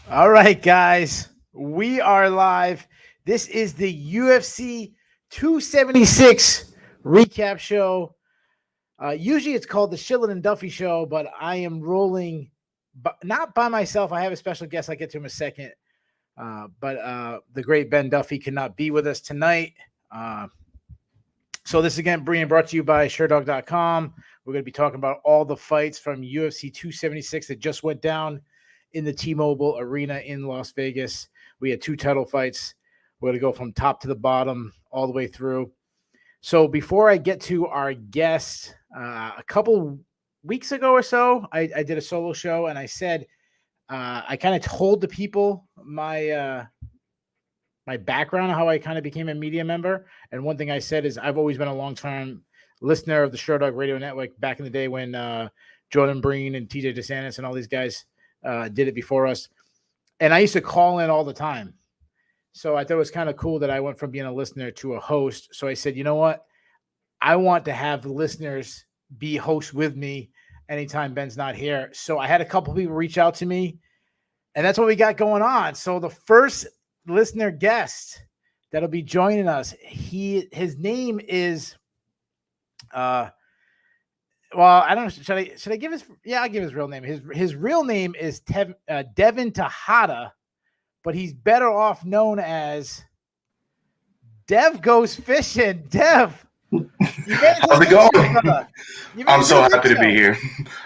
All right, guys, we are live. This is the UFC 276 recap show. Usually it's called the Shillan and Duffy show, but I am rolling not by myself. I have a special guest. I'll get to him in a second. But the great Ben Duffy cannot be with us tonight. So this is again being brought to you by Sherdog.com. We're going to be talking about all the fights from UFC 276 that just went down in the T-Mobile Arena in Las Vegas. We had 2 title fights. We're going to go from top to the bottom all the way through. So before I get to our guest, a couple weeks ago or so, I did a solo show, and I said I kind of told the people my background, how I kind of became a media member. And one thing I said is I've always been a long-term listener of the Sherdog Radio Network back in the day when Jordan Breen and TJ DeSantis and all these guys did it before us. And I used to call in all the time. So I thought it was kind of cool that I went from being a listener to a host. So I said, you know what? I want to have listeners be hosts with me anytime Ben's not here. So I had a couple people reach out to me, and that's what we got going on. So the first listener guest that'll be joining us, his name is well, I don't know. Should I give his? Yeah, I'll give his real name. His real name is Devin Tejada, but he's better off known as Dev Goes Fishing. Dev, how's it going? I'm so happy to be here.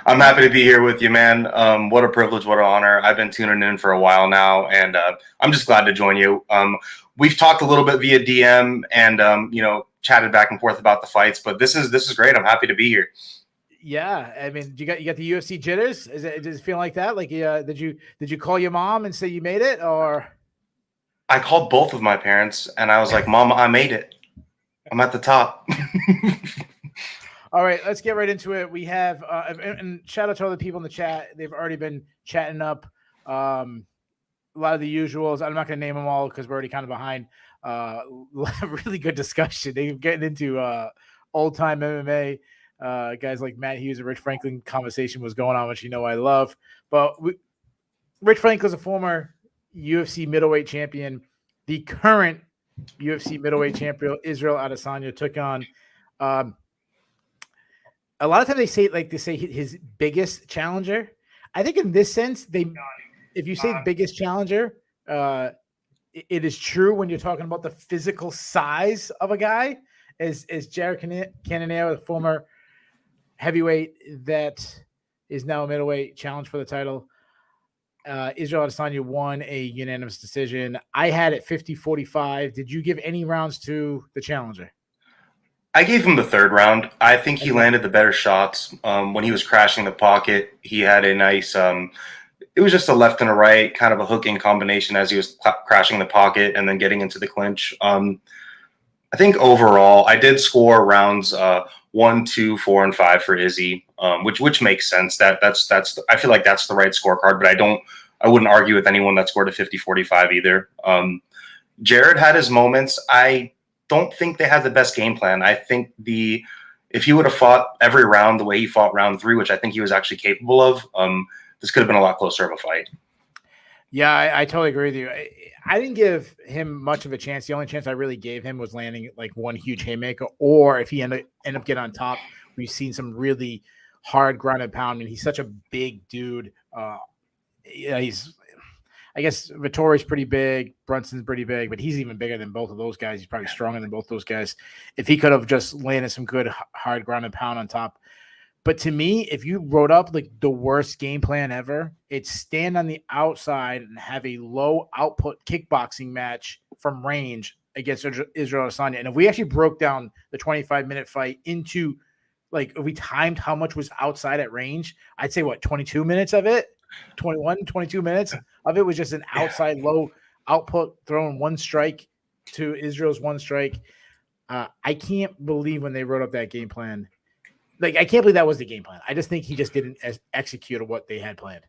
I'm happy to be here with you, man. What a privilege, what an honor. I've been tuning in for a while now, and I'm just glad to join you. We've talked a little bit via DM and chatted back and forth about the fights, but this is great. I'm happy to be here. Yeah, I mean, you got the UFC jitters? Does it feel like that? Like, did you call your mom and say you made it, or? I called both of my parents and I was like, "Mom, I made it. I'm at the top." All right, let's get right into it. We have and shout out to all the people in the chat. They've already been chatting up a lot of the usuals. I'm not going to name them all because we're already kind of behind. Really good discussion. They're getting into old time MMA. Guys like Matt Hughes and Rich Franklin conversation was going on, which I love. But Rich Franklin's a former UFC middleweight champion. The current UFC middleweight champion, Israel Adesanya, took on a lot of times they say his biggest challenger. I think in this sense, if you say biggest challenger, it is true when you're talking about the physical size of a guy, as Jared Cannonier, a former heavyweight that is now a middleweight, challenge for the title. Israel Adesanya won a unanimous decision. I had it 50-45. Did you give any rounds to the challenger? I gave him the third round. I think he landed the better shots. When he was crashing the pocket, he had a nice it was just a left and a right, kind of a hooking combination as he was crashing the pocket and then getting into the clinch. I think overall, I did score rounds 1, 2, 4, and 5 for Izzy, which makes sense. That's I feel like that's the right scorecard, but I wouldn't argue with anyone that scored a 50-45 either. Jared had his moments. I don't think they had the best game plan. I think if he would have fought every round the way he fought round 3, which I think he was actually capable of, this could have been a lot closer of a fight. Yeah, I totally agree with you. I didn't give him much of a chance. The only chance I really gave him was landing like one huge haymaker, or if he end up getting on top. We've seen some really hard ground and pound, and he's such a big dude. I guess Vittori's pretty big, Brunson's pretty big, but he's even bigger than both of those guys. He's probably stronger than both those guys. If he could have just landed some good hard ground and pound on top. But to me, if you wrote up like the worst game plan ever, it's stand on the outside and have a low output kickboxing match from range against Israel Adesanya. And if we actually broke down the 25-minute fight into, like, if we timed how much was outside at range, I'd say 22 minutes of it, 22 minutes of it was just an outside low output, throwing one strike to Israel's one strike. I can't believe when they wrote up that game plan. Like, I can't believe that was the game plan. I just think he just didn't execute what they had planned.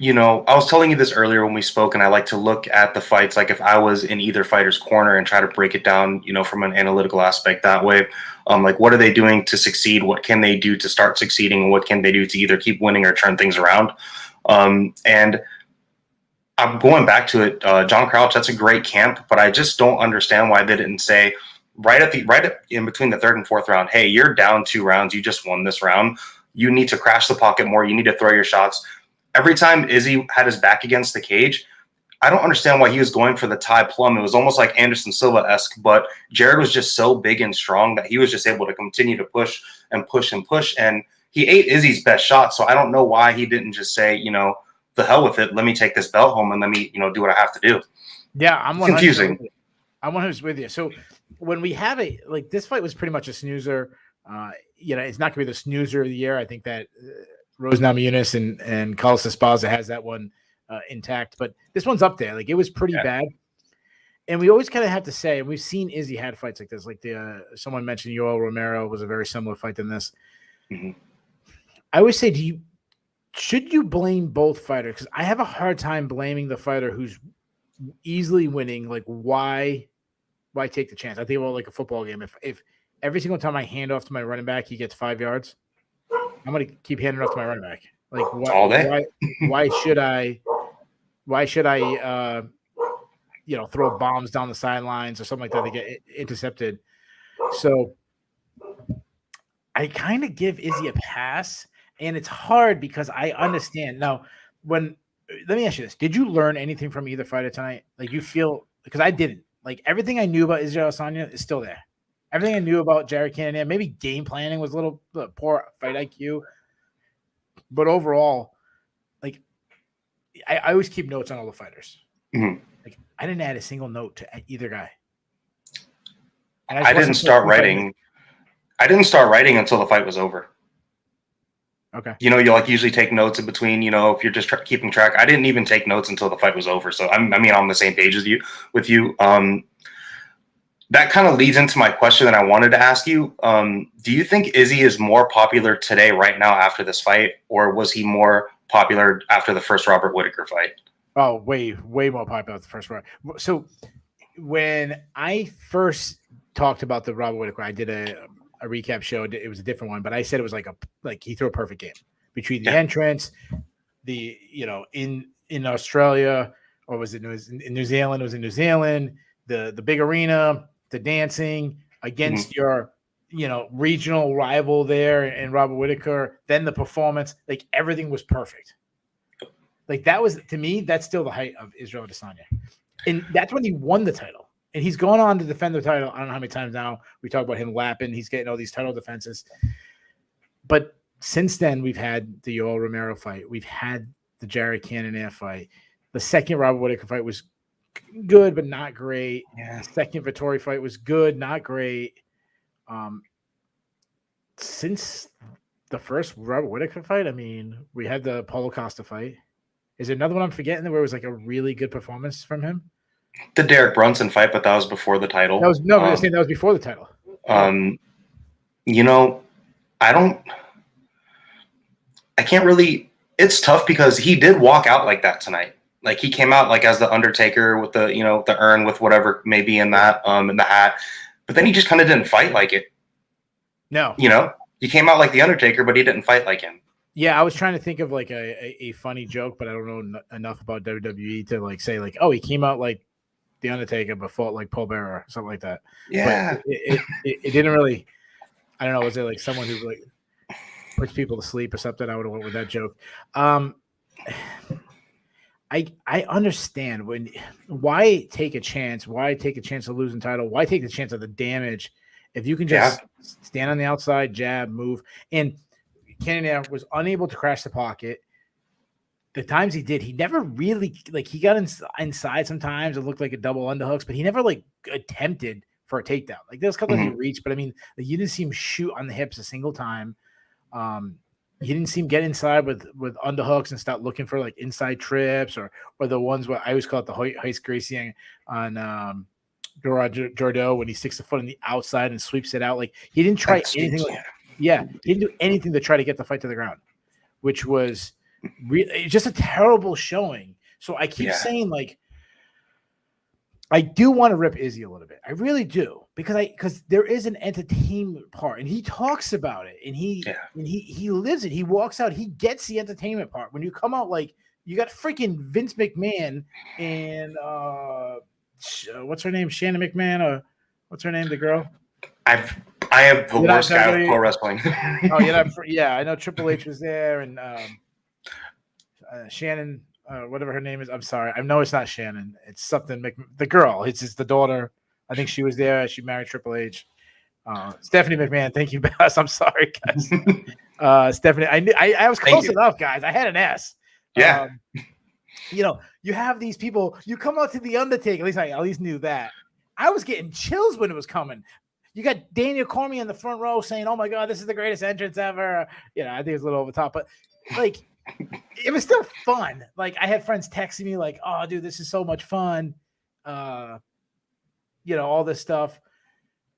I was telling you this earlier when we spoke, and I like to look at the fights like if I was in either fighter's corner and try to break it down, from an analytical aspect that way. Like, what are they doing to succeed? What can they do to start succeeding? And what can they do to either keep winning or turn things around? And I'm going back to it. John Crouch, that's a great camp, but I just don't understand why they didn't say in between the third and fourth round, hey, you're down 2 rounds. You just won this round. You need to crash the pocket more. You need to throw your shots. Every time Izzy had his back against the cage, I don't understand why he was going for the Thai plum. It was almost like Anderson Silva-esque, but Jared was just so big and strong that he was just able to continue to push and push and push. And he ate Izzy's best shot. So I don't know why he didn't just say, the hell with it. Let me take this belt home and let me, do what I have to do. Yeah, I'm confusing. I'm 100% with you. So when we have this fight was pretty much a snoozer. It's not going to be the snoozer of the year. I think that Rose Namajunas and Carlos Esparza has that one intact, but this one's up there. Like, it was pretty bad. And we always kind of have to say, and we've seen Izzy had fights like this. Like someone mentioned Yoel Romero was a very similar fight than this. Mm-hmm. I always say, should you blame both fighters? Because I have a hard time blaming the fighter who's easily winning. Like, why take the chance? I think about like a football game. If every single time I hand off to my running back, he gets 5 yards, I'm going to keep handing off to my running back. Like, all day. Why should I throw bombs down the sidelines or something like that to get intercepted? So I kind of give Izzy a pass, and it's hard because I understand. Now, let me ask you this. Did you learn anything from either fighter tonight? Like, you feel, because I didn't. Like, everything I knew about Israel Adesanya is still there. Everything I knew about Jared Cannonier, maybe game planning was a little poor fight IQ. But overall, like, I always keep notes on all the fighters. Mm-hmm. Like, I didn't add a single note to either guy. And I didn't start writing. I didn't start writing until the fight was over. Okay. You usually take notes in between, if you're just keeping track. I didn't even take notes until the fight was over. So I'm on the same page with you. That kind of leads into my question that I wanted to ask you. Do you think Izzy is more popular today, right now, after this fight, or was he more popular after the first Robert Whittaker fight? Oh, way more popular after the first round. So when I first talked about the Robert Whittaker, I did a recap show. It was a different one, but I said it was like he threw a perfect game between the entrance, in Australia, or was it in New Zealand? It was in New Zealand. The big arena, the dancing against your, regional rival there and Robert Whittaker, then the performance, like, everything was perfect. Like, that was, to me, that's still the height of Israel Adesanya. And that's when he won the title. And he's going on to defend the title. I don't know how many times now we talk about him lapping. He's getting all these title defenses. But since then, we've had the Yoel Romero fight. We've had the Jared Cannonier fight. The second Robert Whittaker fight was good, but not great. Yeah. The second Vettori fight was good, not great. Since the first Robert Whittaker fight, I mean, we had the Paulo Costa fight. Is there another one I'm forgetting where it was like a really good performance from him? The Derek Brunson fight, but that was before the title. That was that was before the title. I can't really. It's tough because he did walk out like that tonight. Like, he came out like as the Undertaker with the the urn with whatever may be in that in the hat, but then he just kind of didn't fight like it. No, he came out like the Undertaker, but he didn't fight like him. Yeah, I was trying to think of like a funny joke, but I don't know enough about WWE to like say like, oh, he came out like the Undertaker but fought like Paul Bearer or something like that. Yeah, it didn't really. I don't know. Was it like someone who like puts people to sleep or something? I would have went with that joke. I understand why take a chance? Why take a chance of losing title? Why take the chance of the damage if you can just stand on the outside, jab, move? And Cannonier was unable to crash the pocket. The times he did, he never really he got inside sometimes. It looked like a double underhooks, but he never attempted for a takedown. Like, there was a couple he reached, but I mean, you didn't see him shoot on the hips a single time. He didn't seem get inside with underhooks and start looking for inside trips or the ones where I always call it the Heist Gracie on Jordo when he sticks the foot on the outside and sweeps it out. Like, he didn't try anything. He didn't do anything to try to get the fight to the ground, which was just a terrible showing. So I keep saying I do want to rip Izzy a little bit. I really do, because there is an entertainment part, and he talks about it, and he lives it. He walks out, he gets the entertainment part. When you come out You got freaking Vince McMahon and what's her name? Shannon McMahon, or what's her name? The girl. I am the worst guy with pro wrestling. Oh, you're not. Yeah, I know Triple H was there, and Shannon, whatever her name is. I'm sorry, I know it's not Shannon. It's something. The girl. It's just the daughter. I think she was there. She married Triple H. Stephanie McMahon. Thank you, Bass. I'm sorry, guys. Stephanie. I was close enough, guys. I had an S. Yeah. You know, you have these people. You come out to the Undertaker. At least I knew that. I was getting chills when it was coming. You got Daniel Cormier in the front row saying, "Oh my God, this is the greatest entrance ever." You know, I think it's a little over the top, but like, it was still fun. Like, I had friends texting me like, "Oh, dude, this is so much fun." You know, all this stuff.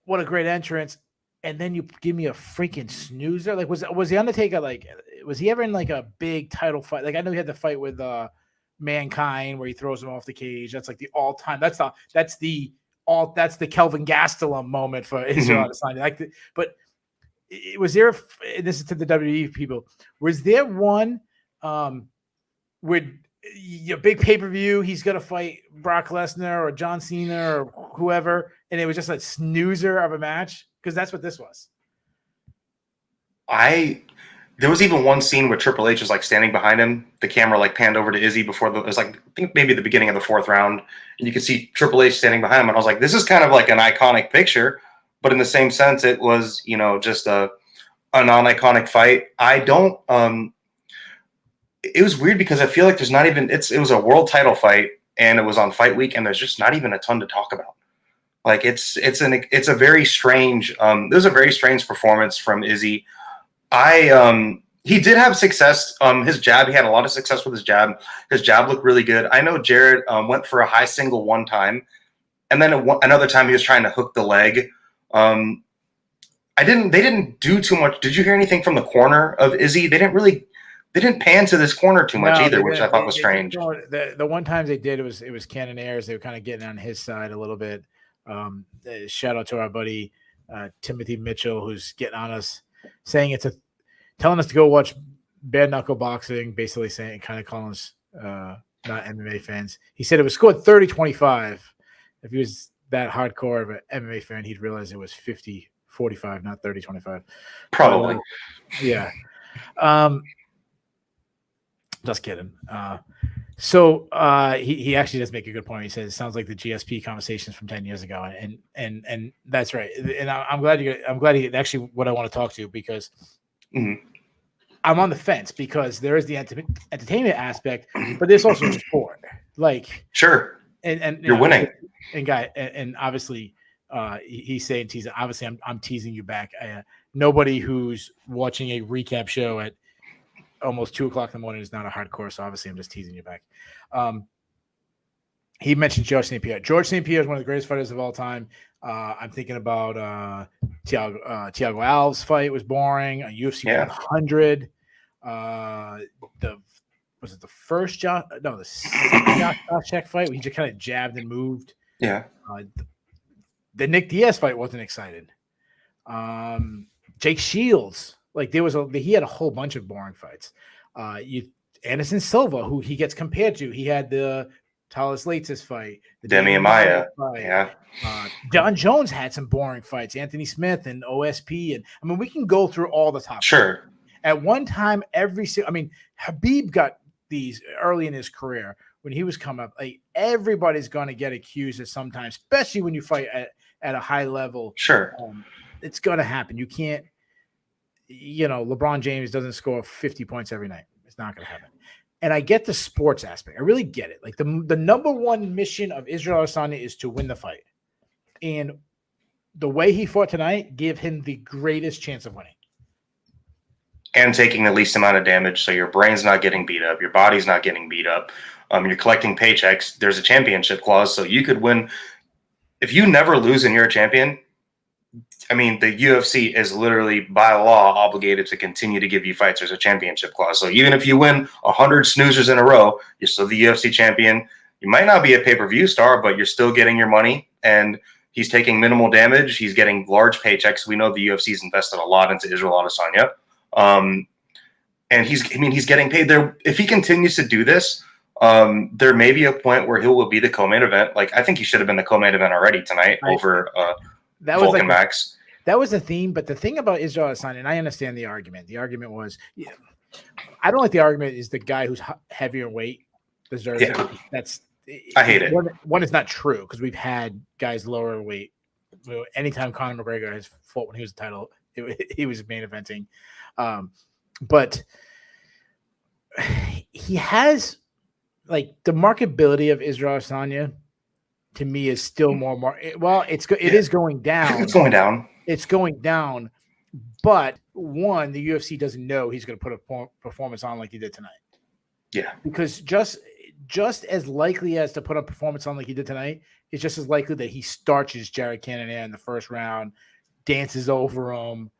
What a great entrance! And then you give me a freaking snoozer. Like, was the Undertaker like? Was he ever in like a big title fight? Like, I know he had the fight with Mankind where he throws him off the cage. That's like the all-time. That's the Kelvin Gastelum moment for Israel Adesanya. But was there? And this is to the WWE people. Was there one where your big pay-per-view, he's gonna fight Brock Lesnar or John Cena or whoever, and it was just a snoozer of a match? Because that's what this was. There was even one scene where Triple H was like standing behind him. The camera like panned over to Izzy before it was like, I think maybe the beginning of the 4th round, and you could see Triple H standing behind him. And I was like, this is kind of like an iconic picture, but in the same sense, it was, you know, just a non-iconic fight. It was weird because I feel like there's not even, it was a world title fight and it was on fight week and there's just not even a ton to talk about. Like it's a very strange, there's a very strange performance from Izzy. He did have success. His jab, he had a lot of success with his jab. His jab looked really good. I know Jared went for a high single one time, and then another time he was trying to hook the leg. They didn't do too much. Did you hear anything from the corner of Izzy? They didn't pan to this corner too much either, which I thought was strange. The one time they did, it was Cannoniers. They were kind of getting on his side a little bit. Shout out to our buddy Timothy Mitchell, who's getting on us, saying telling us to go watch bare knuckle boxing, basically saying, kind of calling us not MMA fans. He said it was scored 30-25. If he was that hardcore of an MMA fan, he'd realize it was 50-45, not 30-25. Probably. Yeah. Just kidding. So he actually does make a good point. He says it sounds like the GSP conversations from 10 years ago, and that's right. And I'm glad you actually what I want to talk to, because I'm on the fence, because there is the entertainment aspect, but there's also sport. Like, sure, and you're winning. And obviously, he's saying teasing. Obviously, I'm teasing you back. Nobody who's watching a recap show at almost 2:00 in the morning is not a hardcore, so obviously I'm just teasing you back. He mentioned George St. Pierre. George St. Pierre is one of the greatest fighters of all time. I'm thinking about Thiago Alves' fight was boring. UFC 100. Was it the first the second Josh fight where he just kind of jabbed and moved? Yeah. The Nick Diaz fight wasn't exciting. Jake Shields. Like he had a whole bunch of boring fights. Anderson Silva, who he gets compared to, he had the Talis Leitz's fight, the Demi Maya fight. Yeah. John Jones had some boring fights. Anthony Smith and OSP, and I mean we can go through all the top. Sure. Fights. At one time, Habib got these early in his career when he was coming up. Like everybody's going to get accused at some time, especially when you fight at a high level. Sure. It's going to happen. You can't. LeBron James doesn't score 50 points every night. It's not going to happen. And I get the sports aspect. I really get it. Like the number one mission of Israel Adesanya is to win the fight. And the way he fought tonight gave him the greatest chance of winning. And taking the least amount of damage. So your brain's not getting beat up. Your body's not getting beat up. You're collecting paychecks. There's a championship clause. So you could win. If you never lose and you're a champion, I mean, the UFC is literally by law obligated to continue to give you fights. There's a championship clause. So even if you win 100 snoozers in a row, you're still the UFC champion. You might not be a pay-per-view star, but you're still getting your money. And he's taking minimal damage. He's getting large paychecks. We know the UFC's invested a lot into Israel Adesanya. and he's getting paid there. If he continues to do this, there may be a point where he will be the co-main event. Like, I think he should have been the co-main event already tonight over Volk and Max. That was the theme, but the thing about Israel Adesanya, and I understand the argument. The argument was, I don't like the argument is the guy who's heavier weight deserves it. I hate it. One is not true because we've had guys lower weight. Anytime Conor McGregor has fought when he was the title, he was main eventing. But he has, like, the marketability of Israel Adesanya to me is still more. Well, it is going down. It's going down. It's going down. But one, the UFC doesn't know he's going to put a performance on like he did tonight. Yeah. Because just as likely as to put a performance on like he did tonight, it's just as likely that he starches Jared Cannonier in the first round, dances over him,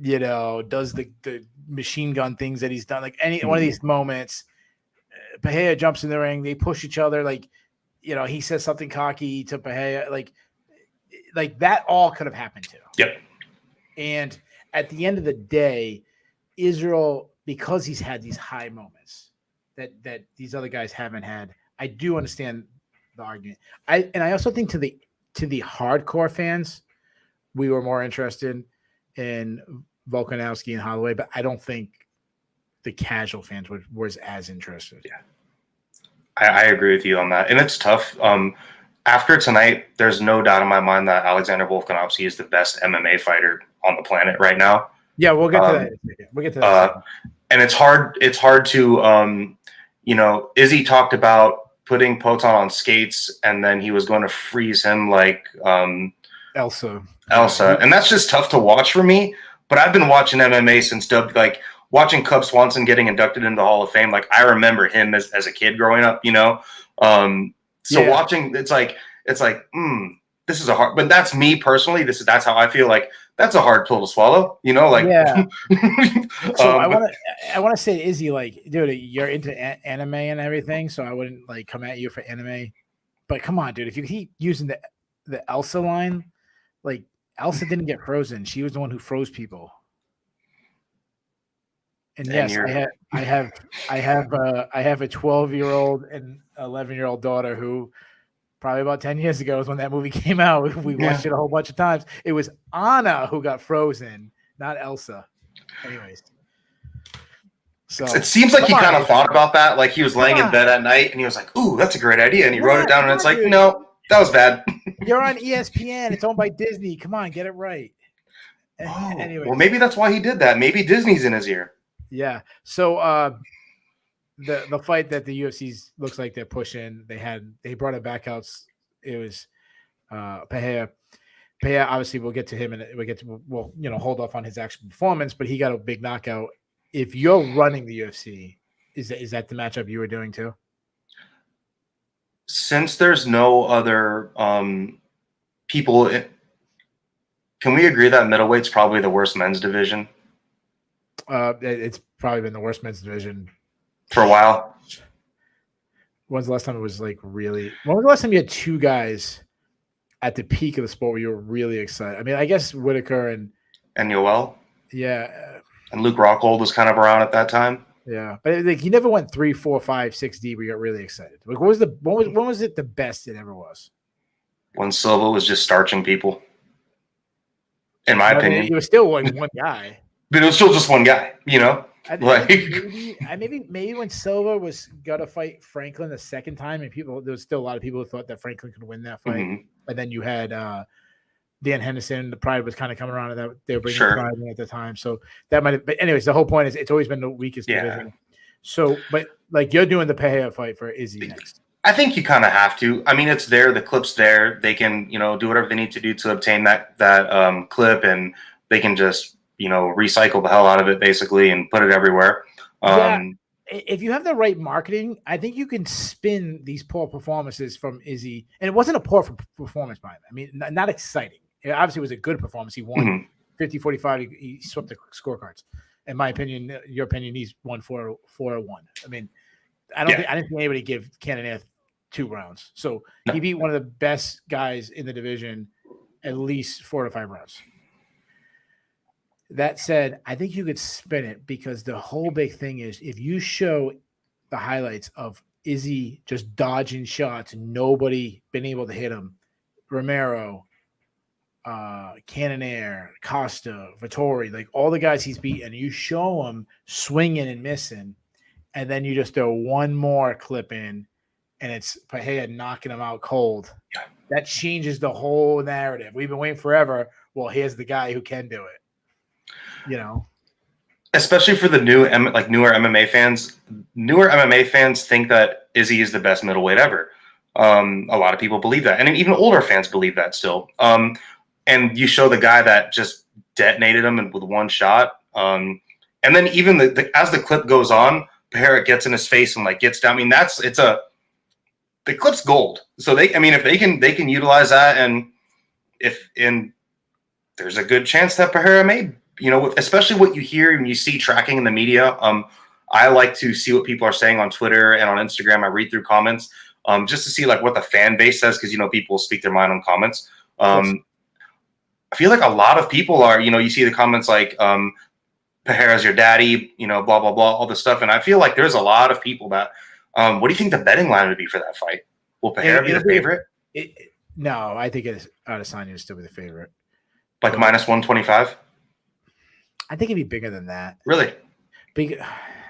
does the machine gun things that he's done. Like one of these moments, Pereira jumps in the ring, they push each other, like, he says something cocky to Pereira, like that all could have happened too. Yep. And at the end of the day, Israel, because he's had these high moments that these other guys haven't had, I do understand the argument. I also think to the hardcore fans, we were more interested in Volkanovski and Holloway, but I don't think the casual fans was as interested. Yeah, I agree with you on that, and it's tough. After tonight, there's no doubt in my mind that Alexander Volkanovski is the best MMA fighter on the planet right now. Yeah, we'll get to that. We'll get to that. And it's hard to Izzy talked about putting Poton on skates, and then he was going to freeze him like Elsa, and that's just tough to watch for me. But I've been watching MMA since watching Cub Swanson getting inducted into the Hall of Fame. Like, I remember him as a kid growing up, watching, it's like, this is a hard, but that's me personally. That's how I feel. Like, that's a hard pill to swallow, Yeah. So I want to say, Izzy, like, dude, you're into anime and everything, so I wouldn't come at you for anime. But come on, dude, if you keep using the Elsa line, like, Elsa didn't get frozen. She was the one who froze people. And yes, I have a 12-year-old and 11-year-old daughter who probably about 10 years ago is when that movie came out. We watched it a whole bunch of times. It was Anna who got frozen, not Elsa. Anyways. So it seems like he kind of thought about that. Like, he was laying in bed at night and he was like, ooh, that's a great idea. And he wrote it down, and it's like, no, that was bad. You're on ESPN. It's owned by Disney. Come on, get it right. Anyway, well, maybe that's why he did that. Maybe Disney's in his ear. Yeah. So the fight that the UFC looks like they're pushing, they brought it back out. It was Pereira. Pereira, obviously, we'll get to him, and we'll hold off on his actual performance, but he got a big knockout. If you're running the UFC, is that the matchup you were doing too? Since there's no other people, can we agree that middleweight's probably the worst men's division? It's probably been the worst men's division for a while. When's the last time it was really? When was the last time you had two guys at the peak of the sport where you were really excited? I mean, I guess Whitaker and Yoel. Yeah. And Luke Rockhold was kind of around at that time. Yeah, but you never went 3, 4, 5, 6 deep where you got really excited. Like, when was it the best it ever was? When Silva was just starching people. In my opinion, it was still one guy. But it was still just one guy, maybe when Silva was gonna fight Franklin the second time, and there was still a lot of people who thought that Franklin could win that fight. Mm-hmm. But then you had Dan Henderson. The pride was kind of coming around, and that they were bringing pride in at the time. So that might have. But anyways, the whole point is it's always been the weakest division. So, but you're doing the Pereira fight for Izzy next. I think you kind of have to. I mean, it's there. The clip's there. They can do whatever they need to do to obtain that clip, and they can just recycle the hell out of it basically and put it everywhere. If you have the right marketing, I think you can spin these poor performances from Izzy. And it wasn't a poor performance by him. I mean, not exciting. It obviously was a good performance. He won 50-45. He swept the scorecards. In my opinion, your opinion, he's won 4-1. I mean, I didn't think anybody give Cannonier 2 rounds. So he beat one of the best guys in the division at least 4 to 5 rounds. That said, I think you could spin it because the whole big thing is if you show the highlights of Izzy just dodging shots and nobody been able to hit him, Romero, Cannonier, Costa, Vittori, like all the guys he's beaten, you show him swinging and missing, and then you just throw one more clip in, and it's Pereira knocking him out cold. Yeah. That changes the whole narrative. We've been waiting forever. Well, here's the guy who can do it. You know, especially for the newer MMA fans. Newer MMA fans think that Izzy is the best middleweight ever. A lot of people believe that, and even older fans believe that still. And you show the guy that just detonated him with one shot, and then even as the clip goes on, Pereira gets in his face and like gets down. I mean, the clip's gold. So if they can utilize that, and there's a good chance that Pereira may. Especially what you hear and you see tracking in the media. I like to see what people are saying on Twitter and on Instagram. I read through comments just to see like what the fan base says because people speak their mind on comments. I feel like a lot of people are. You see the comments like Pereira's your daddy. Blah blah blah, all this stuff. And I feel like there's a lot of people that. What do you think the betting line would be for that fight? Will Pereira be the favorite? No, I think Adesanya is still be the favorite. Like minus 125. I think it'd be bigger than that. Really? Big,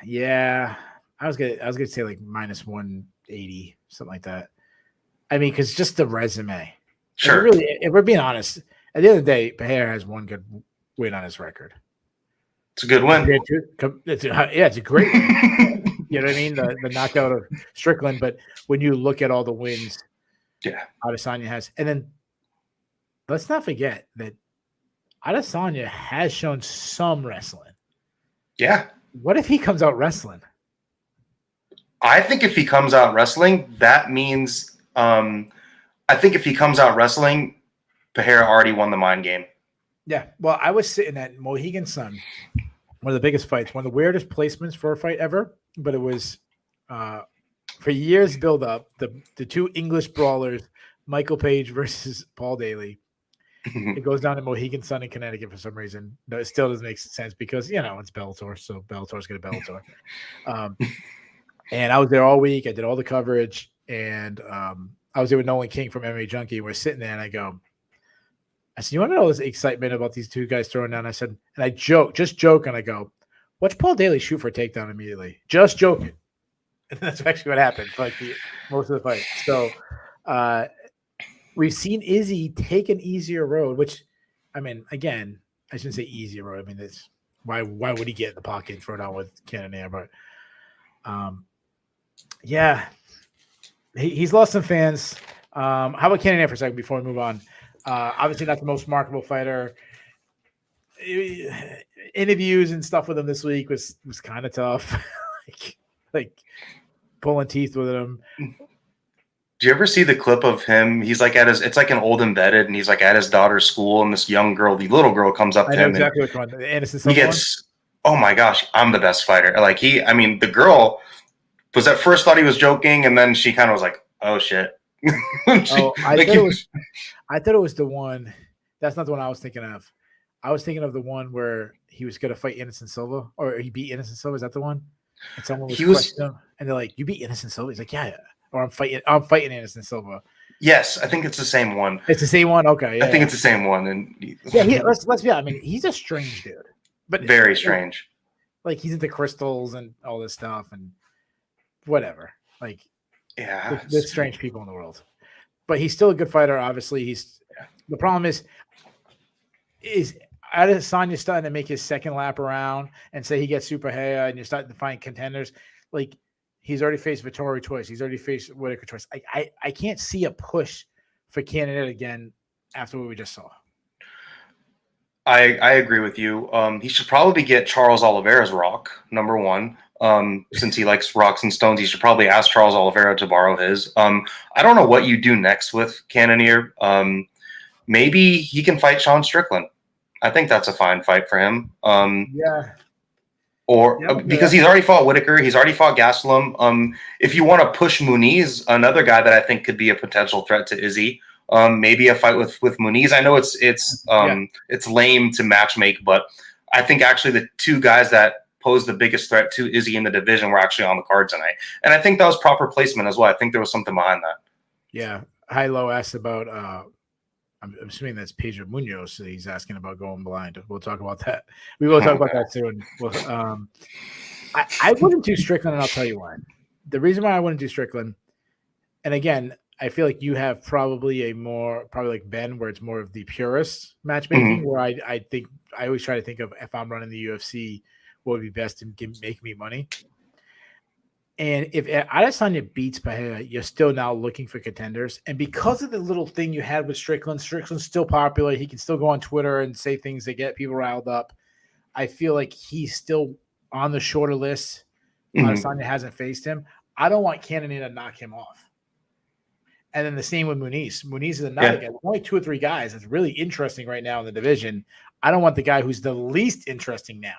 yeah. I was gonna say like minus 180, something like that. I mean, because just the resume. Sure. If we're being honest, at the end of the day, Pereira has one good win on his record. It's a good win. It's a great win. You know what I mean? The knockout of Strickland. But when you look at all the wins, Adesanya has, and then let's not forget that Adesanya has shown some wrestling. Yeah. What if he comes out wrestling? I think if he comes out wrestling, that means Pereira already won the mind game. Yeah. Well, I was sitting at Mohegan Sun, one of the biggest fights, one of the weirdest placements for a fight ever, but it was for years build up, the two English brawlers, Michael Page versus Paul Daly. It goes down to Mohegan Sun in Connecticut for some reason. No, it still doesn't make sense because, it's Bellator, so Bellator's going to Bellator. And I was there all week. I did all the coverage, and I was there with Nolan King from MMA Junkie. We're sitting there, and I said, you want to know this excitement about these two guys throwing down? I said, and I just joke, and I go, watch Paul Daly shoot for a takedown immediately. Just joking. And that's actually what happened for most of the fight. So, we've seen Izzy take an easier road, which, I mean, again, I shouldn't say easier road. I mean, it's why would he get in the pocket and throw down with Cannonier? But, he's lost some fans. How about Cannonier for a second before we move on? Obviously not the most marketable fighter. Interviews and stuff with him this week was kind of tough, like pulling teeth with him. Do you ever see the clip of him? He's like it's like an old embedded, and he's like at his daughter's school, and this young girl, the little girl, comes up to him. Exactly which one. He gets, oh my gosh, I'm the best fighter. Like the girl was at first thought he was joking, and then she kind of was like, oh shit. I thought it was the one. That's not the one I was thinking of. I was thinking of the one where he was going to fight Anderson Silva, or he beat Anderson Silva. Is that the one? And someone was questioning him, and they're like, "You beat Anderson Silva?" He's like, "Yeah." Or I'm fighting Anderson Silva. Yes, I think it's the same one. It's the same one. Okay, I think it's the same one. And let's be honest. I mean, he's a strange dude, but very strange. Like he's into crystals and all this stuff and whatever. Like, there's strange people in the world, but he's still a good fighter. Obviously, the problem is Adesanya starting to make his second lap around and say he gets super high, and you're starting to find contenders like. He's already faced Vittori twice. He's already faced Whitaker twice. I can't see a push for Cannonier again after what we just saw. I agree with you. He should probably get Charles Oliveira's rock, number one. Since he likes rocks and stones, he should probably ask Charles Oliveira to borrow his. I don't know what you do next with Cannonier. Maybe he can fight Sean Strickland. I think that's a fine fight for him. Because he's already fought Whitaker, he's already fought Gastelum. If you want to push Muniz, another guy that I think could be a potential threat to Izzy, maybe a fight with Muniz. I know it's lame to matchmake, but I think actually the two guys that posed the biggest threat to Izzy in the division were actually on the card tonight. And I think that was proper placement as well. I think there was something behind that. Yeah. High Low asked about I'm assuming that's Pedro Munoz. So he's asking about going blind. We'll talk about that. We will talk about that soon. I wouldn't do Strickland, and I'll tell you why. The reason why I wouldn't do Strickland, and again, I feel like you have probably like Ben, where it's more of the purist matchmaking, where I think I always try to think of, if I'm running the UFC, what would be best to make me money. And if Adesanya beats Pereira, you're still now looking for contenders. And because of the little thing you had with Strickland's still popular. He can still go on Twitter and say things that get people riled up. I feel like he's still on the shorter list. Adesanya hasn't faced him. I don't want Cannonier to knock him off. And then the same with Muniz. Muniz is another guy. There's only 2 or 3 guys that's really interesting right now in the division. I don't want the guy who's the least interesting now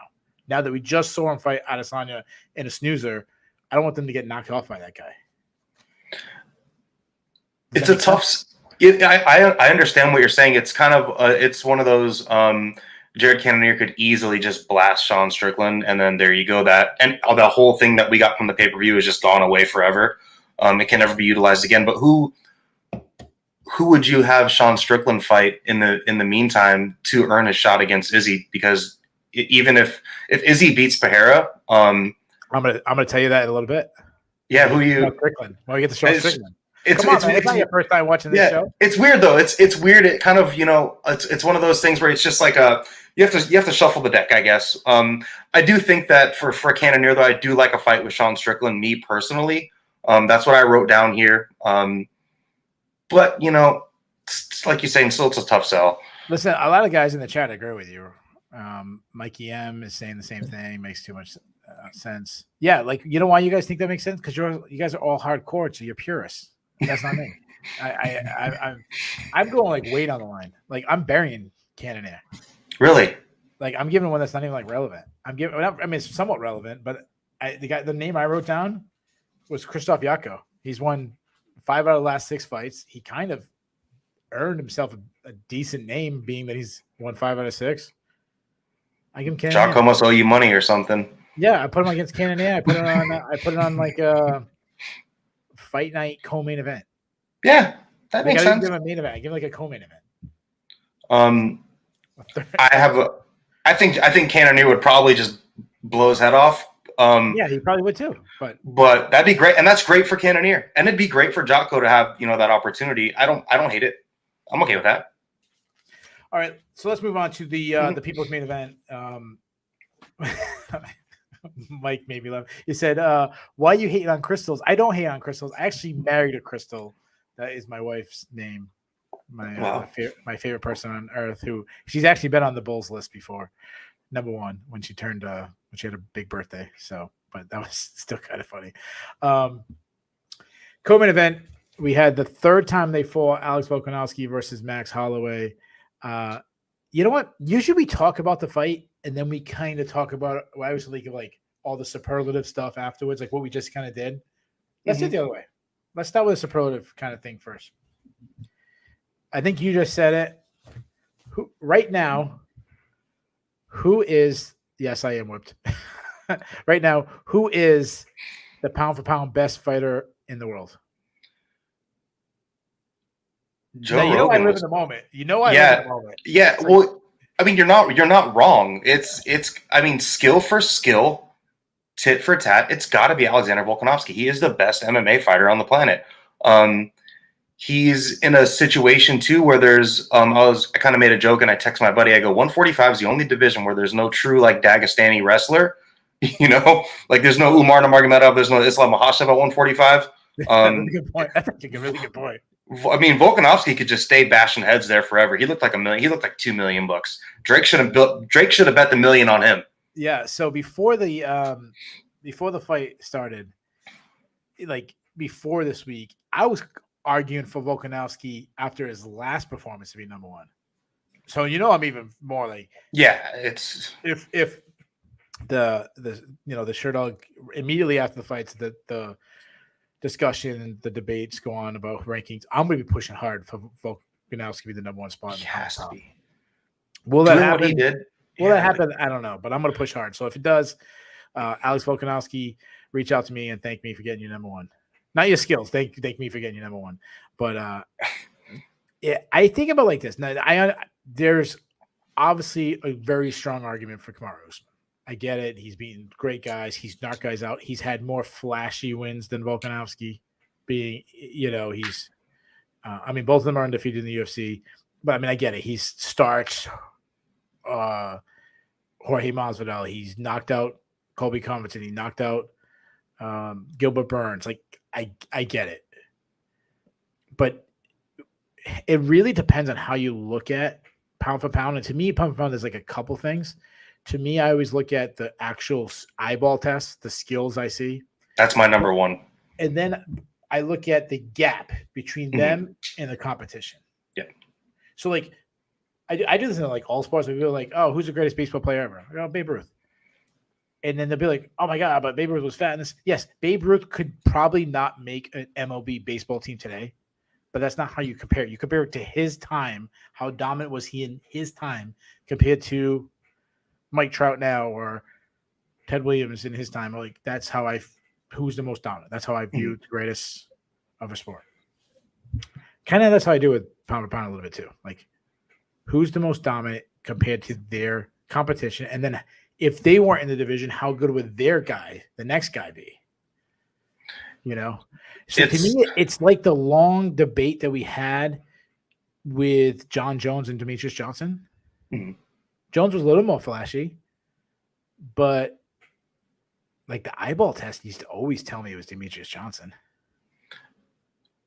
that we just saw him fight Adesanya in a snoozer. I don't want them to get knocked off by that guy. It's a tough. I understand what you're saying. It's kind of it's one of those. Jared Cannonier could easily just blast Sean Strickland, and then there you go. And the whole thing that we got from the pay-per-view is just gone away forever. It can never be utilized again. But who would you have Sean Strickland fight in the meantime to earn a shot against Izzy? Because even if Izzy beats Pereira, I'm gonna tell you that in a little bit. Yeah, who you? Strickland. Well, we get to show Strickland. It's not your first time watching this show. It's weird though. It's weird. It kind of it's one of those things where it's just like you have to shuffle the deck, I guess. I do think that for Cannonier though, I do like a fight with Sean Strickland. Me personally, that's what I wrote down here. But it's like you're saying, still it's a tough sell. Listen, a lot of guys in the chat agree with you. Mikey M is saying the same thing. Makes too much sense. Yeah, like you know why you guys think that makes sense? Because you guys are all hardcore, so you're purists. That's not me. I'm going like weight on the line. Like I'm burying Cannonier. Really? Like I'm giving one that's not even like relevant. I mean, it's somewhat relevant, but the name I wrote down was Krzysztof Jotko. He's won 5 out of the last 6 fights. He kind of earned himself a decent name, being that he's won 5 out of 6. I give him Cannonier. Jotko must owe you money or something. Yeah, I put him against Cannonier. I put it on like a fight night co-main event. Yeah, that makes sense. Give him a main event. I give him like a co-main event. I think Cannonier would probably just blow his head off. Yeah, he probably would too. But that'd be great, and that's great for Cannonier, and it'd be great for Jotko to have that opportunity. I don't hate it. I'm okay with that. All right, so let's move on to the people's main event. Mike made me laugh. He said, "Why you hating on crystals?" I don't hate on crystals. I actually married a crystal. That is my wife's name. My favorite person on earth. Who she's actually been on the Bulls list before, number 1 when she turned when she had a big birthday. So, but that was still kind of funny. Co-main event. We had the third time they fought Alex Volkanovski versus Max Holloway. You know what? Usually we talk about the fight and then we kind of talk about it. I was thinking like all the superlative stuff afterwards, like what we just kind of did. Let's do it the other way. Let's start with a superlative kind of thing first. I think you just said it. Right now, who is – yes, I am whipped. Right now, who is the pound-for-pound best fighter in the world? Joe Rogan. I live in the moment. Live in the moment. Yeah, well, I mean, you're not wrong. It's I mean, skill for skill, tit for tat, it's got to be Alexander Volkanovski. He is the best MMA fighter on the planet. He's in a situation too where there's I kind of made a joke and I text my buddy. I go, 145 is the only division where there's no true like Dagestani wrestler. Like there's no Umar Nurmagomedov, there's no Islam Makhachev at 145. Really good point. That's actually a really good point. I mean, Volkanovski could just stay bashing heads there forever. He looked like $1 million. He looked like $2 million. Drake should have bet the $1 million on him. Yeah. So before the fight started, like before this week, I was arguing for Volkanovski after his last performance to be number 1. So I'm even more like, yeah, it's if the Sherdog immediately after the fights the discussion and the debates go on about rankings, I'm going to be pushing hard for Volkanovski to be the number 1 spot. He has to be. Will that happen? What he did? Will that happen? I don't know, but I'm going to push hard. So if it does, Alex Volkanovski, reach out to me and thank me for getting you number one. Not your skills. Thank me for getting you number one. But yeah, I think about it like this. Now, there's obviously a very strong argument for Kamaru Usman. I get it. He's beaten great guys. He's knocked guys out. He's had more flashy wins than Volkanovski. Being, he's. Both of them are undefeated in the UFC. But I get it. He's starched Jorge Masvidal. He's knocked out Colby Covington. He knocked out Gilbert Burns. Like, I get it. But it really depends on how you look at pound for pound. And to me, pound for pound is like a couple things. To me, I always look at the actual eyeball test, the skills I see. That's my number one. And then I look at the gap between them and the competition. Yeah. So, like, I do this in, like, all sports. We go like, oh, who's the greatest baseball player ever? I go, Babe Ruth. And then they'll be like, oh, my God, but Babe Ruth was fat. And yes, Babe Ruth could probably not make an MLB baseball team today, but that's not how you compare it. You compare it to his time, how dominant was he in his time compared to Mike Trout now or Ted Williams in his time. Like, that's how who's the most dominant. That's how I view the greatest of a sport. Kind of that's how I do with pound for pound a little bit too. Like, who's the most dominant compared to their competition? And then if they weren't in the division, how good would their guy, the next guy, be? So to me, it's like the long debate that we had with John Jones and Demetrius Johnson. Mm-hmm. Jones was a little more flashy, but like the eyeball test used to always tell me it was Demetrius Johnson.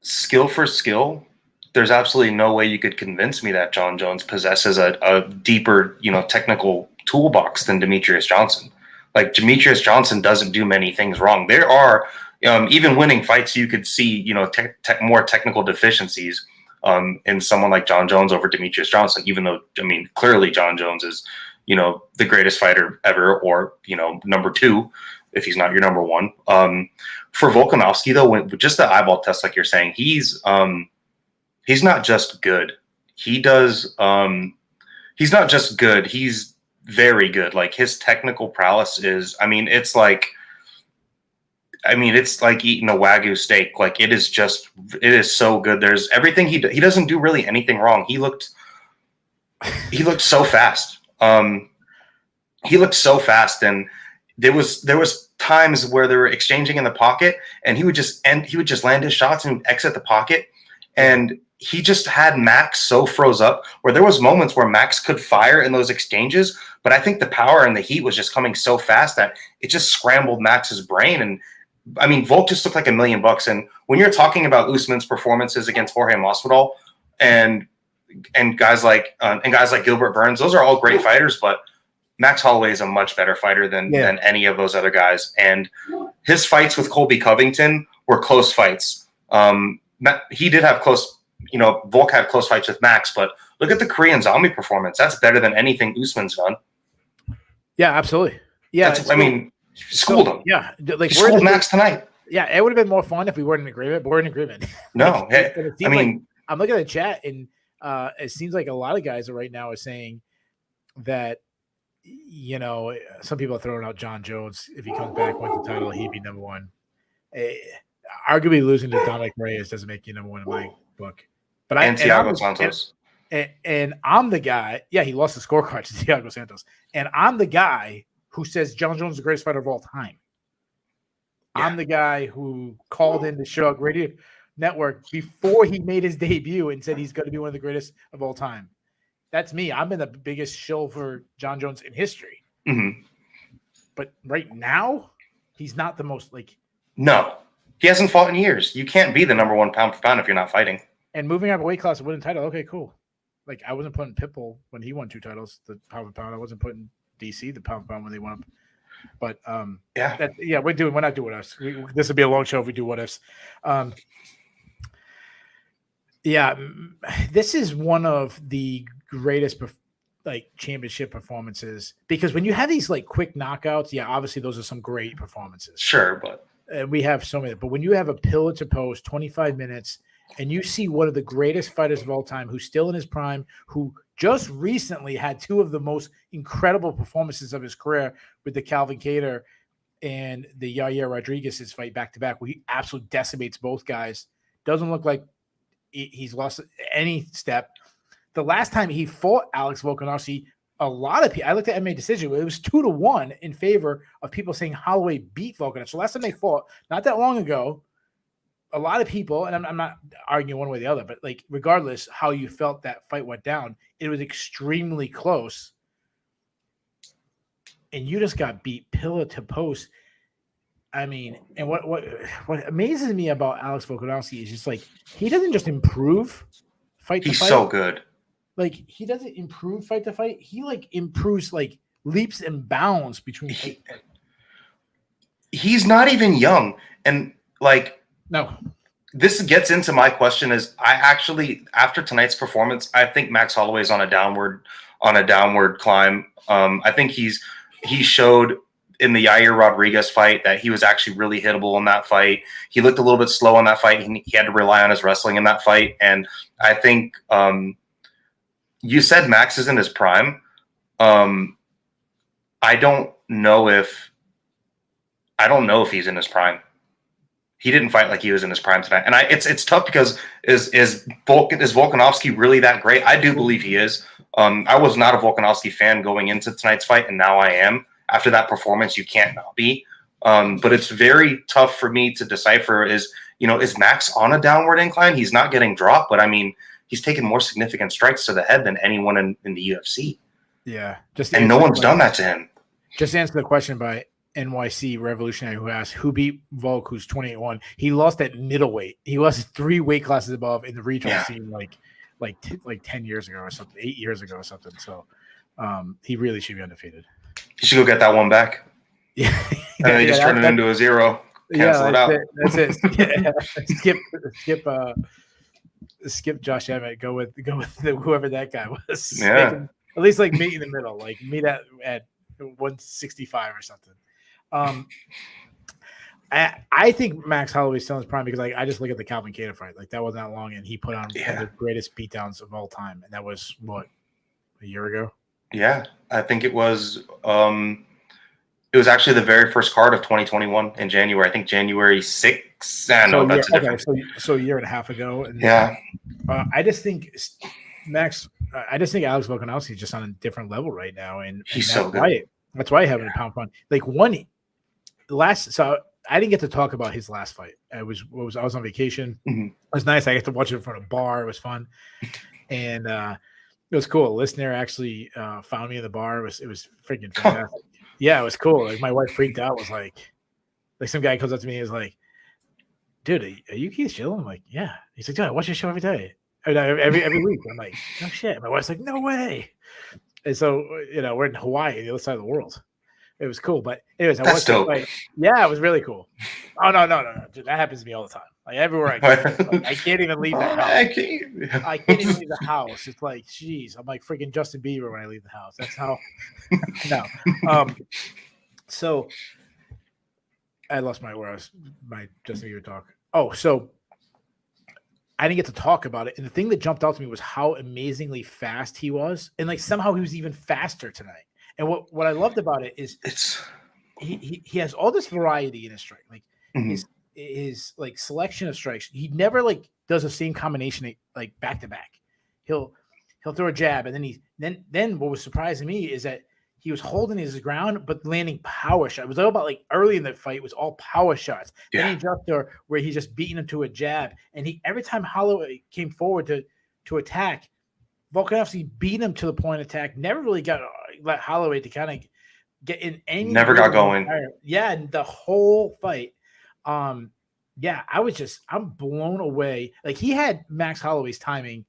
Skill for skill, there's absolutely no way you could convince me that John Jones possesses a deeper, technical toolbox than Demetrius Johnson. Like, Demetrius Johnson doesn't do many things wrong. There are even winning fights, you could see, more technical deficiencies in someone like John Jones over Demetrius Johnson, even though, clearly John Jones is, the greatest fighter ever, or, number two, if he's not your number one. For Volkanovski, though, when just the eyeball test, like you're saying, he's not just good. He's not just good. He's very good. Like, his technical prowess is, it's like eating a Wagyu steak. Like, it is so good. There's everything he doesn't do really anything wrong. He looked so fast. He looked so fast, and there was times where they were exchanging in the pocket, and he would just land his shots and exit the pocket, and he just had Max so froze up where there was moments where Max could fire in those exchanges, but I think the power and the heat was just coming so fast that it just scrambled Max's brain. And Volk just looked like $1 million. And when you're talking about Usman's performances against Jorge Masvidal and guys like Gilbert Burns, those are all great fighters, but Max Holloway is a much better fighter than any of those other guys. And his fights with Colby Covington were close fights. He did have close, Volk had close fights with Max, but look at the Korean Zombie performance. That's better than anything Usman's done. Yeah, absolutely. Yeah. Schooled him. Yeah. Like, schooled Max tonight. Yeah. It would have been more fun if we weren't in agreement, but we're in agreement. No. I'm looking at the chat, and it seems like a lot of guys right now are saying that, some people are throwing out John Jones. If he comes back, wins the title, he'd be number one. Arguably losing to Dominic Reyes doesn't make you number one in my book. But Thiago Santos. And I'm the guy. Yeah, he lost the scorecard to Thiago Santos. And I'm the guy who says John Jones is the greatest fighter of all time. Yeah. I'm the guy who called in the Sherdog Radio Network before he made his debut and said he's going to be one of the greatest of all time. That's me. I'm in the biggest shill for John Jones in history. Mm-hmm. But right now, he's not the most No, he hasn't fought in years. You can't be the number one pound for pound if you're not fighting. And moving up a weight class and winning title, okay, cool. Like, I wasn't putting Pitbull when he won 2 titles, the pound for pound. I wasn't putting DC the pound for pound when they won up. But we're not doing what ifs. This would be a long show if we do what ifs. This is one of the greatest championship performances, because when you have these quick knockouts, obviously those are some great performances. Sure, but we have so many. But when you have a pillar to post 25 minutes and you see one of the greatest fighters of all time who's still in his prime, who just recently had two of the most incredible performances of his career with the Calvin Kattar and the Yair Rodriguez's fight back-to-back, where he absolutely decimates both guys. Doesn't look like he's lost any step. The last time he fought Alex Volkanovski, a lot of people, I looked at MMA decision, it was 2-1 in favor of people saying Holloway beat Volkanovski. So last time they fought, not that long ago, a lot of people, and I'm not arguing one way or the other, but like regardless how you felt that fight went down, it was extremely close. And you just got beat pillar to post. I mean, and what amazes me about Alex Volkanovski is just like he doesn't just improve fight to fight. He's so good. Like he doesn't improve fight to fight. He like improves like leaps and bounds between fight to fight. He's not even young, and like no. This gets into my question is I actually, after tonight's performance, I think Max Holloway is on a downward climb. I think he showed in the Yair Rodriguez fight that he was actually really hittable in that fight. He looked a little bit slow in that fight. He had to rely on his wrestling in that fight. And I think you said Max is in his prime. I don't know if he's in his prime. He didn't fight like he was in his prime tonight. And it's tough because is Volkanovski really that great? I do believe he is. I was not a Volkanovski fan going into tonight's fight, and now I am. After that performance, you can't not be. But it's very tough for me to decipher is Max on a downward incline? He's not getting dropped, but I mean, he's taken more significant strikes to the head than anyone in the UFC. Yeah. And no one's done that to him. Just answer the question by NYC Revolutionary, who asked who beat Volk, who's 28-1. He lost at middleweight. He lost 3 weight classes above in the regional scene like 10 years ago or something, 8 years ago or something. So he really should be undefeated. You should go get that one back. Yeah. And then just turn it into a 0. Cancel it out. That's it. Skip Josh Emmett. Go with whoever that guy was. Yeah. At least like meet in the middle. Like meet at 165 or something. I think Max Holloway's still in his prime because I just look at the Calvin Kattar fight. Like that wasn't that long, and he put on one of the greatest beatdowns of all time, and that was what, a year ago? Yeah, I think it was. It was actually the very first card of 2021 in January. I think January 6th. No, that's a different. So a year and a half ago. And, I just think Alex Volkanovski is just on a different level right now, and he's so good. That's why I have a pound for pound. Like so I didn't get to talk about his last fight. I was on vacation. Mm-hmm. It was nice. I got to watch it in front of a bar. It was fun, and it was cool. A listener actually found me in the bar. It was freaking fantastic. Yeah, it was cool. Like my wife freaked out. Was like some guy comes up to me and is like, "Dude, are you Keith Shillan?" I'm like, "Yeah." He's like, "Dude, I watch your show every day, every week." I'm like, "No shit." My wife's like, "No way." And so we're in Hawaii, the other side of the world. It was cool, but anyways, I watched the fight. Yeah, it was really cool. Oh no, dude, that happens to me all the time. Like everywhere I go, like, I can't even leave the house. I can't even leave the house. It's like, geez, I'm like freaking Justin Bieber when I leave the house. That's how. No. So I lost my Justin Bieber talk. Oh, so I didn't get to talk about it, and the thing that jumped out to me was how amazingly fast he was, and like somehow he was even faster tonight. And what I loved about it is he has all this variety in his strike, like his like selection of strikes. He never like does the same combination like back to back. He'll throw a jab, and then what was surprising me is that he was holding his ground but landing power shots. It was all about like early in the fight, it was all power shots. Yeah. Then he jumped there where he's just beating him to a jab, and every time Holloway came forward to attack, Volkanovski beat him to the point of attack. Never really let Holloway to kind of get in any. Never got going. Yeah, and the whole fight. I'm blown away. Like he had Max Holloway's timing,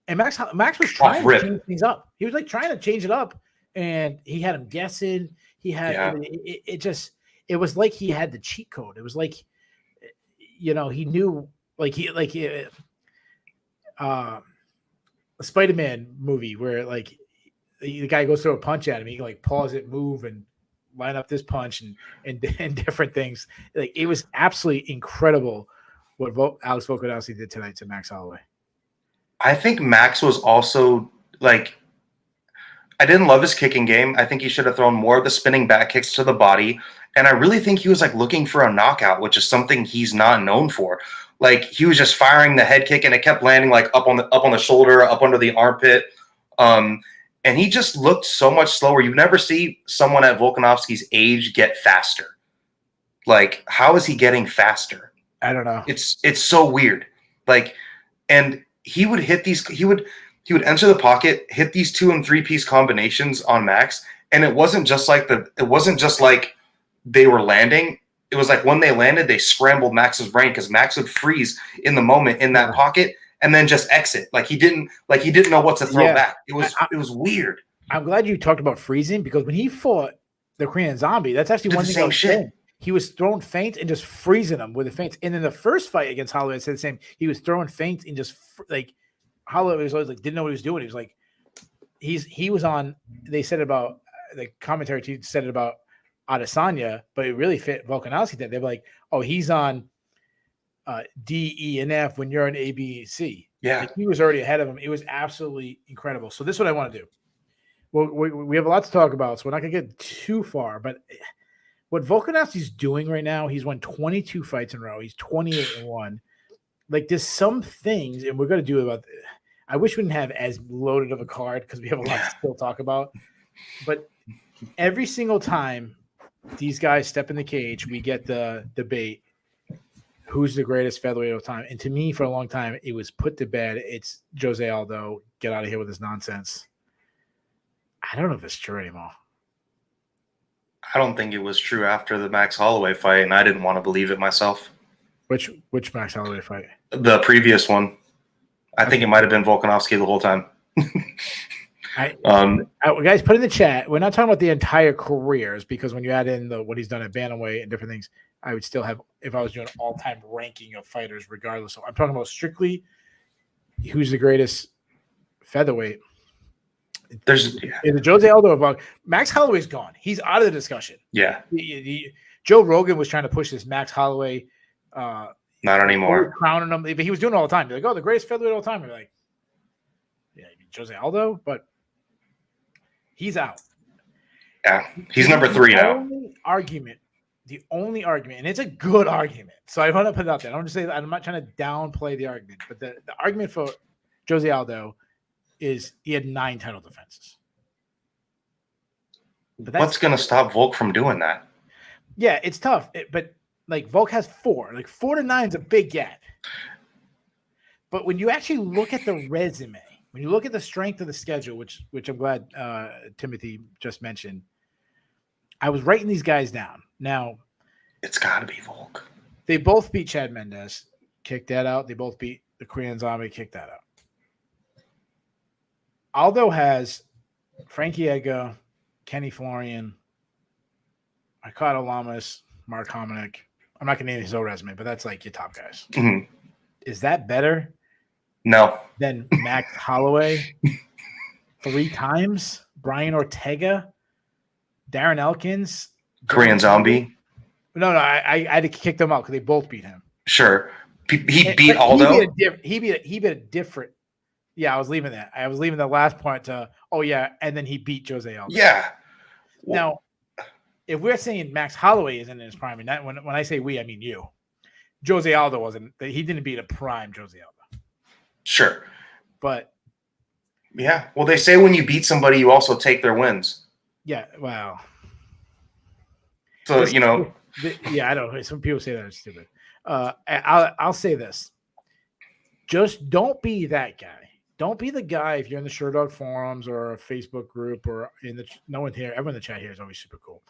and Max was trying to change things up. He was like trying to change it up, and he had him guessing. He had it was like he had the cheat code. It was like, he knew a Spider-Man movie where like the guy goes through a punch at him, he can like pause it, move, and line up this punch and different things. Like it was absolutely incredible what Alex Volkanovski did tonight to Max Holloway? I think Max was also like, I didn't love his kicking game. I think he should have thrown more of the spinning back kicks to the body. And I really think he was like looking for a knockout, which is something he's not known for. Like he was just firing the head kick and it kept landing like up on the shoulder, up under the armpit. And he just looked so much slower. You never see someone at Volkanovski's age get faster. Like, how is he getting faster? I don't know. It's so weird. Like, and he would hit these. He would enter the pocket, hit these 2 and 3 piece combinations on Max, and it wasn't just like they were landing. It was like when they landed, they scrambled Max's brain because Max would freeze in the moment in that pocket and then just exit. Like he didn't know what to throw back. It was weird. I'm glad you talked about freezing because when he fought the Korean Zombie, that's actually one thing I was saying. He was throwing feints and just freezing them with the feints. And in the first fight against Holloway, I said the same. He was throwing feints and just like Holloway was always like didn't know what he was doing. He was like he was on. They said about the commentary team said it about Adesanya, but it really fit Volkanovski. That they're like, oh, he's on D, E, and F when you're on A, B, C. Yeah, like he was already ahead of him. It was absolutely incredible. So this is what I want to do. Well, we have a lot to talk about, so we're not gonna get too far, but. What Volkanovski's doing right now, he's won 22 fights in a row. He's 28-1. Like, there's some things, and we're going to do about this. I wish we didn't have as loaded of a card because we have a lot to still talk about. But every single time these guys step in the cage, we get the debate, who's the greatest featherweight of all time? And to me, for a long time, it was put to bed. It's Jose Aldo. Get out of here with this nonsense. I don't know if it's true anymore. I don't think it was true after the Max Holloway fight, and I didn't want to believe it myself. Which Max Holloway fight? The previous one. I think it might have been Volkanovski the whole time. Guys, put in the chat. We're not talking about the entire careers because when you add in what he's done at bantamweight and different things, I would still have if I was doing all-time ranking of fighters, regardless. So I'm talking about strictly who's the greatest featherweight. Is it Jose Aldo or Volk? Max Holloway's gone. He's out of the discussion. Yeah. Joe Rogan was trying to push this Max Holloway. Not anymore. Crowning him, but he was doing it all the time. They're like, oh, the greatest featherweight of all time. They're like, yeah, Jose Aldo, but he's out. Yeah, he's number 3 now. The only argument, and it's a good argument. So I want to put it out there. I don't just say that. I'm not trying to downplay the argument, but the argument for Jose Aldo is he had 9 title defenses. But what's going to stop Volk from doing that? Yeah, it's tough. But like Volk has 4. Like 4 to 9 is a big gap. But when you actually look at the resume, when you look at the strength of the schedule, which I'm glad Timothy just mentioned, I was writing these guys down. Now, it's got to be Volk. They both beat Chad Mendes, kicked that out. They both beat the Korean Zombie, kicked that out. Aldo has Frankie Edgar, Kenny Florian, Ricardo Lamas, Mark Hominick. I'm not going to name his whole resume, but that's like your top guys. Mm-hmm. Is that better? No. Than Max Holloway 3 times? Brian Ortega? Darren Elkins? Korean Zombie? No, I had to kick them out because they both beat him. Sure. He beat Aldo? He beat a different. Yeah, I was leaving that. I was leaving the last part to, and then he beat Jose Aldo. Yeah. Now, if we're saying Max Holloway isn't in his prime, and that, when I say we, I mean you. Jose Aldo wasn't. He didn't beat a prime Jose Aldo. Sure. But. Yeah. Well, they say when you beat somebody, you also take their wins. Yeah. Wow. So, yeah, I know. Some people say that it's stupid. I'll say this. Just don't be that guy. Don't be the guy if you're in the Sherdog forums or a Facebook group or in the no one here. Everyone in the chat here is always super cool.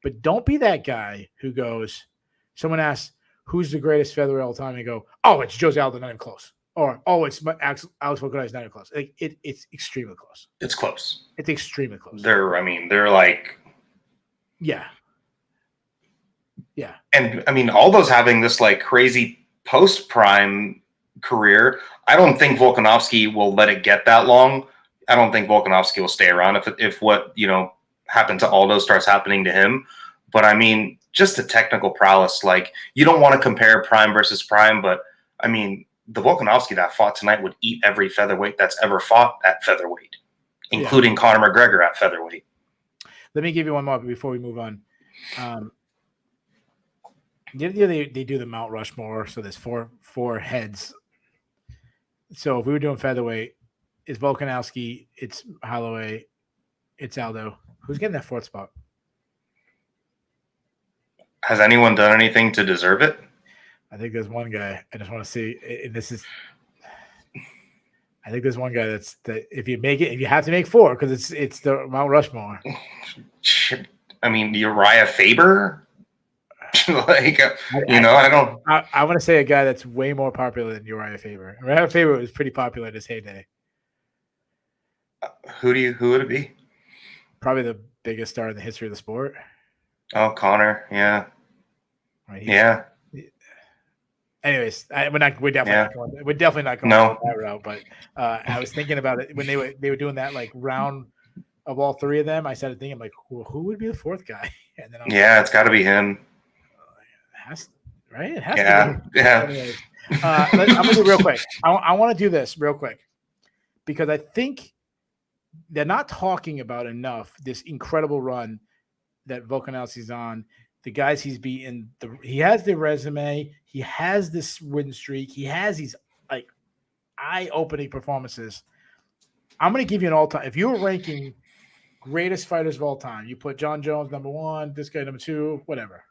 But don't be that guy who goes, someone asks, who's the greatest featherweight of all time? And you go, oh, it's Jose Aldo, not even close. Or, oh, it's Alex Volkanovski, not even close. Like, it's extremely close. It's close. It's extremely close. They're like. Yeah. Yeah. And, Aldo's having this, like, crazy post-prime career. I don't think Volkanovski will let it get that long. I don't think Volkanovski will stay around if what, happened to Aldo starts happening to him. But, just the technical prowess. Like, you don't want to compare prime versus prime, but – I mean, the Volkanovski that fought tonight would eat every featherweight that's ever fought at featherweight, including Conor McGregor at featherweight. Let me give you one more before we move on. They do the Mount Rushmore, so there's four heads. So if we were doing featherweight, it's Volkanovski, it's Holloway, it's Aldo. Who's getting that fourth spot? Has anyone done anything to deserve it? I think there's one guy. I just want to see. I think there's one guy that if you have to make four because it's the Mount Rushmore. I mean, Uriah Faber. I want to say a guy that's way more popular than Uriah Faber. Uriah Faber was pretty popular in his heyday. Who would it be? Probably the biggest star in the history of the sport. Oh, Connor. Yeah. Right, yeah. Anyways, we're definitely not going that route. But I was thinking about it when they were doing that like round of all three of them. I started thinking like, well, who would be the fourth guy? And then it's got to be him. Right? It has to be. Yeah. Anyways, I'm gonna do real quick. I want to do this real quick because I think they're not talking about enough this incredible run that Volkanovski's on. The guys he's beaten, he has the resume, he has this win streak, he has these like eye-opening performances. I'm going to give you an all-time. If you were ranking greatest fighters of all time, you put John Jones number one, this guy number two, whatever.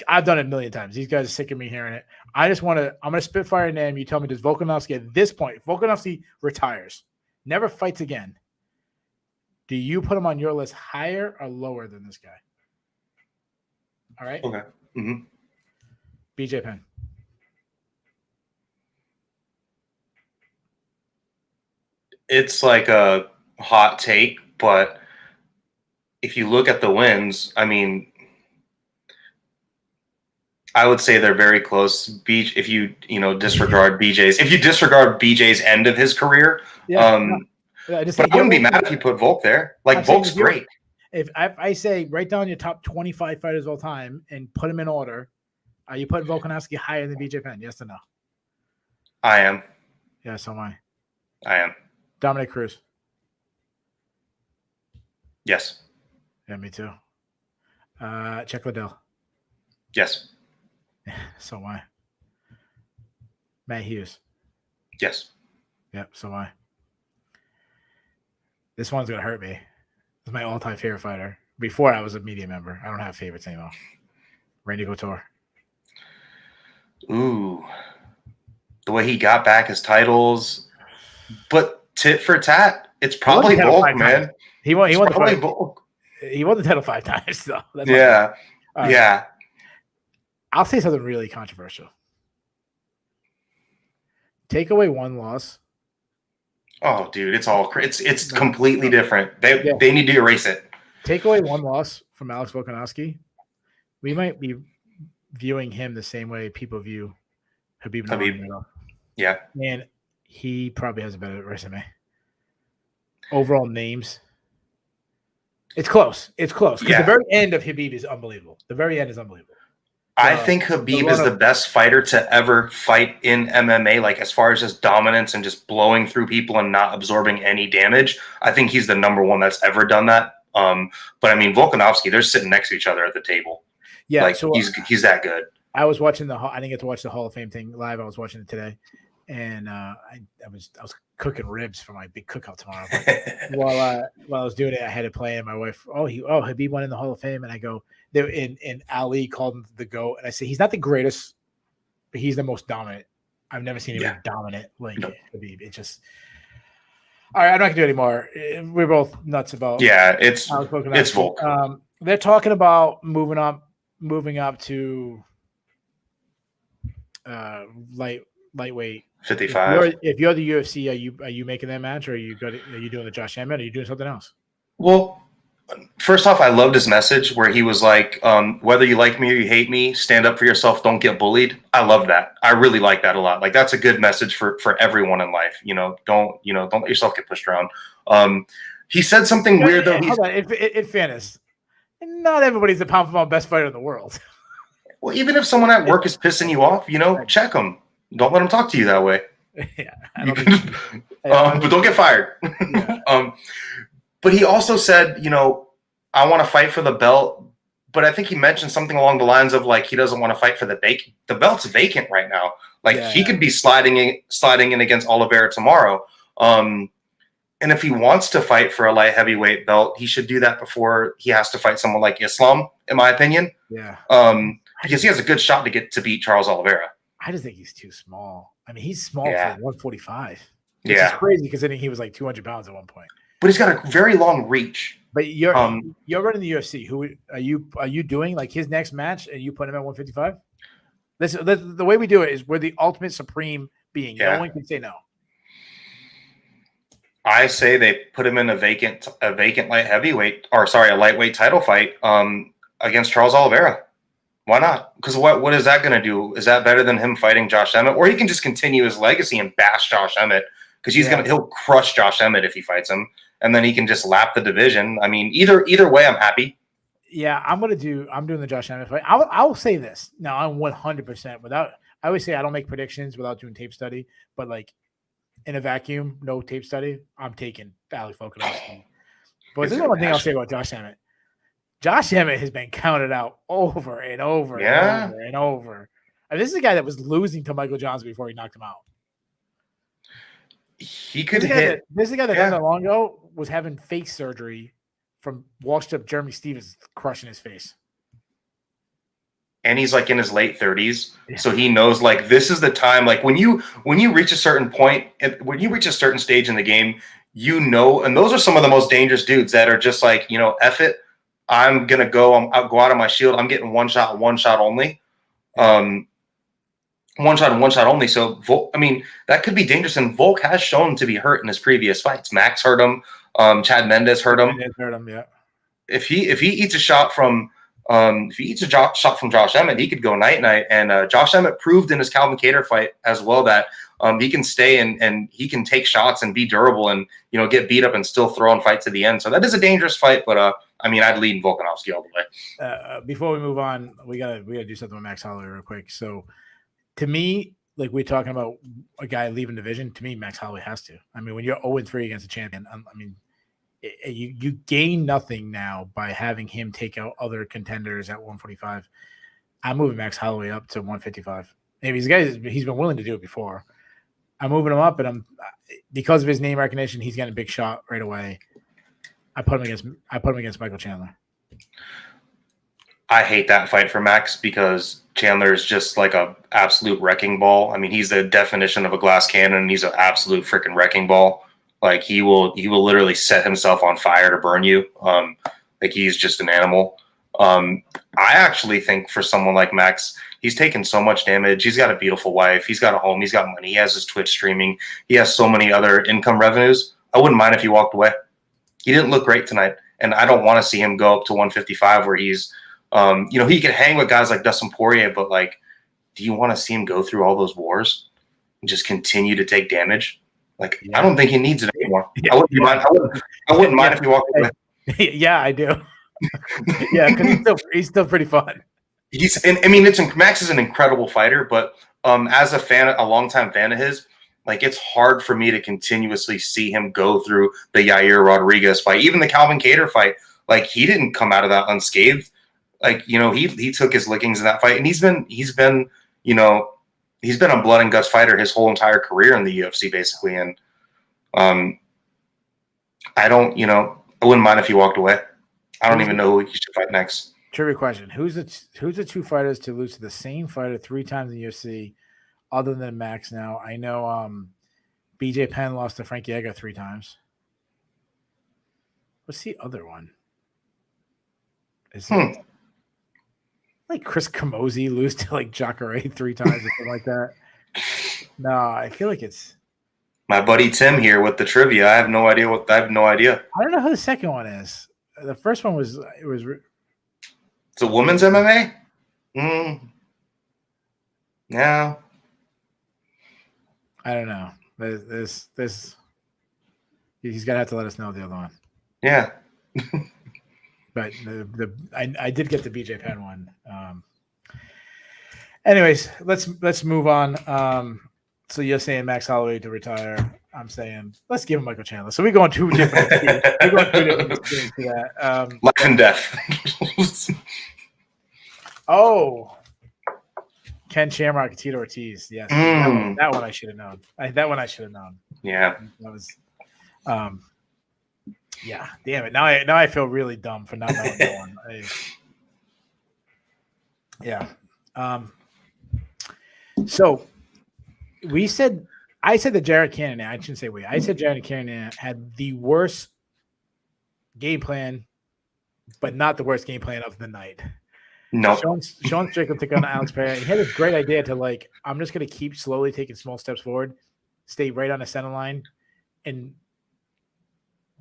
I've done it a million times. These guys are sick of me hearing it. I'm going to spitfire a name. You tell me, does Volkanovski at this point, if Volkanovski retires, never fights again, do you put him on your list higher or lower than this guy? All right. Okay. Mm-hmm. BJ Penn. It's like a hot take, but if you look at the wins, I mean, I would say they're very close. If you disregard BJ's end of his career, but I wouldn't be mad if you put Volk there. Like Volk's great. If I say write down your top 25 fighters of all time and put them in order, are you putting Volkanovski higher than BJ Penn? Yes or no? I am. Yeah, so am I. I am. Dominic Cruz. Yes. Yeah, me too. Chuck Liddell. Yes. So am I. Matt Hughes. Yes. Yep, so am I. This one's going to hurt me. It's my all-time favorite fighter. Before I was a media member. I don't have favorites anymore. Randy Couture. Ooh. The way he got back his titles. But tit for tat, it's probably Volk, man. He won the probably Volk. He won the title 5 times, though. Yeah. Yeah. I'll say something really controversial. Take away one loss. Oh, dude, it's completely different. They need to erase it. Take away one loss from Alex Volkanovski. We might be viewing him the same way people view Habib. Yeah. And he probably has a better resume. Overall names. It's close. Because the very end of Habib is unbelievable. The very end is unbelievable. I think Habib is the best fighter to ever fight in MMA, like as far as just dominance and just blowing through people and not absorbing any damage. I think he's the number one that's ever done that. But I mean, Volkanovski, they're sitting next to each other at the table. Yeah, like so, he's that good. I was watching I didn't get to watch the Hall of Fame thing live. I was watching it today, and I was cooking ribs for my big cookout tomorrow. While I was doing it, I had to play, and my wife, Habib went in the Hall of Fame, and I go. And Ali called him the GOAT. And I said, he's not the greatest, but he's the most dominant. I've never seen anyone dominant like Habib. It's just – all right, I'm not going to do it anymore. We're both nuts about – yeah, it's Volk. They're talking about moving up to lightweight. 55. If you're the UFC, are you making that match, or are you doing the Josh Emmett, or are you doing something else? Well – first off, I loved his message where he was like, whether you like me or you hate me, stand up for yourself, don't get bullied. I love that. I really like that a lot. Like that's a good message for everyone in life. Don't let yourself get pushed around. He said something weird though. Hold on. In fairness, not everybody's the pound for pound best fighter in the world. Well, even if someone at work is pissing you off, check them. Don't let him talk to you that way. Yeah, But don't get fired. Yeah. But he also said, I want to fight for the belt. But I think he mentioned something along the lines of like he doesn't want to fight for the vacant. The belt's vacant right now. Like he could be sliding in against Oliveira tomorrow. And if he wants to fight for a light heavyweight belt, he should do that before he has to fight someone like Islam, in my opinion. Yeah. Because he has a good shot to beat Charles Oliveira. I just think he's too small. I mean, he's small for 145. Which is crazy considering he was like 200 pounds at one point. But he's got a very long reach. But you're running the UFC. Who are you doing like his next match and you put him at 155? The way we do it is we're the ultimate supreme being. Yeah. No one can say no. I say they put him in a vacant light heavyweight, a lightweight title fight against Charles Oliveira. Why not? Because what is that going to do? Is that better than him fighting Josh Emmett? Or he can just continue his legacy and bash Josh Emmett because he'll crush Josh Emmett if he fights him, and then he can just lap the division. I mean, either way, I'm happy. Yeah, I'm doing the Josh Emmett fight. I'll say this. Now, I'm 100% without. I always say I don't make predictions without doing tape study, but like in a vacuum, no tape study, I'm taking Alex Volkanovski. But this is the one thing I'll say about Josh Emmett. Josh Emmett has been counted out over and over and over and over. I mean, this is a guy that was losing to Michael Johnson before he knocked him out. He could hit. This is a guy that not that long ago was having face surgery from washed up Jeremy Stevens crushing his face. And he's like in his late 30s. Yeah. So he knows like this is the time. Like when you reach a certain point, when you reach a certain stage in the game, and those are some of the most dangerous dudes that are just like, F it. I'm going to I'll go out of my shield. I'm getting one shot only. One shot and one shot only. So, that could be dangerous. And Volk has shown to be hurt in his previous fights. Max hurt him. Chad Mendes hurt him. Yeah. If he eats a shot from Josh Emmett, he could go night. And Josh Emmett proved in his Calvin Kattar fight as well that he can stay and he can take shots and be durable and get beat up and still throw and fight to the end. So that is a dangerous fight, but I'd lead Volkanovski all the way. Before we move on, we gotta do something with Max Holloway real quick. So to me, like we're talking about a guy leaving division, to me, Max Holloway has to. I mean, when you're 0-3 against a champion, you gain nothing now by having him take out other contenders at 145. I'm moving Max Holloway up to 155. Maybe he's been willing to do it before. I'm moving him up, and because of his name recognition, he's getting a big shot right away. I put him against Michael Chandler. I hate that fight for Max because Chandler is just like a absolute wrecking ball. I mean, he's the definition of a glass cannon, and he's an absolute freaking wrecking ball. Like he will literally set himself on fire to burn you. Like he's just an animal. I actually think for someone like Max, he's taken so much damage. He's got a beautiful wife. He's got a home. He's got money. He has his Twitch streaming. He has so many other income revenues. I wouldn't mind if he walked away. He didn't look great tonight, and I don't want to see him go up to 155 where he's, he can hang with guys like Dustin Poirier, but like, do you want to see him go through all those wars and just continue to take damage? Like, I don't think he needs it anymore. Yeah. I wouldn't mind if he walked away. Yeah, I do. Yeah, because he's still pretty fun. Max is an incredible fighter, but as a longtime fan of his, like it's hard for me to continuously see him go through the Yair Rodriguez fight, even the Calvin Kattar fight. Like he didn't come out of that unscathed. Like he took his lickings in that fight, and he's been a blood and guts fighter his whole entire career in the UFC basically, and I wouldn't mind if he walked away. I don't even know who he should fight next. Trivia question: Who's the two fighters to lose to the same fighter 3 times in the UFC, other than Max? Now I know BJ Penn lost to Frankie Edgar 3 times. What's the other one? Is it like Chris Camozzi lose to like Jacare 3 times or something like that? No, I feel like it's my buddy Tim here with the trivia. I have no idea. I don't know who the second one is. The first one was it's a women's MMA? Yeah. I don't know. This he's gonna have to let us know the other one. Yeah. But I did get the BJ Penn one. Anyways, let's move on. So you're saying Max Holloway to retire. I'm saying let's give him Michael Chandler. So we're going two different extremes. We're going two different extremes to that. Life and death. Ken Shamrock, Tito Ortiz. Yes, that one I should have known. That one I should have known. Yeah, that was. Yeah, damn it. Now I feel really dumb for not knowing that one. Yeah. So I said that Jared Cannonier. I shouldn't say we. I said Jared Cannonier had the worst game plan, but not the worst game plan of the night. No. Sean Strickland took on Alex Pereira. He had this great idea to I'm just going to keep slowly taking small steps forward, stay right on the center line, and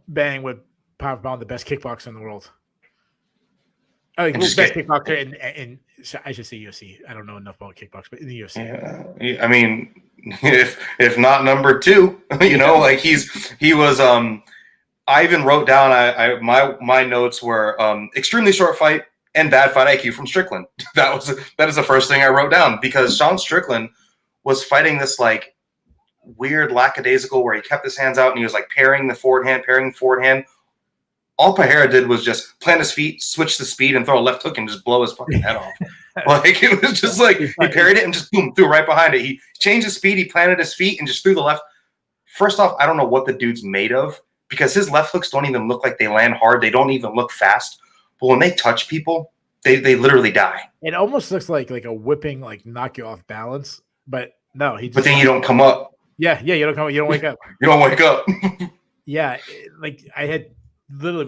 bang with power pound the best kickboxer in the world. Best kickboxer in I should say UFC. I don't know enough about kickboxing, but in the UFC. Yeah. I mean, if not number 2, he was. I even wrote down. My notes were extremely short fight and bad fight IQ from Strickland. That is the first thing I wrote down, because Sean Strickland was fighting this weird lackadaisical where he kept his hands out and he was pairing the forward hand. All Pereira did was just plant his feet, switch the speed, and throw a left hook and just blow his fucking head off. It was just he parried it and just boom, threw right behind it. He changed his speed, he planted his feet, and just threw the left. First off, I don't know what the dude's made of, because his left hooks don't even look like they land hard. They don't even look fast. But when they touch people, they literally die. It almost looks like a whipping, knock you off balance. But no, But then you don't come up. Yeah, you don't come up. You don't wake up. You don't wake up. Yeah, we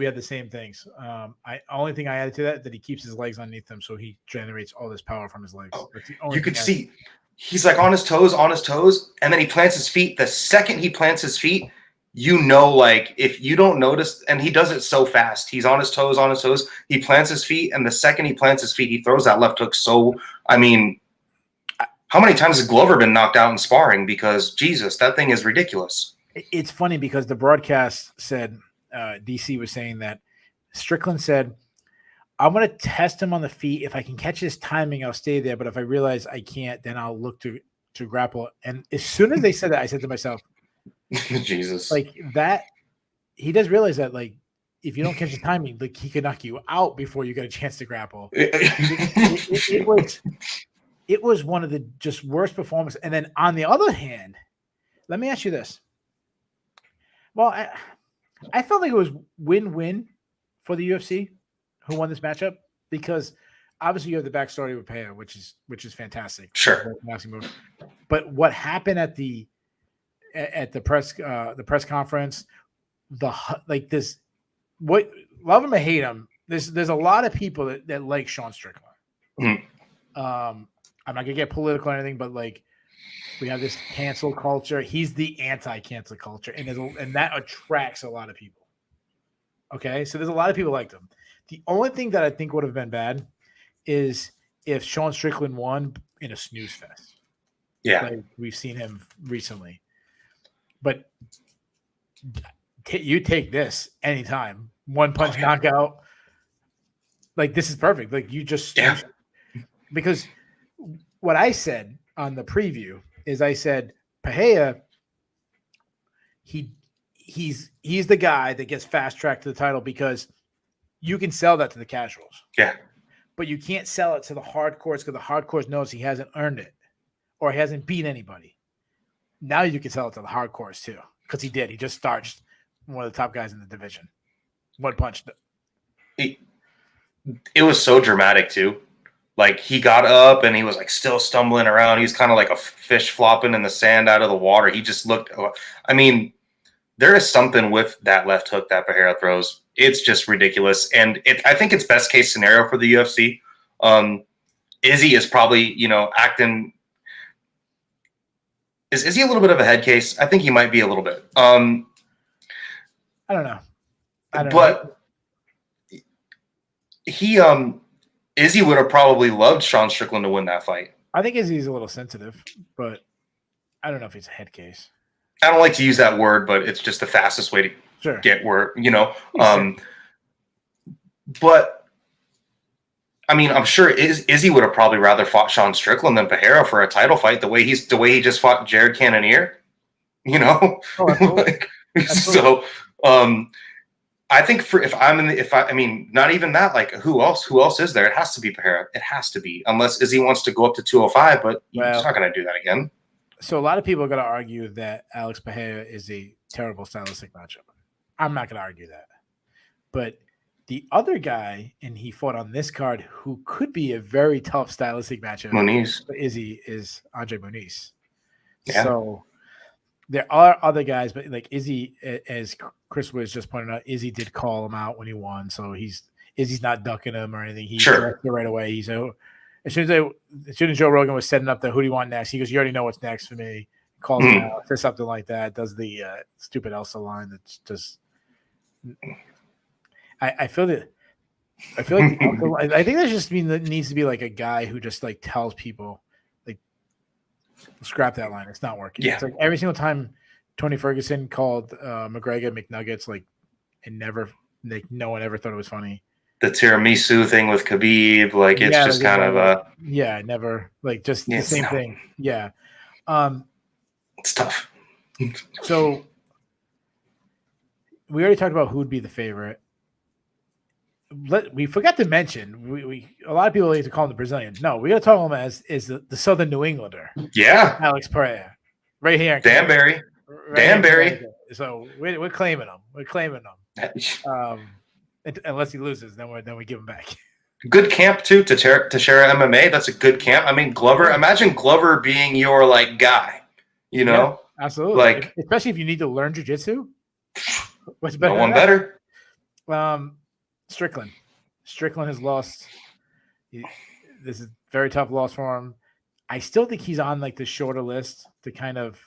had the same things. Only thing I added to that he keeps his legs underneath him, so he generates all this power from his legs. You could see he's on his toes, and then he plants his feet. The second he plants his feet, if you don't notice, and he does it so fast, he's on his toes, he plants his feet, and the second he plants his feet, he throws that left hook. So, I mean, how many times has Glover been knocked out in sparring? Because, Jesus, that thing is ridiculous. It's funny because the broadcast said, DC was saying that Strickland said, I'm going to test him on the feet. If I can catch his timing, I'll stay there. But if I realize I can't, then I'll look to grapple. And as soon as they said that, I said to myself, Jesus, that he does realize that if you don't catch his timing, he could knock you out before you get a chance to grapple. It was one of the just worst performances. And then on the other hand, let me ask you this. Well, I felt like it was win-win for the UFC who won this matchup, because obviously you have the backstory with Pereira, which is fantastic. Sure. But what happened at the press conference, what love him or hate him, there's a lot of people that like Sean Strickland. Mm-hmm. I'm not gonna get political or anything, but we have this cancel culture. He's the anti-cancel culture, and that attracts a lot of people. Okay, so there's a lot of people like him. The only thing that I think would have been bad is if Sean Strickland won in a snooze fest. Yeah, we've seen him recently. But you take this anytime. One punch knockout. This is perfect. Because what I said on the preview is I said Pereira, he's the guy that gets fast tracked to the title, because you can sell that to the casuals. Yeah. But you can't sell it to the hardcores, because the hardcores knows he hasn't earned it or he hasn't beat anybody. Now you can sell it to the hardcores too, because he did. He just starched one of the top guys in the division. One punch. It was so dramatic too. He got up and he was still stumbling around. He was kind of like a fish flopping in the sand out of the water. He just looked. I mean, there is something with that left hook that Pereira throws. It's just ridiculous, and I think it's best case scenario for the UFC. Izzy is probably acting. Is Izzy a little bit of a head case? I think he might be a little bit. I don't know. But he Izzy would have probably loved Sean Strickland to win that fight. I think Izzy's a little sensitive, but I don't know if he's a head case. I don't like to use that word, but it's just the fastest way to get where, But I mean, I'm sure Izzy would have probably rather fought Sean Strickland than Pereira for a title fight. The way he just fought Jared Cannonier, Oh, absolutely. like, so. I think I mean, not even that, like who else is there? It has to be Pereira. It has to be, unless Izzy wants to go up to 205, but he's not going to do that again. So a lot of people are going to argue that Alex Pereira is a terrible stylistic matchup. I'm not going to argue that. But the other guy, and he fought on this card, who could be a very tough stylistic matchup Muniz. for Izzy, is Andre Muniz. Yeah. So there are other guys, but like Izzy, as Chris was just pointing out, Izzy did call him out when he won. So Izzy's not ducking him or anything. He corrected it right away. He's as soon as Joe Rogan was setting up the who do you want next, he goes, "You already know what's next for me." Calls him out, says something like that. Does the stupid Elsa line that's just. I feel like I think that just means that needs to be like a guy who just like tells people like scrap that line. It's not working. Yeah. It's like every single time Tony Ferguson called McGregor McNuggets, like and never like no one ever thought it was funny. The tiramisu thing with Khabib, like it's just kind of a never like just the same thing. Yeah. It's tough. So we already talked about who would be the favorite. We forgot to mention we a lot of people like to call him the Brazilian. No, we got to talk him as is the Southern New Englander. Yeah, Alex Pereira, right here. Danbury. Danbury. So we're claiming him. We're claiming him. Unless he loses, then we give him back. Good camp too to share MMA. That's a good camp. I mean, Glover. Imagine Glover being your like guy. You know, yeah, absolutely. Like especially if you need to learn jiu-jitsu. What's better? No one better. Strickland. Strickland has lost. This is a very tough loss for him. I still think he's on like the shorter list to kind of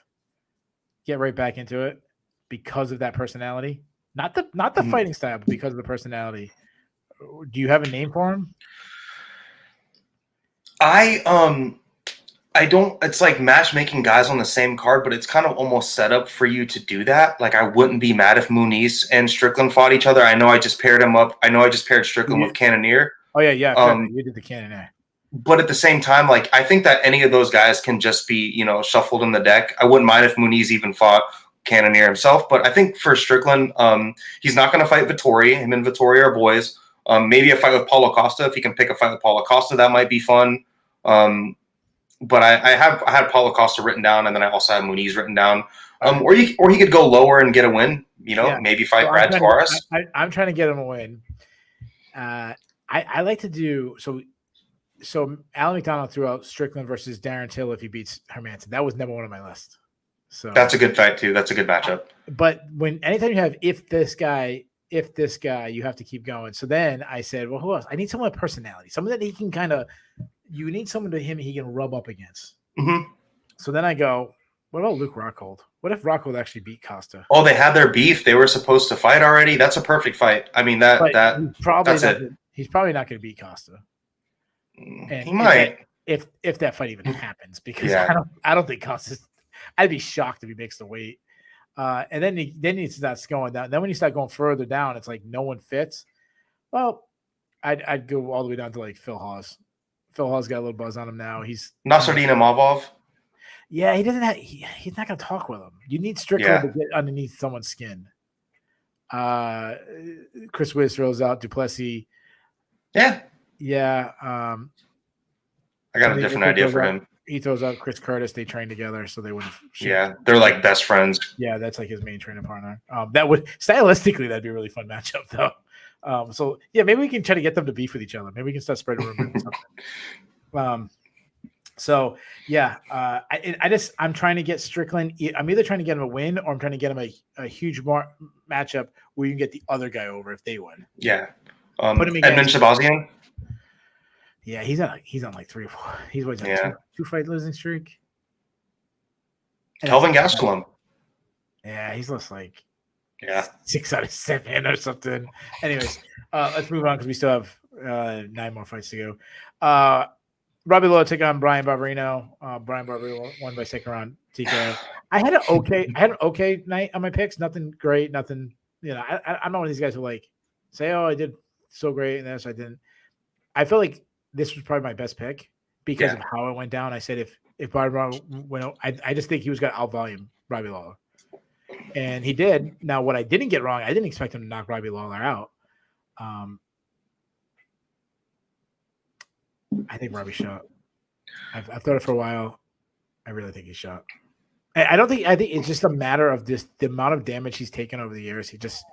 get right back into it because of that personality. Not the fighting style, but because of the personality. Do you have a name for him? I don't. It's like matchmaking guys on the same card, but it's kind of almost set up for you to do that. Like I wouldn't be mad if Muniz and Strickland fought each other. I know I just paired him up. I know I just paired Strickland with Cannonier. Oh yeah. You did the Cannonier. But at the same time, like I think that any of those guys can just be, shuffled in the deck. I wouldn't mind if Muniz even fought Cannonier himself. But I think for Strickland, he's not going to fight Vettori. Him and Vettori are boys. Maybe a fight with Paulo Costa. If he can pick a fight with Paulo Costa, that might be fun. But I had Paulo Costa written down, and then I also have Muniz written down. Or he could go lower and get a win. Maybe fight Brad Tavares. I'm trying to get him a win. I like to do so. So Alan McDonald threw out Strickland versus Darren Till if he beats Hermanson. That was number one on my list. So that's a good fight too. That's a good matchup. But anytime you have if this guy, you have to keep going. So then I said, well, who else? I need someone with personality, someone that he can kind of. You need someone to him he can rub up against. Mm-hmm. So then I go, what about Luke Rockhold? What if Rockhold actually beat Costa? Oh, they had their beef. They were supposed to fight already. That's a perfect fight. I mean, he's probably not going to beat Costa. And he might if that fight even happens, because I don't think Costa's. I'd be shocked if he makes the weight. And then he starts going down. Then when you start going further down, it's like no one fits. Well, I'd go all the way down to like Phil Hawes. Phil Hawes got a little buzz on him now. He's Nasruddin Imavov. Yeah, he doesn't have. He's not going to talk with him. You need Strickland to get underneath someone's skin. Chris Wiss throws out Duplessis. Yeah. I got a different idea for him. He throws out Chris Curtis. They train together, so they wouldn't. Yeah, they're like best friends. Yeah, that's like his main training partner. That would stylistically that'd be a really fun matchup, though. So yeah, maybe we can try to get them to beef with each other. Maybe we can start spreading rumors or something. So yeah, I'm trying to get Strickland. I'm either trying to get him a win or I'm trying to get him a huge matchup where you can get the other guy over if they win. Yeah. Edmund Shabazian. Yeah, he's on like 3 or 4. He's what, two fight losing streak. Kelvin Gastelum. Yeah, he's lost like 6 out of 7 or something. Anyways, let's move on because we still have 9 more fights to go. Robbie Lawler took on Brian Barbarena. Brian Barbarena won by second round TKO. I had an okay night on my picks. Nothing great. Nothing. I'm not one of these guys who like say, "Oh, I did so great," and this I didn't. I feel like this was probably my best pick because of how it went down. I said if Barbarena went, I just think he was going to out-volume Robbie Lawler. And he did. Now, what I didn't get wrong, I didn't expect him to knock Robbie Lawler out. I think Robbie shot. I've thought it for a while. I really think he shot. I think it's just a matter of the amount of damage he's taken over the years. He just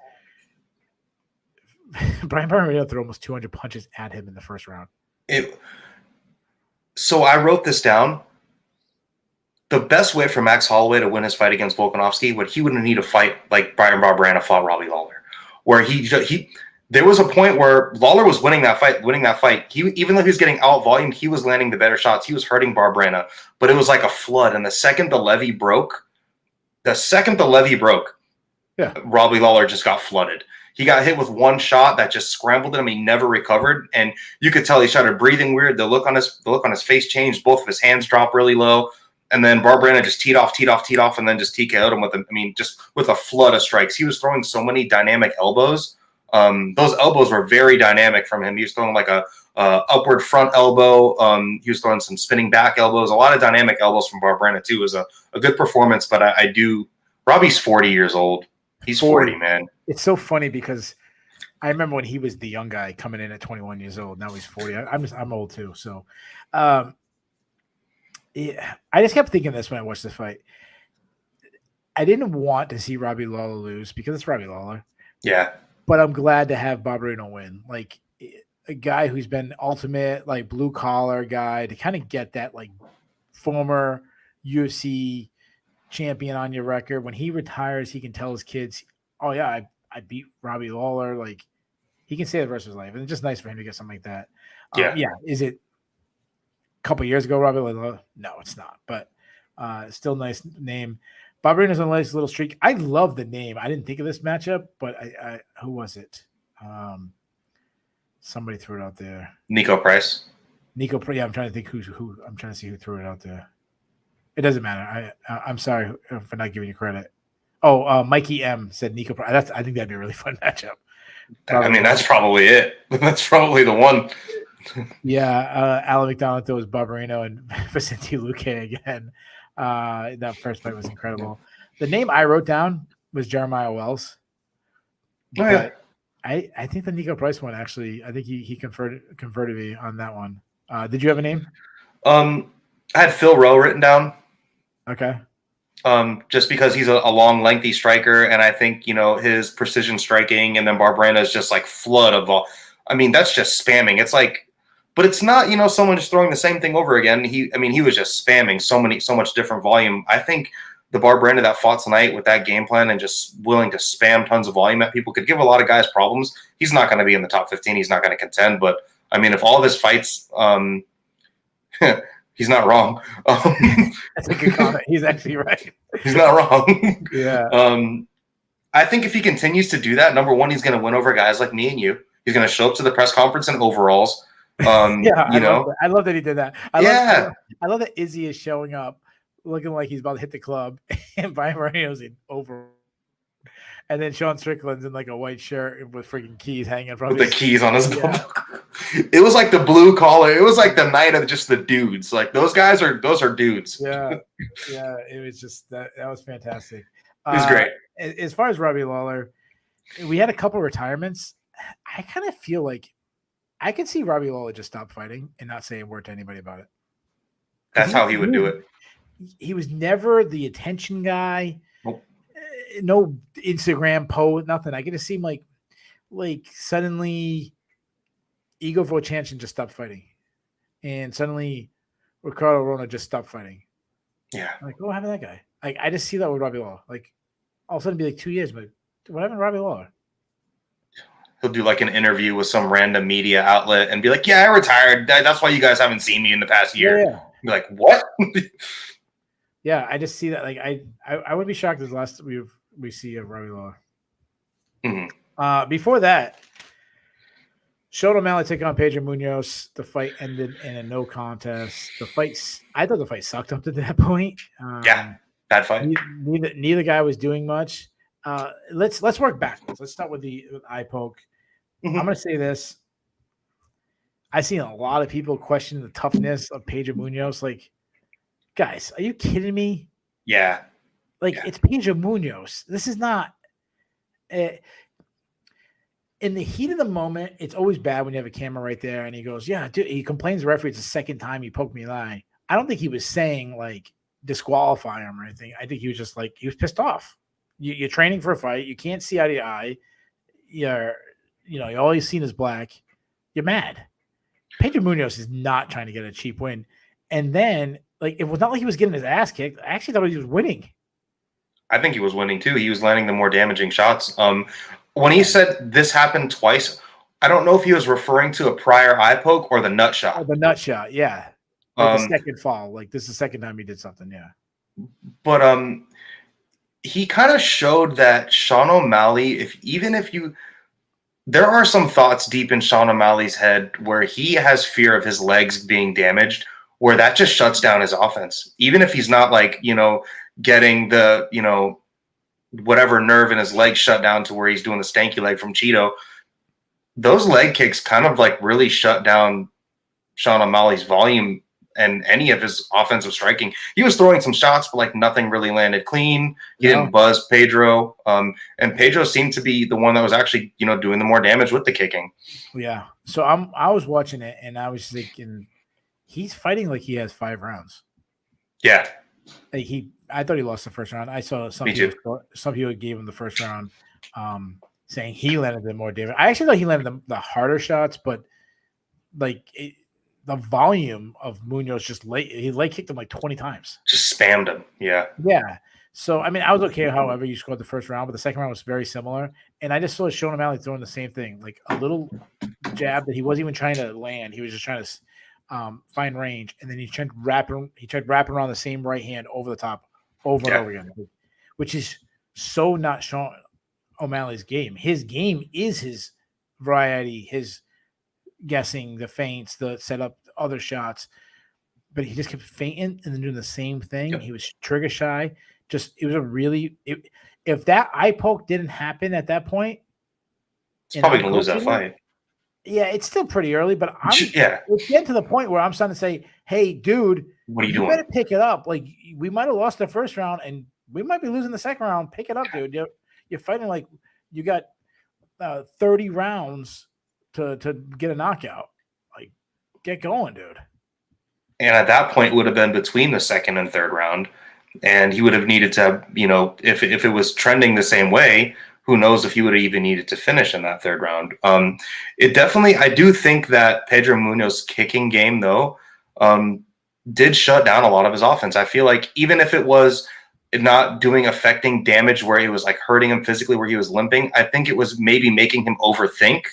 Brian Barbarena threw almost 200 punches at him in the first round. So I wrote this down. The best way for Max Holloway to win his fight against Volkanovski he wouldn't need a fight like Brian Barbarena fought Robbie Lawler, where there was a point where Lawler was winning that fight. Even though he was getting out-volumed, he was landing the better shots. He was hurting Barbarena, but it was like a flood. And the second the levee broke, Robbie Lawler just got flooded. He got hit with one shot that just scrambled him. He never recovered, and you could tell he started breathing weird. The look on his face changed. Both of his hands dropped really low, and then Barbarena just teed off, and then just TKO'd him just with a flood of strikes. He was throwing so many dynamic elbows. Those elbows were very dynamic from him. He was throwing like a upward front elbow. He was throwing some spinning back elbows. A lot of dynamic elbows from Barbarena too. It was a good performance. But Robbie's 40 years old. He's 40, man. It's so funny because I remember when he was the young guy coming in at 21 years old. Now he's 40. I'm old too. So, I just kept thinking this when I watched this fight. I didn't want to see Robbie Lawler lose because it's Robbie Lawler. Yeah. But I'm glad to have Barbarena win. Like a guy who's been ultimate, like blue collar guy to kind of get that like former UFC champion on your record. When he retires, he can tell his kids, oh yeah, I beat Robbie Lawler. Like he can say the rest of his life. And it's just nice for him to get something like that. Yeah. Is it a couple years ago, Robbie Lawler? No, it's not. But still nice name. Barbarena's on a nice little streak. I love the name. I didn't think of this matchup, but I who was it? Somebody threw it out there. Nico Price. Yeah, I'm trying to think who. I'm trying to see who threw it out there. It doesn't matter. I'm sorry for not giving you credit. Oh, Mikey M said Nico Price. I think that'd be a really fun matchup. That's probably it. That's probably the one. Yeah, Alan McDonald throws Barbarena and Vicente Luque again. That first fight was incredible. The name I wrote down was Jeremiah Wells. Oh, yeah. I think the Nico Price one actually. I think he converted me on that one. Did you have a name? I had Phil Rowe written down. Okay. Just because he's a long, lengthy striker, and I think his precision striking, and then Barbarena is just like flood of all. That's just spamming. It's like. But it's not, someone just throwing the same thing over again. He was just spamming so much different volume. I think the Barbarena that fought tonight with that game plan and just willing to spam tons of volume at people could give a lot of guys problems. He's not going to be in the top 15. He's not going to contend. But if all of his fights, he's not wrong. That's a good comment. He's actually right. He's not wrong. Yeah. I think if he continues to do that, number one, he's going to win over guys like me and you. He's going to show up to the press conference in overalls. I love that he did that. I love that Izzy is showing up looking like he's about to hit the club, and Brian Moreno's in over, and then Sean Strickland's in like a white shirt with freaking keys hanging from the keys on his belt. It was like the blue collar. It was like the night of just the dudes. Like those are dudes. Yeah. It was just that was fantastic. It was great. As far as Robbie Lawler, we had a couple retirements. I kind of feel like I can see Robbie Lawler just stop fighting and not say a word to anybody about it. That's how he would do it. He was never the attention guy. Nope. No Instagram post, nothing. I get to see him like suddenly Igor Vovchanchyn just stopped fighting. And suddenly Ricardo Rona just stopped fighting. Yeah. I'm like, what happened to that guy? Like, I just see that with Robbie Lawler. Like, all of a sudden be like 2 years, but what happened to Robbie Lawler? He'll do like an interview with some random media outlet and be like, yeah, I retired. That's why you guys haven't seen me in the past year. Yeah. Be like, what? Yeah, I just see that. Like, I would be shocked as the last we see of Robbie Lawler. Mm-hmm. Before that, Sean O'Malley took on Pedro Munoz. The fight ended in a no contest. I thought the fight sucked up to that point. Bad fight. Neither guy was doing much. Let's work backwards. Let's start with the eye poke. Mm-hmm. I'm going to say this. I've seen a lot of people question the toughness of Pedro Munoz. Like, guys, are you kidding me? Yeah. Like, Yeah. it's Pedro Munoz. This is not. In the heat of the moment, it's always bad when you have a camera right there and he goes, yeah, dude, he complains to the referee. It's the second time he poked me in the eye. I don't think he was saying like disqualify him or anything. I think he was just like, he was pissed off. You're training for a fight. You can't see eye to eye. All you've seen is black. You're mad. Pedro Munoz is not trying to get a cheap win. And then, like, it was not like he was getting his ass kicked. I actually thought he was winning. I think he was winning too. He was landing the more damaging shots. When he said this happened twice, I don't know if he was referring to a prior eye poke or the nut shot. Oh, the nut shot, yeah. Like the second fall. Like, this is the second time he did something, yeah. But he kind of showed that Sean O'Malley, there are some thoughts deep in Sean O'Malley's head where he has fear of his legs being damaged, where that just shuts down his offense. Even if he's not like, getting the, whatever nerve in his leg shut down to where he's doing the stanky leg from Cheeto, those leg kicks kind of like really shut down Sean O'Malley's volume and any of his offensive striking. He was throwing some shots, but like nothing really landed clean. He didn't buzz Pedro. And Pedro seemed to be the one that was actually, doing the more damage with the kicking. Yeah. So I was watching it and I was thinking he's fighting like he has 5 rounds. Yeah. Like I thought he lost the first round. I saw some people gave him the first round, saying he landed the more damage. I actually thought he landed the harder shots, but like the volume of Munoz he leg kicked him like 20 times. Just spammed him. Yeah. Yeah. So, I mean, I was okay however you scored the first round, but the second round was very similar. And I just saw Sean O'Malley throwing the same thing, like a little jab that he wasn't even trying to land. He was just trying to find range. And then he tried wrapping around the same right hand over the top over and over again, which is so not Sean O'Malley's game. His game is his variety, his guessing, the feints, the setup, other shots, but he just kept feinting and then doing the same thing. He was trigger shy. If that eye poke didn't happen at that point, it's probably gonna lose that fight. Yeah, it's still pretty early, but it's getting to the point where I'm starting to say, hey, dude, what are you doing? Better pick it up. Like, we might have lost the first round and we might be losing the second round. Pick it up, dude. You're fighting like you got 30 rounds to get a knockout. Like, get going, dude. And at that point, it would have been between the second and third round. And he would have needed to, if it was trending the same way, who knows if he would have even needed to finish in that third round. I do think that Pedro Munoz's kicking game, though, did shut down a lot of his offense. I feel like even if it was not affecting damage where it was like hurting him physically, where he was limping, I think it was maybe making him overthink.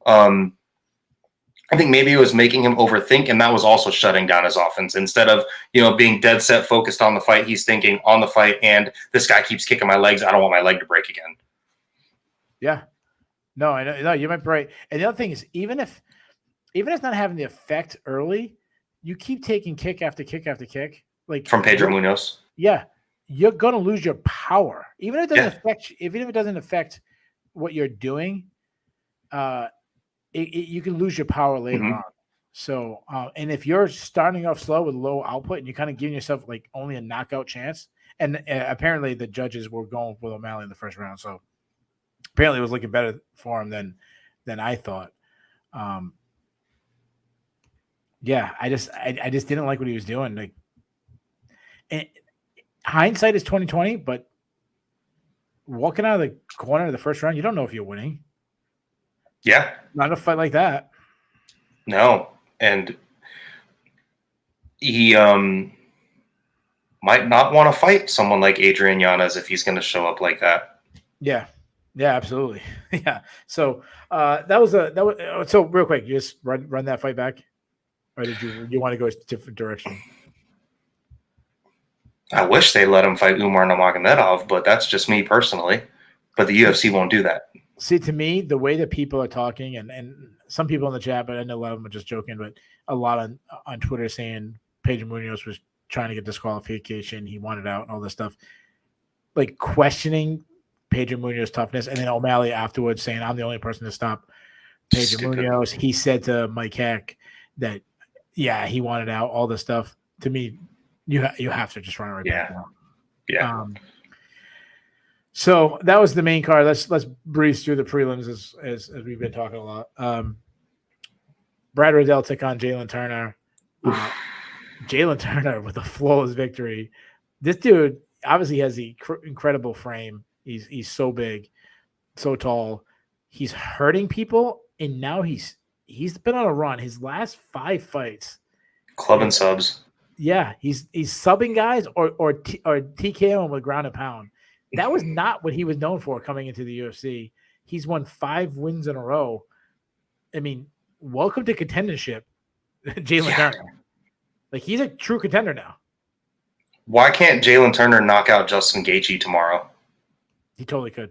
I think maybe it was making him overthink, and that was also shutting down his offense. Instead of, being dead set focused on the fight, he's thinking on the fight, and this guy keeps kicking my legs. I don't want my leg to break again. Yeah. No, I know. No, you might be right. And the other thing is, even if it's not having the effect early, you keep taking kick after kick after kick. Like from Pedro Munoz. Yeah. You're gonna lose your power. Even if it doesn't affect what you're doing, you can lose your power later on. So, and if you're starting off slow with low output and you're kind of giving yourself like only a knockout chance, and apparently the judges were going with O'Malley in the first round, so apparently it was looking better for him than I thought. Yeah, I just didn't like what he was doing. Like, and hindsight is 20/20, but walking out of the corner of the first round, you don't know if you're winning. Yeah. Not a fight like that. No. And he might not want to fight someone like Adrian Yanez if he's going to show up like that. Yeah. Yeah, absolutely. Yeah. So that was so real quick, you just run that fight back? Or did you want to go a different direction? I wish they let him fight Umar Nurmagomedov, but that's just me personally. But the UFC won't do that. See, to me, the way that people are talking, and some people in the chat, but I know a lot of them are just joking, but a lot on Twitter saying Pedro Munoz was trying to get disqualification, he wanted out and all this stuff. Like, questioning Pedro Munoz's toughness, and then O'Malley afterwards saying, I'm the only person to stop Pedro Munoz. He said to Mike Heck that, yeah, he wanted out, all this stuff. To me, you have to just run it right back down. Yeah. So that was the main card. Let's breeze through the prelims as we've been talking a lot. Brad Riddell took on Jalen Turner. Jalen Turner with a flawless victory. This dude obviously has the incredible frame. He's so big, so tall. He's hurting people, and now he's been on a run. His last 5 fights, club and subs. Yeah, he's subbing guys or TKO with ground and pound. That was not what he was known for coming into the UFC. He's won 5 wins in a row. I mean, welcome to contendership, Jalen Turner. Like, he's a true contender now. Why can't Jalen Turner knock out Justin Gaethje tomorrow? He totally could.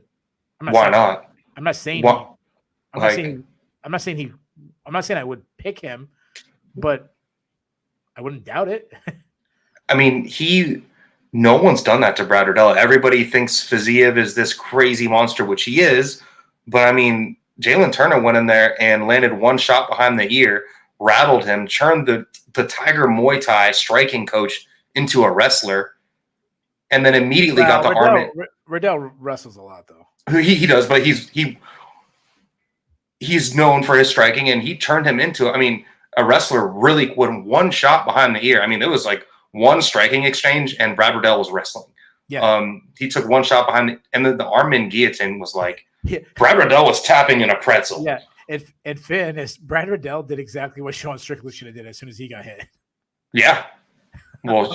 Why not? I'm not saying. I'm not saying I would pick him, but I wouldn't doubt it. I mean, no one's done that to Brad Riddell. Everybody thinks Fiziev is this crazy monster, which he is. But I mean, Jalen Turner went in there and landed 1 shot behind the ear, rattled him, turned the Tiger Muay Thai striking coach into a wrestler, and then immediately got the arm in. Riddell wrestles a lot, though. He does, but he's known for his striking, and he turned him into, I mean, a wrestler really went 1 shot behind the ear. I mean, it was like 1 striking exchange, and Brad Riddell was wrestling. Yeah. He took 1 shot behind, and then the arm in guillotine was like, Brad Riddell was tapping in a pretzel. Yeah. In fairness, Brad Riddell did exactly what Sean Strickland should have did as soon as he got hit. Yeah. Well,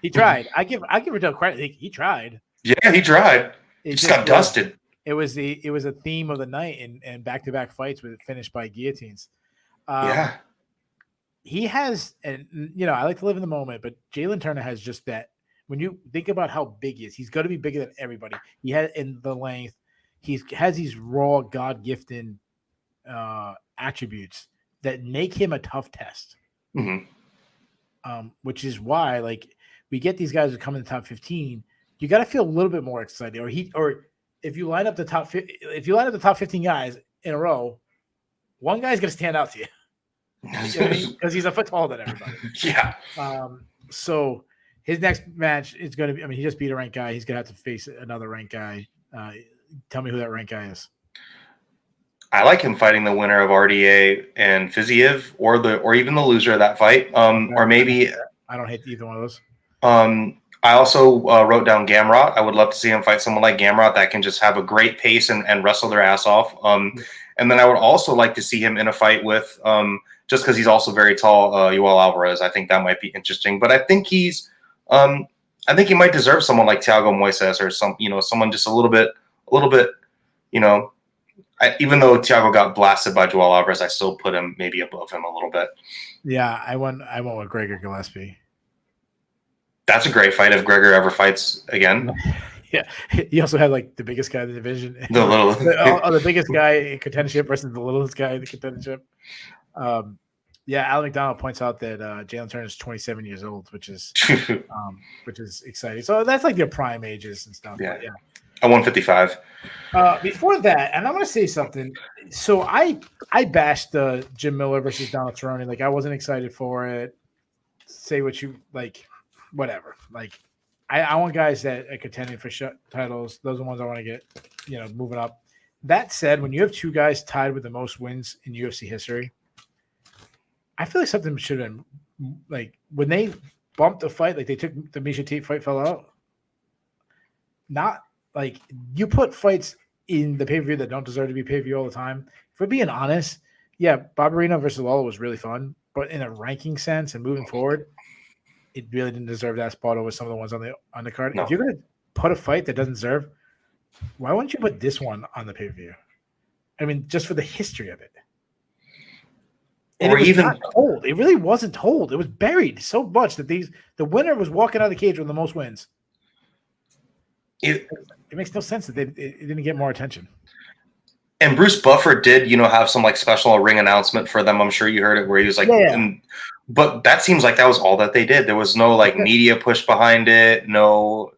he tried. I give Riddell credit. He tried. Yeah, he tried. He just got dusted. It was a theme of the night and back-to-back fights with finished by guillotines. He has, and I like to live in the moment, but Jalen Turner has just that. When you think about how big he is, he's going to be bigger than everybody. He has in the length. He has these raw, God-gifted attributes that make him a tough test. Mm-hmm. Which is why, like, we get these guys who come in the top 15. You got to feel a little bit more excited, or if you line up the top 15 guys in a row, one guy's going to stand out to you. Because he's a foot taller than everybody. Yeah. So his next match is going to be, I mean, he just beat a ranked guy. He's going to have to face another ranked guy. Tell me who that ranked guy is. I like him fighting the winner of RDA and Fiziev, or even the loser of that fight. Or maybe I don't hate either one of those. I also wrote down Gamrot. I would love to see him fight someone like Gamrot that can just have a great pace and wrestle their ass off. And then I would also like to see him in a fight with, just because he's also very tall, Yoel Alvarez. I think that might be interesting. But I think he might deserve someone like Thiago Moises or someone just a little bit, even though Thiago got blasted by Joel Alvarez, I still put him maybe above him a little bit. Yeah, I went with Gregor Gillespie. That's a great fight if Gregor ever fights again. Yeah, he also had like the biggest guy in the division. The biggest guy in contendership versus the littlest guy in the contendership. Alan McDonald points out that Jalen Turner is 27 years old, which is exciting. So that's like their prime ages and stuff. Yeah, yeah. At 155. Before that, and I'm going to say something. So I bashed Jim Miller versus Donald Cerrone. Like, I wasn't excited for it. Say what you like, whatever. Like, I want guys that are contending for titles. Those are the ones I want to get, moving up. That said, when you have 2 guys tied with the most wins in UFC history, I feel like something should have been like when they bumped the fight, like they took the Misha Tate fight fell out. Not like you put fights in the pay-per-view that don't deserve to be pay-per-view all the time. If we're being honest, yeah, Barbarena versus Lawler was really fun, but in a ranking sense and moving forward, it really didn't deserve that spot over some of the ones on the card. No. If you're gonna put a fight that doesn't deserve, why wouldn't you put this one on the pay-per-view? I mean, just for the history of it. And it not told. It really wasn't told. It was buried so much that the winner was walking out of the cage with the most wins. It makes no sense that it didn't get more attention. And Bruce Buffer did, have some like special ring announcement for them. I'm sure you heard it where he was like, but that seems like that was all that they did. There was no like media push behind it. No,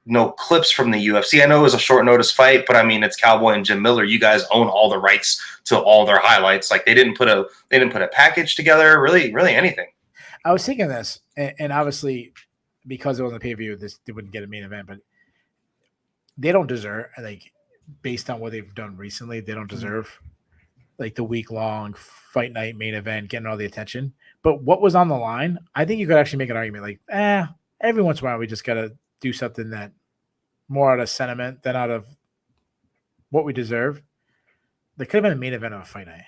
no clips from the UFC. I know it was a short notice fight, but I mean, it's Cowboy and Jim Miller. You guys own all the rights to all their highlights. Like they didn't put a package together, really anything. I was thinking this, and obviously because it was on the pay-per-view, they wouldn't get a main event, but they don't deserve, like, based on what they've done recently, they don't deserve like the week-long fight night main event getting all the attention. But what was on the line, I think you could actually make an argument like, every once in a while we just got to do something that more out of sentiment than out of what we deserve. There could have been a main event of a fight night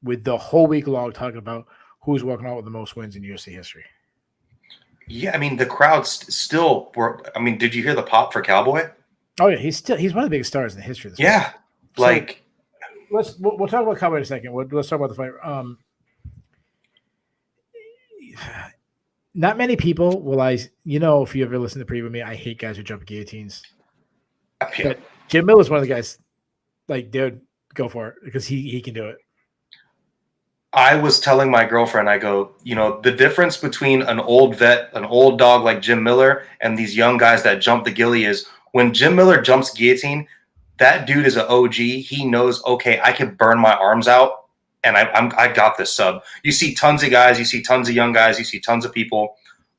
with the whole week long talking about who's walking out with the most wins in UFC history. Yeah, I mean, the crowds still were. I mean, did you hear the pop for Cowboy? Oh yeah, he's one of the biggest stars in the history of this. Yeah, so like we'll talk about Cowboy in a second. Let's talk about the fight. Not many people will if you ever listen to preview me, I hate guys who jump guillotines. Yeah. But Jim Miller is one of the guys. Like, dude, go for it because he can do it. I was telling my girlfriend, I go, the difference between an old vet, an old dog like Jim Miller, and these young guys that jump the ghillie is when Jim Miller jumps guillotine, that dude is an OG. He knows, okay, I can burn my arms out, and I got this sub. You see tons of guys, you see tons of young guys, you see tons of people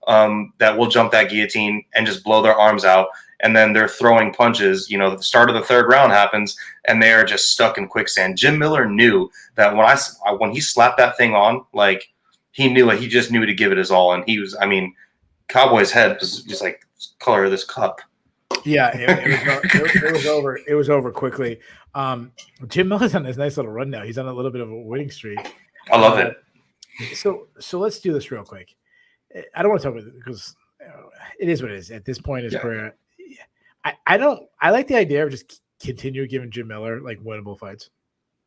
that will jump that guillotine and just blow their arms out. And then they're throwing punches. The start of the third round happens, and they are just stuck in quicksand. Jim Miller knew that when he slapped that thing on, like he knew it. He just knew to give it his all. And Cowboy's head was just like color of this cup. Yeah, it was over. It was over quickly. Jim Miller's on this nice little run now. He's on a little bit of a winning streak. I love it. So let's do this real quick. I don't want to talk about it because it is what it is. At this point, it's Pereira. I like the idea of just continue giving Jim Miller like winnable fights.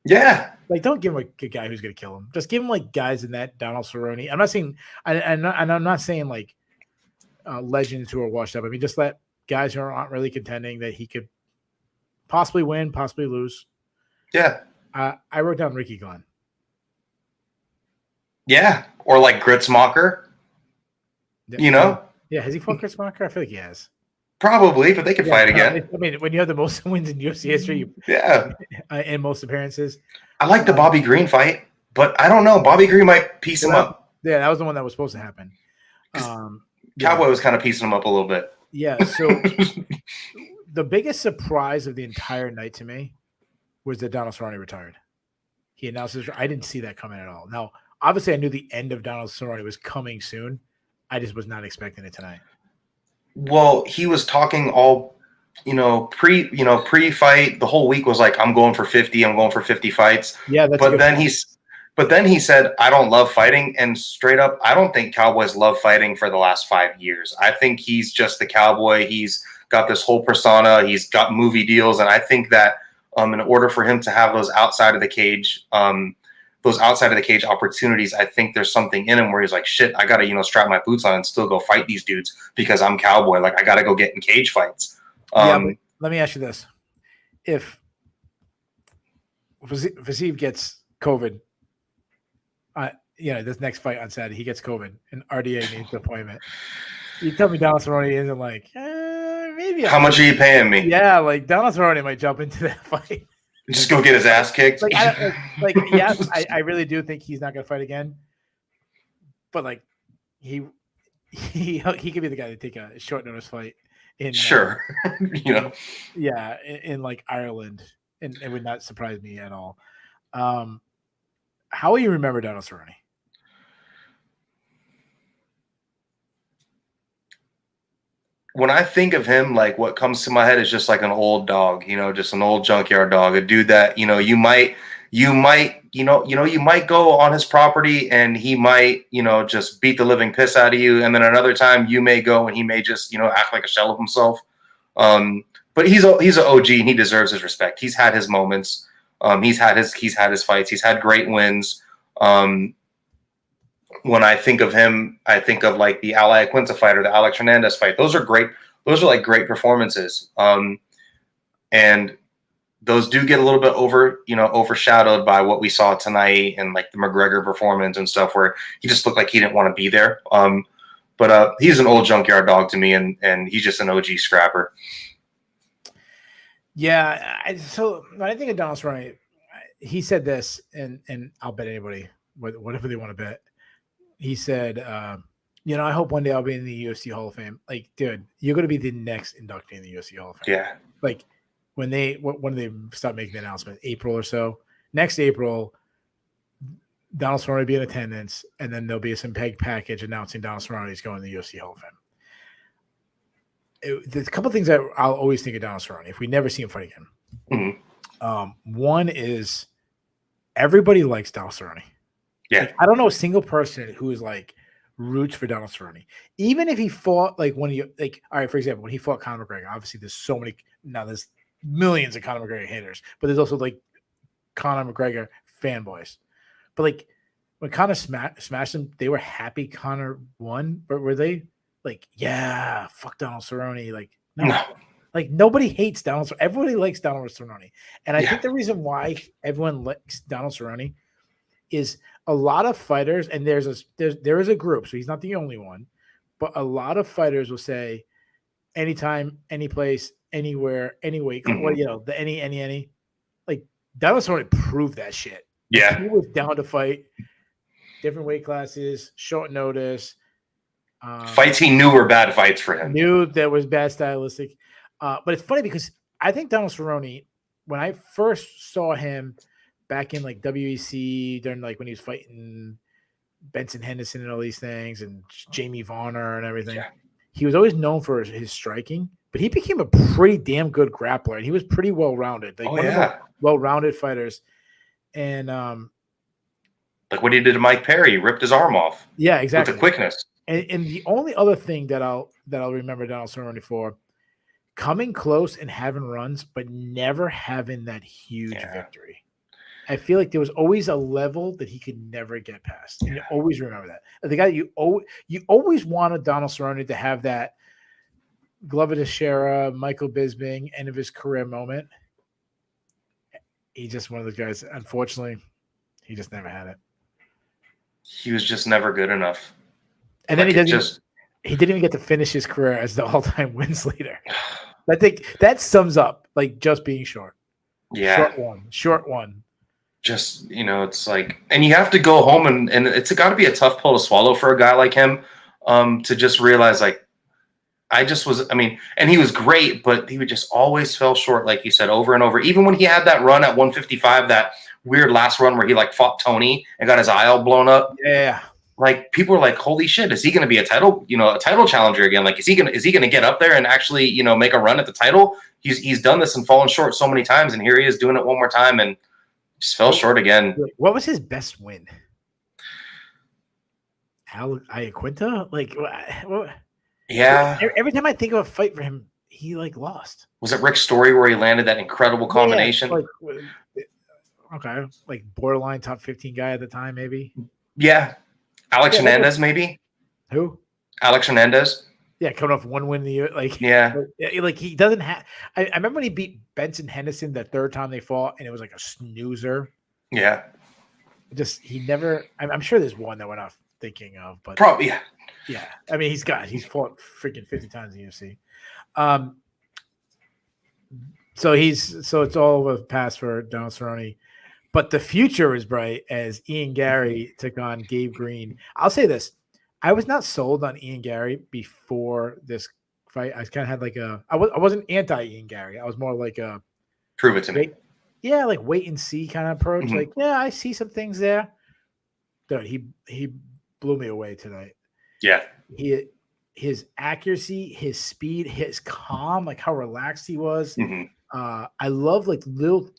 Yeah. Like, don't give him a guy who's going to kill him. Just give him like guys in that Donald Cerrone. I'm not saying, I'm not saying like legends who are washed up. I mean, just let guys who aren't really contending that he could possibly win, possibly lose. Yeah. I wrote down Ricky Glenn. Yeah. Or like Gritzmacher. Yeah, has he fought Gritzmacher? I feel like he has. Probably, but they could fight again. I mean, when you have the most wins in UFC history, and most appearances. I like the Bobby Green fight, but I don't know. Bobby Green might piece him up. Yeah, that was the one that was supposed to happen. Cowboy was kind of piecing him up a little bit. Yeah, so the biggest surprise of the entire night to me was that Donald Cerrone retired. He announced his. I didn't see that coming at all. Now, obviously, I knew the end of Donald Cerrone was coming soon. I just was not expecting it tonight. Well, he was talking all, pre-fight. The whole week was like, I'm going for 50. I'm going for 50 fights. Yeah, that's but then he said, I don't love fighting. And straight up, I don't think Cowboys love fighting for the last 5 years. I think he's just the Cowboy. He's got this whole persona. He's got movie deals. And I think that in order for him to have those outside of the cage opportunities, I think there's something in him where he's like, shit, I got to, strap my boots on and still go fight these dudes because I'm Cowboy. Like, I got to go get in cage fights. But let me ask you this. If Vaseev gets COVID, this next fight on Saturday, he gets COVID and RDA needs an appointment. You tell me Donald Cerrone isn't like, maybe. How much are you paying me? Yeah, like Donald Cerrone might jump into that fight. Just go get his ass kicked. Yes, I really do think he's not going to fight again. But like, he could be the guy to take a short notice fight in in like Ireland, and it would not surprise me at all. How will you remember Donald Cerrone? When I think of him, like what comes to my head is just like an old dog, just an old junkyard dog, a dude that, you might go on his property and he might, just beat the living piss out of you. And then another time you may go and he may just, act like a shell of himself. But he's an OG and he deserves his respect. He's had his moments. He's had his fights. He's had great wins. When I think of him, I think of like the Ali Quinta fight or the Alex Hernandez fight. Those are great. Those are like great performances. And those do get a little bit overshadowed by what we saw tonight and like the McGregor performance and stuff where he just looked like he didn't want to be there. But he's an old junkyard dog to me, and he's just an OG scrapper. Yeah. So when I think of Donald Cerrone, he said this, and I'll bet anybody whatever they want to bet. He said, I hope one day I'll be in the UFC Hall of Fame. Like, dude, you're going to be the next inductee in the UFC Hall of Fame. Yeah. Like, when they start making the announcement, April or so, next April, Donald Cerrone will be in attendance, and then there'll be some peg package announcing Donald Cerrone is going to the UFC Hall of Fame. There's a couple of things that I'll always think of Donald Cerrone if we never see him fight again. Mm-hmm. One is everybody likes Donald Cerrone. Yeah. Like, I don't know a single person who is like roots for Donald Cerrone. Even if he fought like all right, for example, when he fought Conor McGregor, obviously there's millions of Conor McGregor haters, but there's also like Conor McGregor fanboys. But like when Conor smashed him, they were happy Conor won, but were they like, yeah, fuck Donald Cerrone? Like, no. Like, nobody hates Donald Cerrone. Everybody likes Donald Cerrone. And I think the reason why everyone likes Donald Cerrone is a lot of fighters, and there is a group, so he's not the only one, but a lot of fighters will say anytime, any place, anywhere, any weight, the any. Like, Donald Cerrone proved that shit. Yeah. He was down to fight different weight classes, short notice. Fights he knew were bad fights for him. Knew that was bad stylistic. But it's funny because I think Donald Cerrone, when I first saw him back in like WEC during like when he was fighting Benson Henderson and all these things and Jamie Varner and everything, he was always known for his striking, but he became a pretty damn good grappler and he was pretty well-rounded. Like one of the well-rounded fighters. And like what he did to Mike Perry, he ripped his arm off. Yeah, exactly. With the quickness. And the only other thing that I'll remember Donald Cerrone for, coming close and having runs, but never having that huge victory. I feel like there was always a level that he could never get past. And you always remember that. The guy you always wanted Donald Cerrone to have that Glover Teixeira, Michael Bisping, end of his career moment. He's just one of those guys. Unfortunately, he just never had it. He was just never good enough. And then he didn't even get to finish his career as the all-time wins leader. I think that sums up like just being short. Yeah. Short one. Just, it's like, and you have to go home and it's got to be a tough pill to swallow for a guy like him to just realize like, and he was great, but he would just always fell short, like you said, over and over. Even when he had that run at 155, that weird last run where he like fought Tony and got his eye all blown up. Yeah. Like people are like, holy shit, is he going to be a title challenger again? Like, is he going to get up there and actually, make a run at the title? He's done this and fallen short so many times. And here he is doing it one more time and just fell short again. What was his best win? Iaquinta? Like, what? Yeah. Every time I think of a fight for him, he like lost. Was it Rick's Story where he landed that incredible combination? Okay. Like borderline top 15 guy at the time, maybe. Yeah. Alex Hernandez, maybe. Who? Alex Hernandez. Yeah, coming off one win in the year. Like, like he doesn't have. I remember when he beat Benson Henderson the third time they fought, and it was like a snoozer. Yeah. He never. I'm sure there's one that we're not thinking of, but probably yeah. I mean, he's fought freaking 50 times in the UFC. So it's all over the past for Donald Cerrone. But the future is bright as Ian Garry took on Gabe Green. I'll say this. I was not sold on Ian Garry before this fight. I kind of had like I wasn't anti-Ian Garry. I was more like a prove it to me. Yeah, like wait and see kind of approach. Mm-hmm. Like, yeah, I see some things there. Dude, he blew me away tonight. Yeah. His accuracy, his speed, his calm, like how relaxed he was. Mm-hmm. I love like little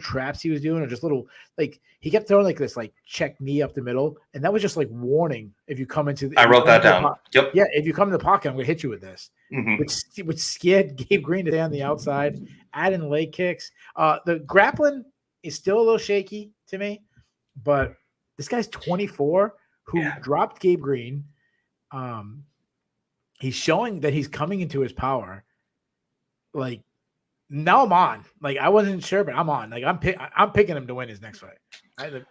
traps he was doing, or just little like he kept throwing like this like check knee up the middle, and that was just like warning if you come into. I wrote that down. Yep. Yeah, if you come in the pocket, I'm gonna hit you with this, which scared Gabe Green to stay on the outside, add in leg kicks. The grappling is still a little shaky to me, but this guy's 24 who dropped Gabe Green. He's showing that he's coming into his power. Like. Now I'm on. Like I wasn't sure, but I'm on. Like I'm picking him to win his next fight.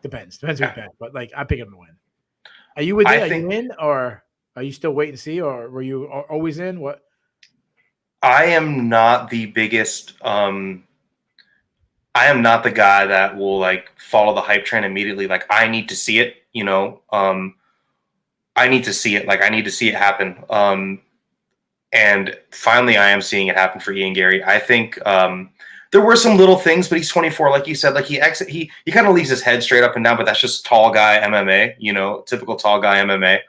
Depends who you pick, but like I'm picking him to win. Are you with me? Are you in or? Are you still waiting to see, or were you always in? What? I am not the biggest. I am not the guy that will like follow the hype train immediately. Like I need to see it, you know. I need to see it. Like I need to see it happen. And finally, I am seeing it happen for Ian Garry. I think there were some little things, but he's 24, like you said. Like he kind of leaves his head straight up and down, but that's just tall guy MMA. You know, typical tall guy MMA.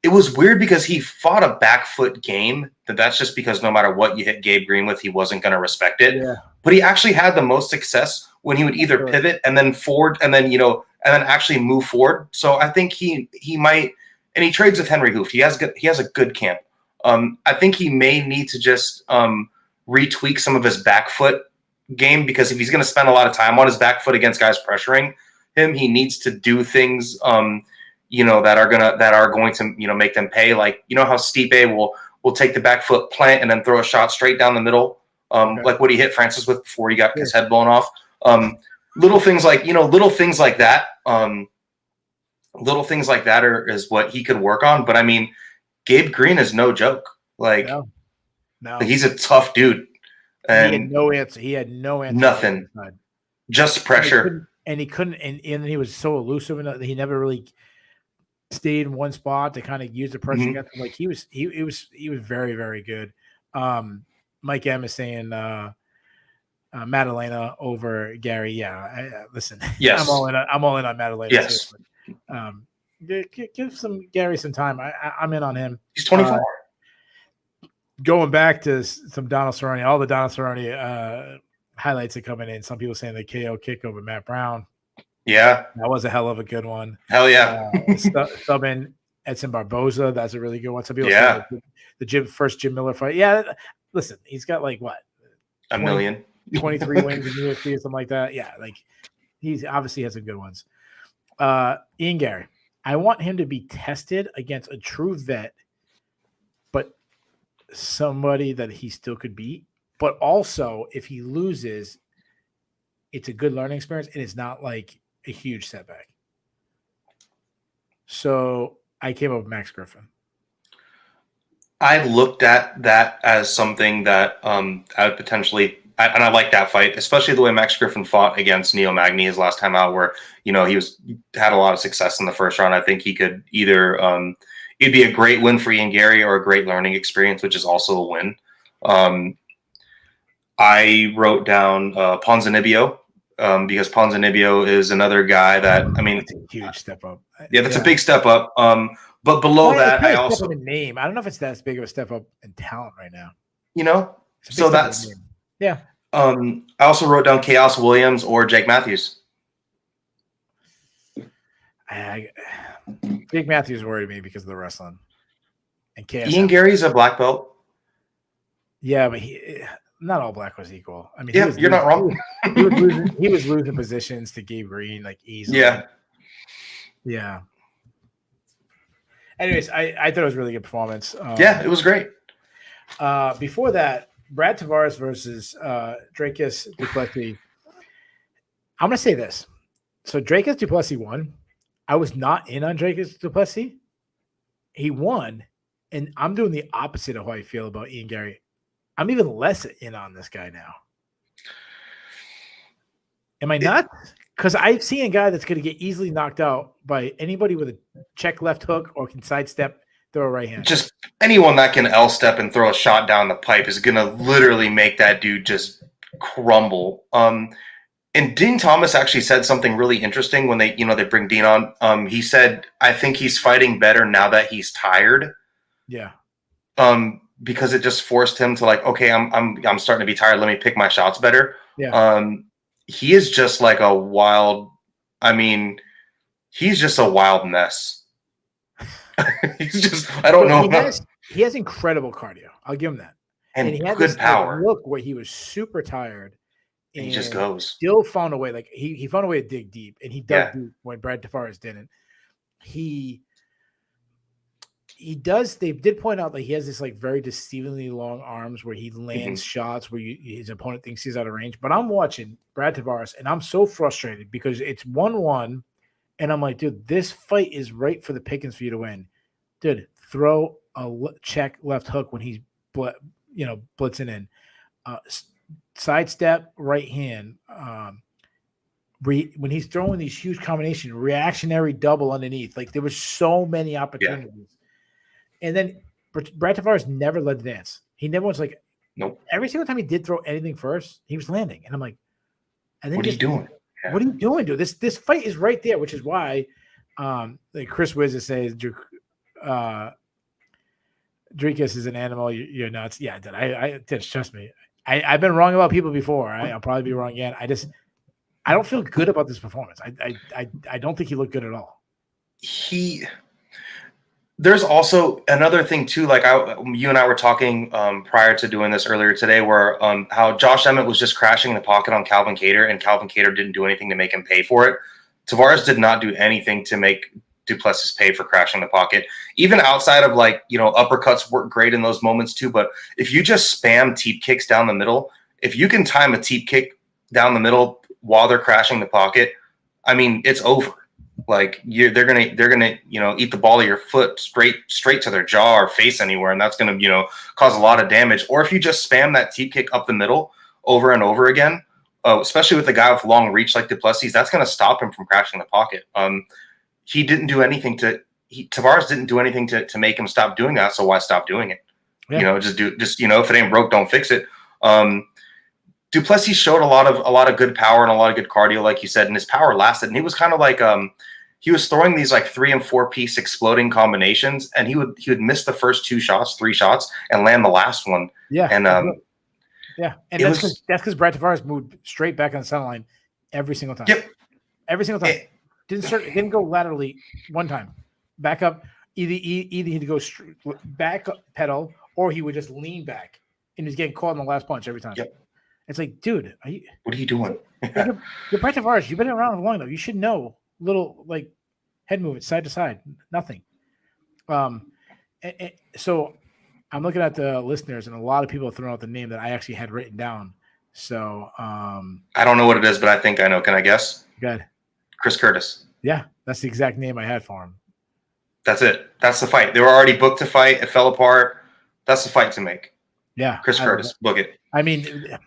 It was weird because he fought a back foot game. That's just because no matter what you hit Gabe Green with, he wasn't going to respect it. Yeah. But he actually had the most success when he would either pivot and then forward and then, and then actually move forward. So I think he might, and he trades with Henry Hooft. He has a good camp. I think he may need to just retweak some of his back foot game, because if he's going to spend a lot of time on his back foot against guys pressuring him, he needs to do things that are going to make them pay. Like how Stipe will take the back foot plant and then throw a shot straight down the middle, like what he hit Francis with before he got his head blown off. Little things like that. Little things like that is what he could work on. But I mean, Gabe Green is no joke. Like, no. He's a tough dude. And he had no answer. He had no answer. Nothing. Just pressure. And he couldn't. And he was so elusive, and he never really stayed in one spot to kind of use the pressure against him. Like he was very, very good. Mike M is saying Madalena over Garry. Yeah, listen. Yes, I'm all in on Madalena. Yes. Too, give some Garry some time. I'm in on him. He's 24. Going back to some Donald Cerrone, all the Donald Cerrone highlights are coming in. Some people saying the KO kick over Matt Brown. Yeah, that was a hell of a good one. Hell yeah. Subbing Edson Barboza, that's a really good one. Some people say the first Jim Miller fight. Yeah, listen, he's got like what? 1 million. 23 wins in UFC or something like that. Yeah, like he's obviously has some good ones. Ian Garry, I want him to be tested against a true vet, but somebody that he still could beat. But also, if he loses, it's a good learning experience, and it's not like a huge setback. So I came up with Max Griffin. I looked at that as something that I would potentially, and I like that fight, especially the way Max Griffin fought against Neil Magny his last time out, where he had a lot of success in the first round. I think he could either it'd be a great win for Ian Garry or a great learning experience, which is also a win. I wrote down Ponzinibbio because Ponzinibbio is another guy that it's a huge step up. Yeah, that's a big step up. But below that, I also name. I don't know if it's that big of a step up in talent right now. So that's yeah. I also wrote down Chaos Williams or Jake Matthews. Jake Matthews worried me because of the wrestling. And Chaos. Ian Garry's a black belt. Yeah, but not all black was equal. I mean, you're not wrong. He was losing positions to Gabe Green like easily. Yeah. Anyways, I thought it was a really good performance. It was great. Before that, Brad Tavares versus Dracus du Plessis. I'm going to say this. So Dracus du Plessis won. I was not in on Dracus du Plessis. He won, and I'm doing the opposite of how I feel about Ian Garry. I'm even less in on this guy now. Am I not? Because I've seen a guy that's going to get easily knocked out by anybody with a check left hook or can sidestep, throw a right hand. Just anyone that can L-step and throw a shot down the pipe is going to literally make that dude just crumble. And Dean Thomas actually said something really interesting when they bring Dean on. He said, I think he's fighting better now that he's tired. Yeah. Because it just forced him to okay, I'm starting to be tired. Let me pick my shots better. Yeah. He is just like a wild. I mean, he's just a wild mess. He's just. I don't know. He has incredible cardio. I'll give him that. And he had good power. Look, where he was super tired. And he just goes. Still found a way. Like he found a way to dig deep, and he dug deep when Brad Tavares didn't. He does. They did point out that he has this very deceivingly long arms where he lands shots where his opponent thinks he's out of range. But I'm watching Brad Tavares, and I'm so frustrated because it's 1-1, and I'm like, dude, this fight is right for the pickings for you to win. dude, throw a check left hook when he's blitzing in, sidestep right hand. When he's throwing these huge combinations, reactionary double underneath, like there was so many opportunities. And then Brad Tavares never led the dance. He never was like, nope. Every single time he did throw anything first, he was landing. And I'm like, and then what are you doing? Yeah. What are you doing, dude? This fight is right there, which is why like Chris Wizard says Drinkus is an animal. You're nuts. Yeah, dude, I trust me. I've been wrong about people before. I'll probably be wrong again. I don't feel good about this performance. I don't think he looked good at all. There's also another thing too. Like you and I were talking prior to doing this earlier today, where how Josh Emmett was just crashing the pocket on Calvin Kattar, and Calvin Kattar didn't do anything to make him pay for it. Tavares did not do anything to make Du Plessis pay for crashing the pocket. Even outside of uppercuts work great in those moments too. But if you just spam teep kicks down the middle, if you can time a teep kick down the middle while they're crashing the pocket, I mean, it's over. Like they're gonna eat the ball of your foot straight to their jaw or face anywhere, and that's gonna cause a lot of damage. Or if you just spam that teep kick up the middle over and over again, especially with a guy with long reach like Du Plessis, that's gonna stop him from crashing the pocket. He didn't do anything Tavares didn't do anything to make him stop doing that. So why stop doing it? Yeah. Just if it ain't broke, don't fix it. Du Plessis showed a lot of good power and a lot of good cardio, like you said, and his power lasted. And he was kind of like he was throwing these like 3 and 4 piece exploding combinations, and he would miss the first 3 shots, and land the last one. Yeah, and and that's because Brad Tavares moved straight back on the center line every single time. Yep, every single time. Didn't go laterally one time. Back up, either he'd go back pedal, or he would just lean back, and he's getting caught in the last punch every time. Yep. It's like, dude, what are you doing? You're Brett Tavares. You've been around long enough. You should know little like head movements, side to side, nothing. So I'm looking at the listeners, and a lot of people have thrown out the name that I actually had written down. So I don't know what it is, but I think I know. Can I guess? Good. Chris Curtis. Yeah, that's the exact name I had for him. That's it. That's the fight. They were already booked to fight. It fell apart. That's the fight to make. Yeah, Chris Curtis. Book it. I mean,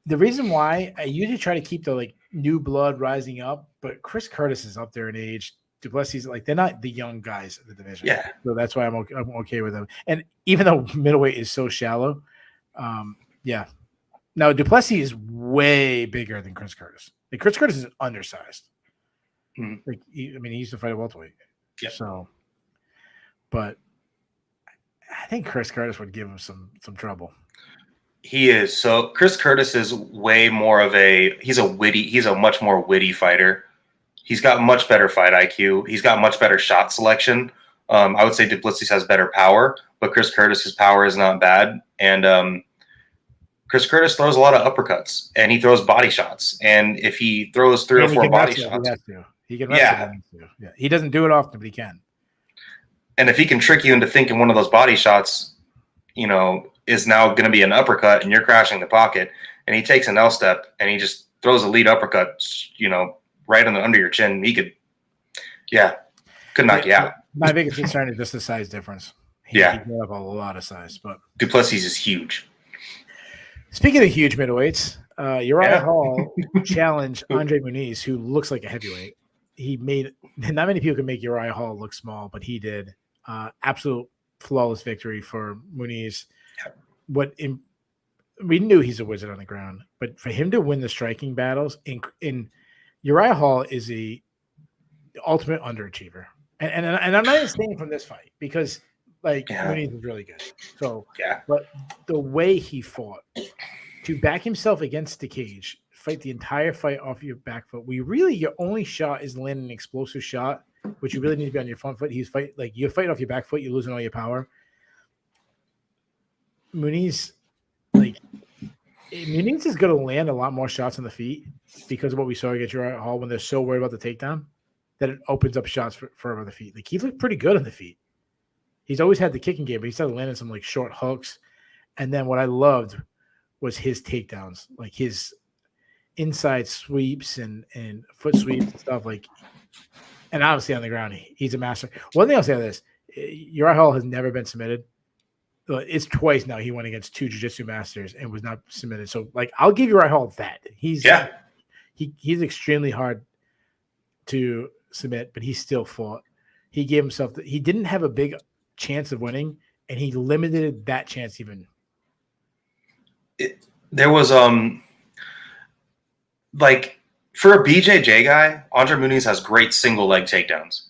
the reason why I usually try to keep the like new blood rising up, but Chris Curtis is up there in age. Du Plessis, like they're not the young guys in the division. Yeah. So that's why I'm okay with them. And even though middleweight is so shallow, yeah. Now Du Plessis is way bigger than Chris Curtis. Like Chris Curtis is undersized. Mm-hmm. Like he used to fight at welterweight. Yeah. So, but I think Chris Curtis would give him some trouble. He is. So Chris Curtis is way more of he's a much more witty fighter. He's got much better fight IQ. He's got much better shot selection. I would say Du Plessis has better power, but Chris Curtis's power is not bad. And Chris Curtis throws a lot of uppercuts, and he throws body shots. And if he throws 3 or 4 body shots, he can wrestle. Yeah. He doesn't do it often, but he can. And if he can trick you into thinking one of those body shots, is now going to be an uppercut, and you're crashing the pocket, and he takes an L step and he just throws a lead uppercut, right under your chin. He could knock you out. My biggest concern is just the size difference. He gave up a lot of size, but Du Plessis is huge. Speaking of huge middleweights, Uriah Hall challenged Andre Muniz, who looks like a heavyweight. Not many people can make Uriah Hall look small, but he did. Absolute flawless victory for Muniz. We knew he's a wizard on the ground, but for him to win the striking battles, in Uriah Hall is the ultimate underachiever. And I'm not even saying from this fight because Muniz is really good. So but the way he fought to back himself against the cage, fight the entire fight off your back foot. Your only shot is land an explosive shot, which you really need to be on your front foot. You're fighting off your back foot, you're losing all your power. Muniz is going to land a lot more shots on the feet because of what we saw against Uriah Hall when they're so worried about the takedown that it opens up shots for the feet. Like he looked pretty good on the feet. He's always had the kicking game, but he started landing some like short hooks. And then what I loved was his takedowns, like his inside sweeps and foot sweeps and stuff. And obviously on the ground, he's a master. One thing I'll say on this, Uriah Hall has never been submitted. It's twice now he went against 2 jiu-jitsu masters and was not submitted. So, like, I'll give Uriah Hall that. He's extremely hard to submit, but he still fought. He gave himself he didn't have a big chance of winning, and he limited that chance even. There was like, for a BJJ guy, Andre Muniz has great single leg takedowns.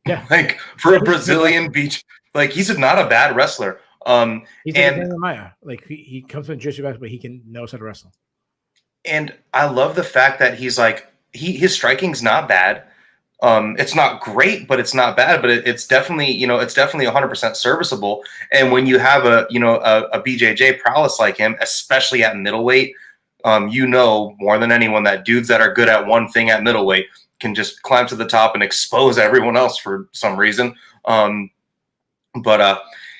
Yeah, like for a Brazilian beach, like he's not a bad wrestler. He's like Maya. Like he comes from jiu-jitsu, but he knows how to wrestle. And I love the fact that he's like his striking's not bad. It's not great, but it's not bad. But it's definitely it's definitely 100% serviceable. And when you have a BJJ prowess like him, especially at middleweight, more than anyone that dudes that are good at one thing at middleweight can just climb to the top and expose everyone else for some reason. But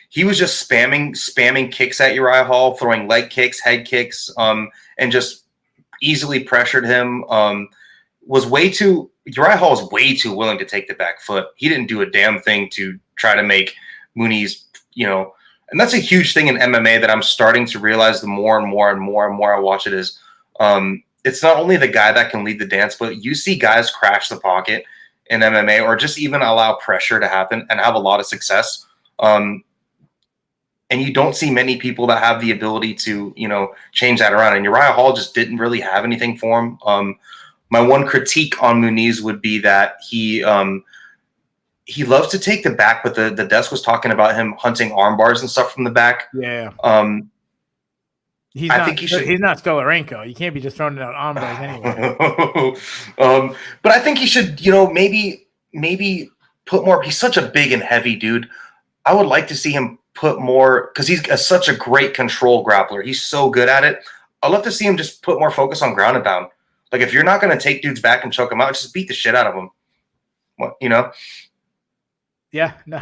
he was just spamming kicks at Uriah Hall, throwing leg kicks, head kicks, and just easily pressured him. Uriah Hall was way too willing to take the back foot. He didn't do a damn thing to try to make Muniz, and that's a huge thing in MMA that I'm starting to realize the more and more I watch it is, it's not only the guy that can lead the dance, but you see guys crash the pocket in MMA or just even allow pressure to happen and have a lot of success. And you don't see many people that have the ability to, change that around. And Uriah Hall just didn't really have anything for him. My one critique on Muniz would be that he loves to take the back, but the desk was talking about him hunting arm bars and stuff from the back. Yeah. He's not Stoliarenko. You can't be just throwing it out arm bars anyway. But I think he should, maybe put more. He's such a big and heavy dude. I would like to see him put more, because he's such a great control grappler. He's so good at it. I'd love to see him just put more focus on ground and pound. Like, if you're not going to take dudes back and choke them out, just beat the shit out of them. Yeah, no,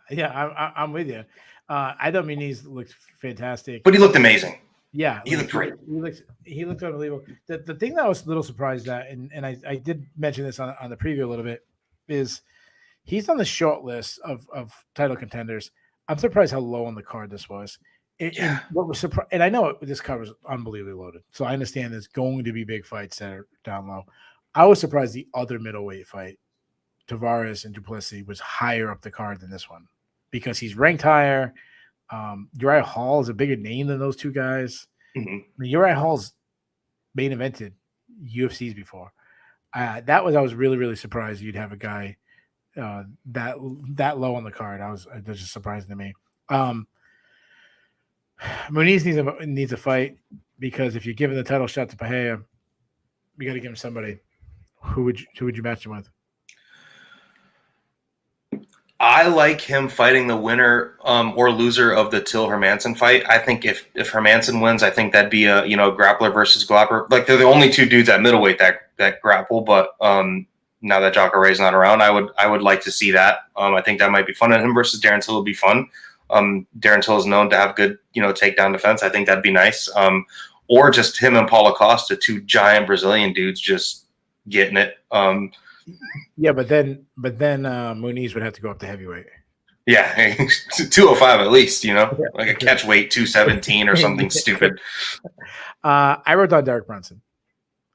yeah, I'm with you. I thought Muniz looked fantastic, but he looked amazing. Yeah, he looked great. He looked unbelievable. The thing that I was a little surprised at, and I did mention this on the preview a little bit, is he's on the short list of title contenders. I'm surprised how low on the card this was. And what was and I know this card was unbelievably loaded, so I understand there's going to be big fights that are down low. I was surprised the other middleweight fight, Tavares and Plessis, was higher up the card than this one because he's ranked higher. Uriah Hall is a bigger name than those two guys. Mm-hmm. I mean, Uriah Hall's main evented UFCs before. I was really, really surprised you'd have a guy that low on the card. That's just surprising to me. Muniz needs a fight, because if you're giving the title shot to Pereira, you got to give him somebody. Who would you match him with? I like him fighting the winner or loser of the Till Hermanson fight. I think if Hermanson wins, I think that'd be a grappler versus grappler. Like, they're the only two dudes at middleweight that grapple. But now that Jacare's not around, I would like to see that. I think that might be fun. And him versus Darren Till would be fun. Darren Till is known to have good takedown defense. I think that'd be nice. Or just him and Paulo Costa, two giant Brazilian dudes just getting it. Yeah, but then Muniz would have to go up to heavyweight. Yeah, 205 at least, like a catch weight 217 or something stupid. I wrote down Derek Brunson.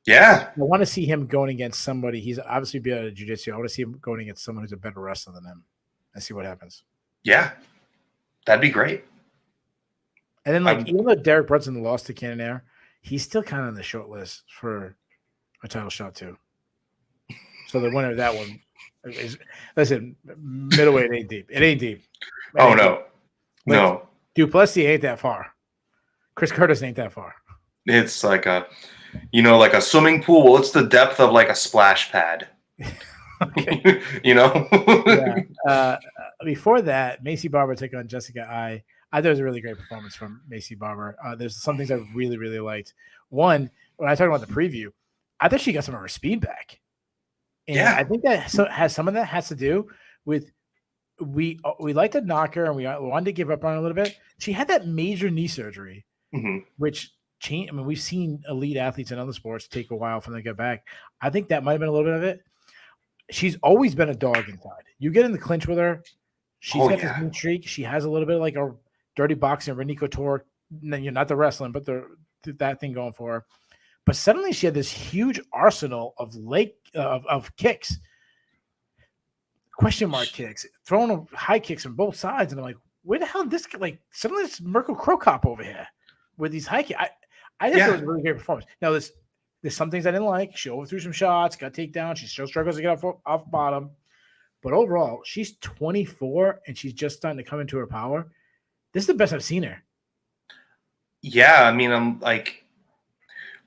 Yeah. I want to see him going against somebody. He's obviously better at jiu-jitsu. I want to see him going against someone who's a better wrestler than him and see what happens. Yeah, that'd be great. And then, even though Derek Brunson lost to Cannonier, he's still kind of on the short list for a title shot too. So the winner of that one is, listen, middleweight ain't deep. It ain't deep. No. Plessis ain't that far. Chris Curtis ain't that far. It's like a swimming pool. Well, it's the depth of like a splash pad. Yeah. Before that, Macy Barber took on Jessica I thought it was a really great performance from Macy Barber. There's some things I really, really liked. One, when I talked about the preview, I thought she got some of her speed back. And I think that some of that has to do with we like to knock her and we wanted to give up on her a little bit. She had that major knee surgery, which changed. I mean, we've seen elite athletes in other sports take a while for them to get back. I think that might have been a little bit of it. She's always been a dog inside. You get in the clinch with her, She's got this new streak. She has a little bit of like a dirty boxing, Renee Couture. You're not the wrestling, but that thing going for her. But suddenly she had this huge arsenal of kicks, question mark kicks, throwing high kicks from both sides, and I'm like, where the hell did this like? Suddenly it's Mirko Cro Cop over here with these high kicks. I just thought it was a really great performance. Now there's some things I didn't like. She overthrew some shots, got takedown. She still struggles to get off bottom. But overall, she's 24 and she's just starting to come into her power. This is the best I've seen her. Yeah, I mean, I'm like,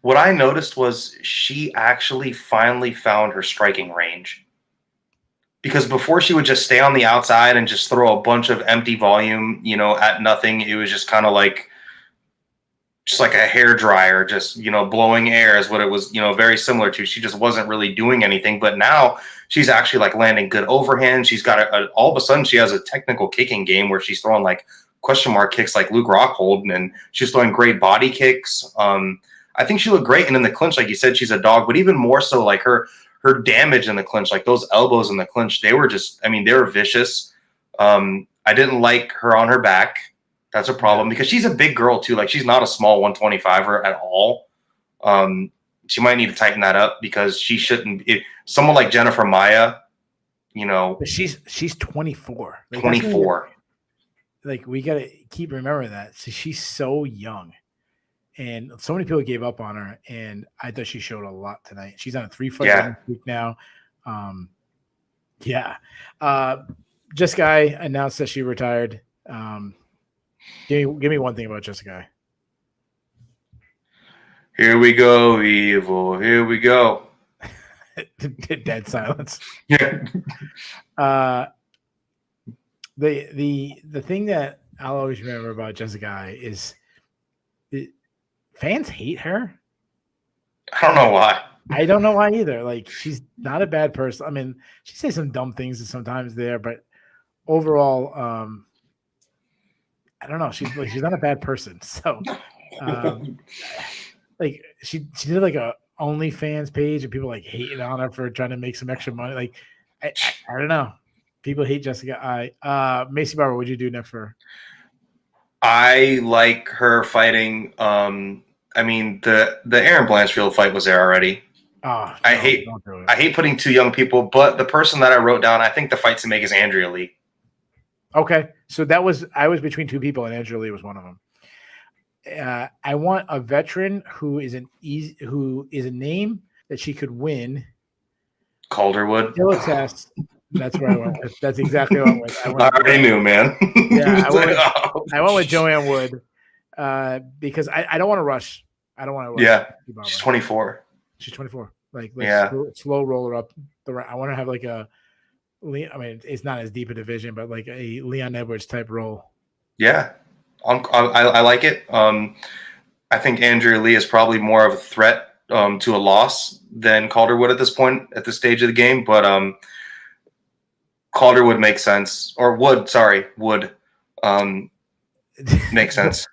what I noticed was she actually finally found her striking range. Because before she would just stay on the outside and just throw a bunch of empty volume, at nothing. It was just kind of like, just like a hair dryer, just, blowing air is what it was, very similar to. She just wasn't really doing anything. But now she's actually like landing good overhand. She's got all of a sudden she has a technical kicking game where she's throwing like question mark kicks like Luke Rockhold, and she's throwing great body kicks. I think she looked great. And in the clinch, like you said, she's a dog, but even more so like her damage in the clinch, like those elbows in the clinch, they were vicious. I didn't like her on her back. That's a problem because she's a big girl too. Like she's not a small 125er at all. She might need to tighten that up because she shouldn't. Someone like Jennifer Maia, But she's 24. Like, 24. Like we got to keep remembering that. So she's so young, and so many people gave up on her. And I thought she showed a lot tonight. She's on a 3-fight week now. Jessica announced that she retired. Give me one thing about Jessica. Here we go, evil. Here we go. Dead silence. Yeah. The thing that I'll always remember about Jessica is fans hate her. I don't know why. I don't know why either. Like she's not a bad person. I mean, she says some dumb things sometimes there, but overall, I don't know. She's not a bad person. So, like she did like a OnlyFans page, and people like hating on her for trying to make some extra money. Like I don't know. People hate Jessica. Macy Barber, what'd you do next for her? I like her fighting. I mean, the Aaron Blanchfield fight was there already. I hate putting two young people, but the person that I wrote down, I think the fight to make is Andrea Lee. Okay, so I was between two people, and Andrea Lee was one of them. I want a veteran who is a name that she could win. Calderwood. That's where I went with. That's exactly what I went with. I already knew, man. Yeah, I went with Joanne Wood because I don't want to rush. I don't want to rush. Yeah, she's 24. She's 24. Like slow roller up. I want to have like a. I mean, it's not as deep a division, but like a Leon Edwards type role. Yeah, I like it. I think Andrea Lee is probably more of a threat to a loss than Calderwood at this point, at this stage of the game. But Calderwood makes sense, or Wood makes sense.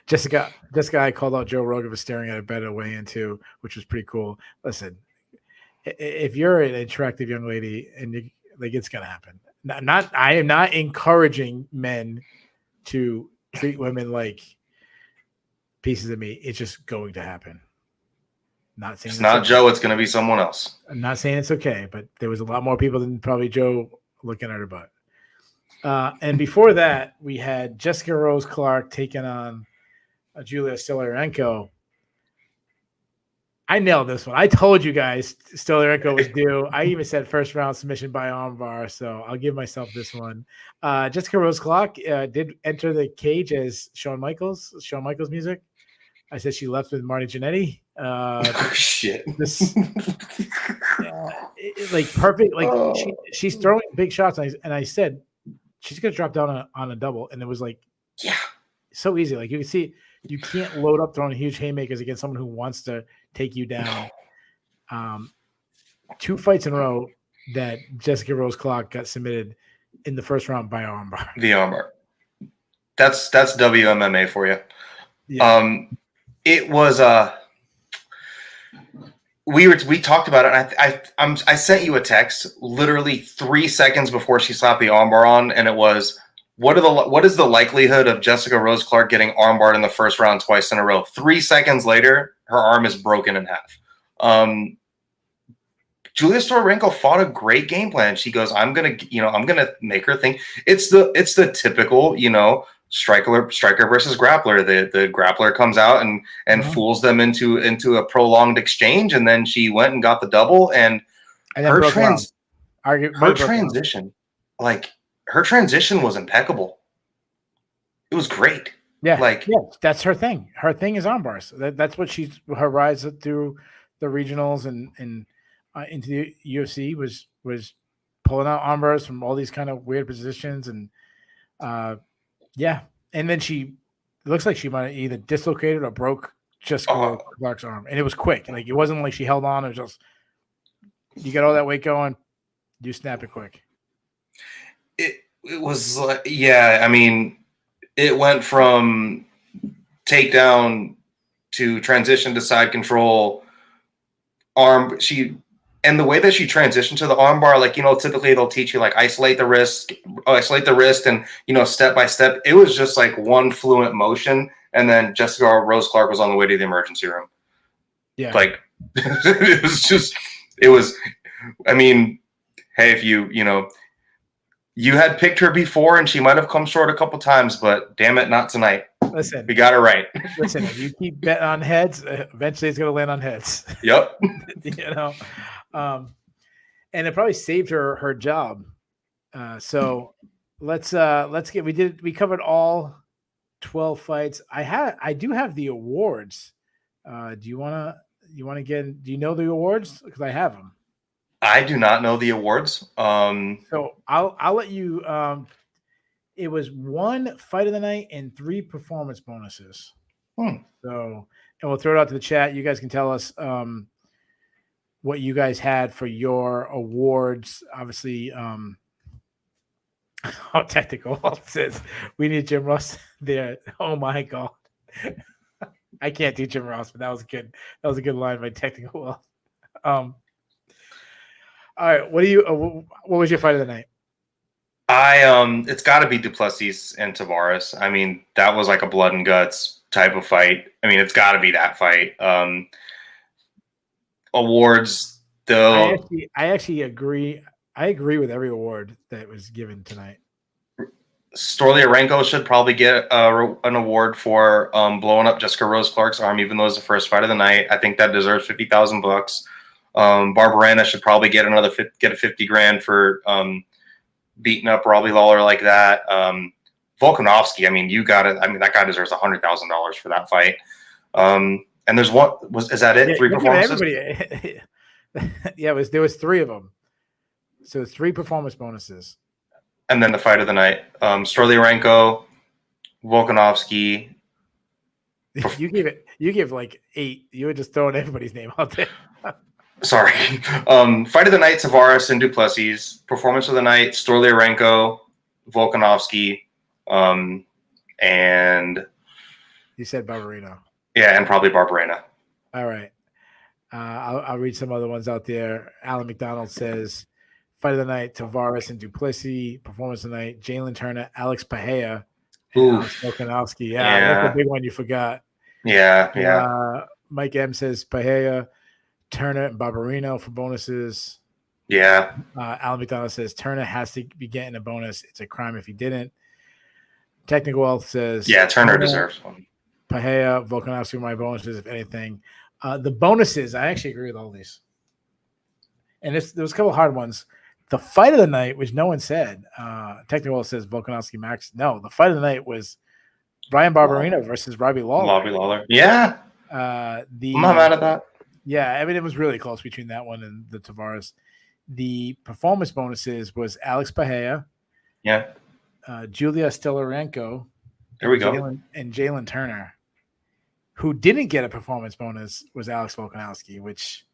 Jessica, I called out Joe Rogan for staring at a better way into, which was pretty cool. Listen, if you're an attractive young lady and it's gonna happen. I am not encouraging men to treat women like pieces of meat. It's just going to happen. Not saying it's not okay. Joe. It's going to be someone else. I'm not saying it's okay, but there was a lot more people than probably Joe looking at her butt. And before that, we had Jessica Rose Clark taking on Julia Stoliarenko. I nailed this one. I told you guys Stoliarenko was due. I even said first round submission by armbar, so I'll give myself this one. Jessica Rose Clark did enter the cage as Shawn Michaels music. I said she left with Marty Jannetty. Shit. Like perfect. Like she's throwing big shots, and I said she's gonna drop down on a double, and it was like, yeah, so easy. Like you can see, you can't load up throwing huge haymakers against someone who wants to take you down. 2 fights in a row that Jessica Rose Clark got submitted in the first round by armbar. The armbar. That's WMMA for you. Yeah. It was we talked about it. And I sent you a text literally 3 seconds before she slapped the armbar on, and it was, what is the likelihood of Jessica Rose Clark getting armbarred in the first round twice in a row? 3 seconds later, her arm is broken in half. Julia Stoliarenko fought a great game plan. She goes, I'm gonna make her think. It's the typical, striker versus grappler. The grappler comes out and fools them into a prolonged exchange, and then she went and got the double. And her transition, her transition was impeccable. It was great. Yeah, that's her thing. Her thing is arm bars. That's what her rise through the regionals and into the UFC was pulling out arm bars from all these kind of weird positions. And and then it looks like she might have either dislocated or broke Clark's arm, and it was quick. Like, it wasn't like she held on. It was just, you get all that weight going, you snap it quick. It was like, I mean, it went from takedown to transition to side control arm. And the way that she transitioned to the armbar, typically they'll teach you isolate the wrist, and step by step. It was just like one fluent motion, and then Jessica Rose Clark was on the way to the emergency room. Yeah, it was. I mean, hey, if you had picked her before, and she might have come short a couple times, but damn it, not tonight. Listen, we got it right. Listen, if you keep betting on heads, eventually it's going to land on heads. Yep. And it probably saved her job. So we covered all 12 fights. I do have the awards. Do you know the awards? Because I have them. I do not know the awards. So I'll let you. It was 1 fight of the night and 3 performance bonuses. So, and we'll throw it out to the chat. You guys can tell us what you guys had for your awards. Obviously, how technical says we need Jim Ross there. Oh my God. I can't do Jim Ross, but that was good. That was a good line by technical. All right. What was your fight of the night? It's got to be du Plessis and Tavares. I mean, that was like a blood and guts type of fight. I mean, it's got to be that fight. Awards, though. I actually agree. I agree with every award that was given tonight. Stoliarenko should probably get an award for blowing up Jessica Rose Clark's arm, even though it was the first fight of the night. I think that deserves $50,000. Barbarena should probably get a $50,000 for beating up Robbie Lawler like that. Volkanovski, I mean, that guy deserves $100,000 for that fight. And there's one. Is that it? 3 performances? Yeah, there was 3 of them. So 3 performance bonuses. And then the fight of the night: Stoliarenko, Volkanovski. You give like 8. You were just throwing everybody's name out there. Sorry. Fight of the night: Tavares and du Plessis. Performance of the night: Stoliarenko, Volkanovski, and you said Barbarena. Yeah, and probably Barbarena. All right. I'll read some other ones out there. Alan McDonald says, fight of the night, Tavares and du Plessis. Performance of the night, Jalen Turner, Alex Pereira, and Alex Volkanovski. Yeah, that's a big one you forgot. Yeah. Mike M says Pereira, Turner, and Barbarena for bonuses. Yeah. Alan McDonald says Turner has to be getting a bonus. It's a crime if he didn't. Technical Wealth says Turner deserves one. Pereira, Volkanovski, my bonuses, if anything. The bonuses, I actually agree with all these. And there was a couple hard ones. The fight of the night, which no one said, Technical says Volkanovski Max. No, the fight of the night was Brian Barbarena versus Robbie Lawler. Yeah. I'm not mad at that. Yeah, I mean, it was really close between that one and the Tavares. The performance bonuses was Alex Pereira. Yeah. Julia Stoliarenko. There we go. And Jalen Turner. Who didn't get a performance bonus was Alex Volkanovski, which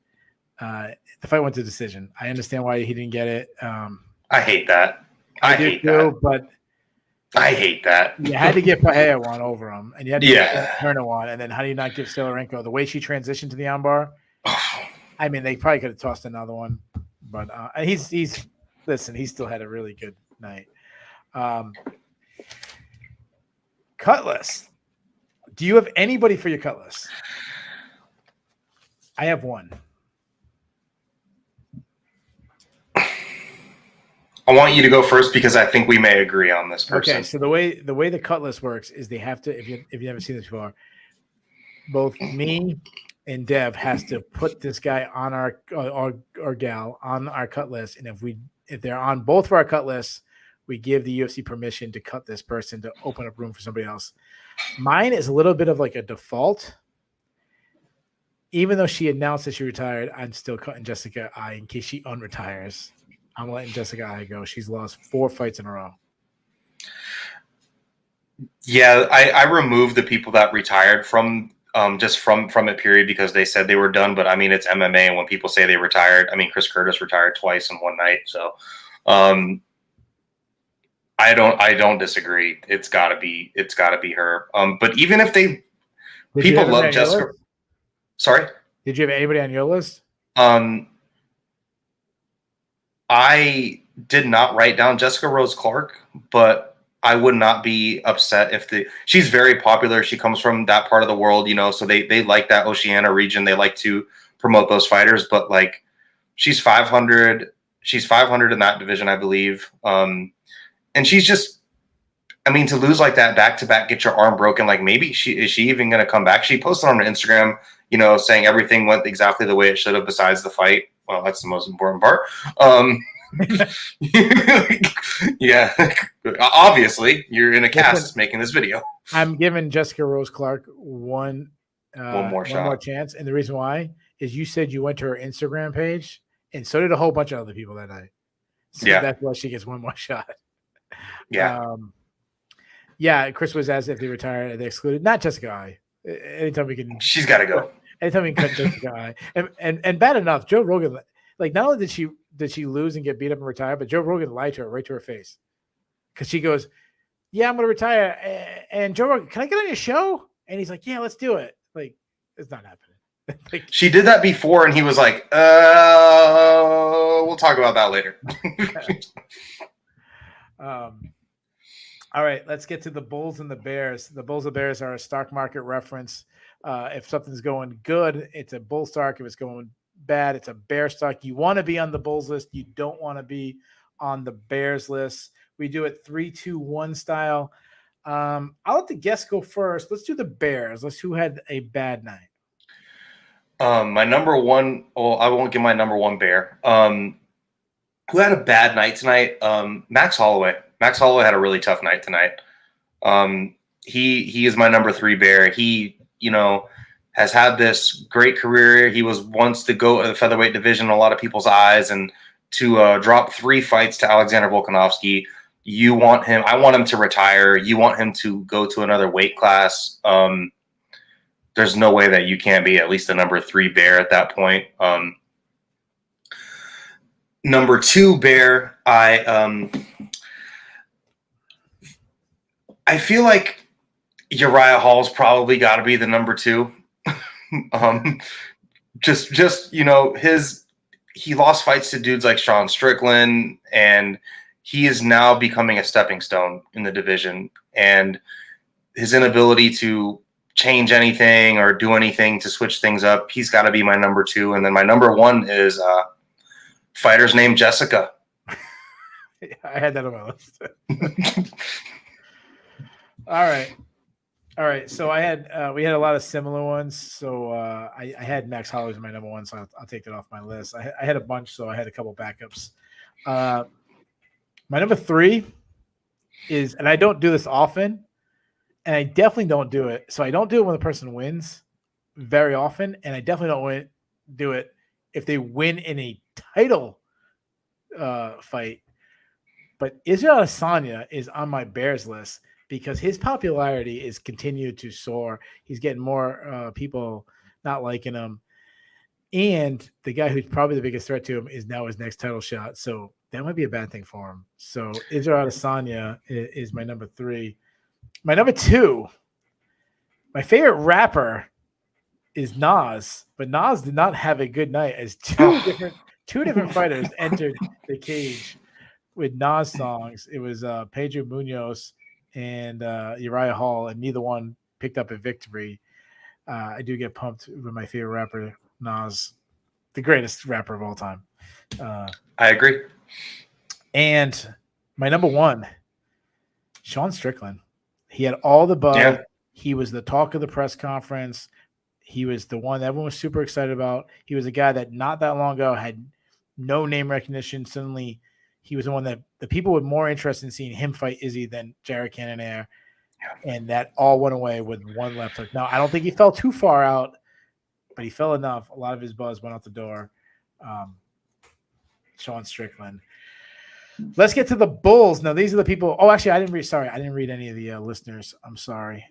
the fight went to decision. I understand why he didn't get it. I hate that. I hate that. But I hate that. You had to get Pereira one over him, and you had to get Turner one. And then how do you not give Stoliarenko the way she transitioned to the armbar? I mean, they probably could have tossed another one, but he's listen. He still had a really good night. Cut list. Do you have anybody for your cut list? I have one. I want you to go first because I think we may agree on this person. Okay, so the way the cut list works is they have to, if you haven't seen this before, both me and Dev has to put this guy on our gal on our cut list, and if they're on both of our cut lists, we give the UFC permission to cut this person to open up room for somebody else. Mine is a little bit of like a default. Even though she announced that she retired, I'm still cutting Jessica I in case she unretires. I'm letting Jessica I go. She's lost 4 fights in a row. Yeah, I removed the people that retired from just from it, period, because they said they were done. But I mean, it's MMA, and when people say they retired, I mean, Chris Curtis retired twice in one night. So I don't disagree. It's gotta be her. But even if people love Jessica. Sorry? Did you have anybody on your list? I did not write down Jessica Rose Clark, but I would not be upset if she's very popular. She comes from that part of the world, so they like that Oceania region. They like to promote those fighters, but like she's 500. She's 500 in that division, I believe. And she's just, I mean, to lose like that back to back, get your arm broken. Like maybe is she even going to come back? She posted on her Instagram, saying everything went exactly the way it should have besides the fight. Well, that's the most important part. Yeah, obviously you're in a cast making this video. I'm giving Jessica Rose Clark one more chance. And the reason why is you said you went to her Instagram page, and so did a whole bunch of other people that night. So that's why she gets one more shot. Yeah. Chris was asked if they retired, they excluded. Not Jessica I. Anytime we can, she's got to go. Anytime we can cut Jessica I. And bad enough, Joe Rogan, like not only did she lose and get beat up and retire, but Joe Rogan lied to her right to her face. Because she goes, yeah, I'm going to retire. And Joe Rogan, can I get on your show? And he's like, yeah, let's do it. Like, it's not happening. Like, she did that before, and he was like, we'll talk about that later. All right, let's get to the Bulls and the Bears. The Bulls and Bears are a stock market reference. If something's going good, it's a bull stock. If it's going bad, it's a bear stock. You want to be on the Bulls list. You don't want to be on the Bears list. We do it 3-2-1 style. I'll let the guests go first. Let's do the Bears. Let's who had a bad night. My number one. Well, I won't give my number one Bear. Who had a bad night tonight? Max Holloway. Max Holloway had a really tough night tonight. He is my number 3 Bear. He, has had this great career. He was once the GOAT of the featherweight division in a lot of people's eyes, and to drop 3 fights to Alexander Volkanovski, I want him to retire. You want him to go to another weight class. There's no way that you can't be at least the number 3 Bear at that point. Number 2 Bear, I feel like Uriah Hall's probably got to be the number 2. He lost fights to dudes like Sean Strickland, and he is now becoming a stepping stone in the division. And his inability to change anything or do anything to switch things up, he's got to be my number 2. And then my number 1 is fighter's named Jessica. I had that on my list. All right. So I had we had a lot of similar ones. So I had Max Holloway as my number 1, so I'll take that off my list. I had a bunch, so I had a couple backups. My number 3 is, and I don't do this often, and I definitely don't do it. So I don't do it when the person wins very often, and I definitely don't do it if they win in a title fight. But Israel Adesanya is on my Bears list because his popularity is continued to soar. He's getting more people not liking him. And the guy who's probably the biggest threat to him is now his next title shot. So that might be a bad thing for him. So Israel Adesanya is my number 3. My number 2, my favorite rapper is Nas, but Nas did not have a good night as two different fighters entered the cage with Nas songs. It was Pedro Munoz and Uriah Hall, and neither one picked up a victory. I do get pumped with my favorite rapper, Nas, the greatest rapper of all time. I agree. And my number one, Sean Strickland. He had all the buzz. Yeah. He was the talk of the press conference. He was the one that everyone was super excited about. He was a guy that not that long ago had no name recognition. Suddenly, he was the one that the people were more interested in seeing him fight Izzy than Jared Cannonier. Yeah. And that all went away with one left hook. Now, I don't think he fell too far out, but he fell enough. A lot of his buzz went out the door. Sean Strickland. Let's get to the Bulls. Now, these are the people. Oh, actually, I didn't read any of the listeners. I'm sorry.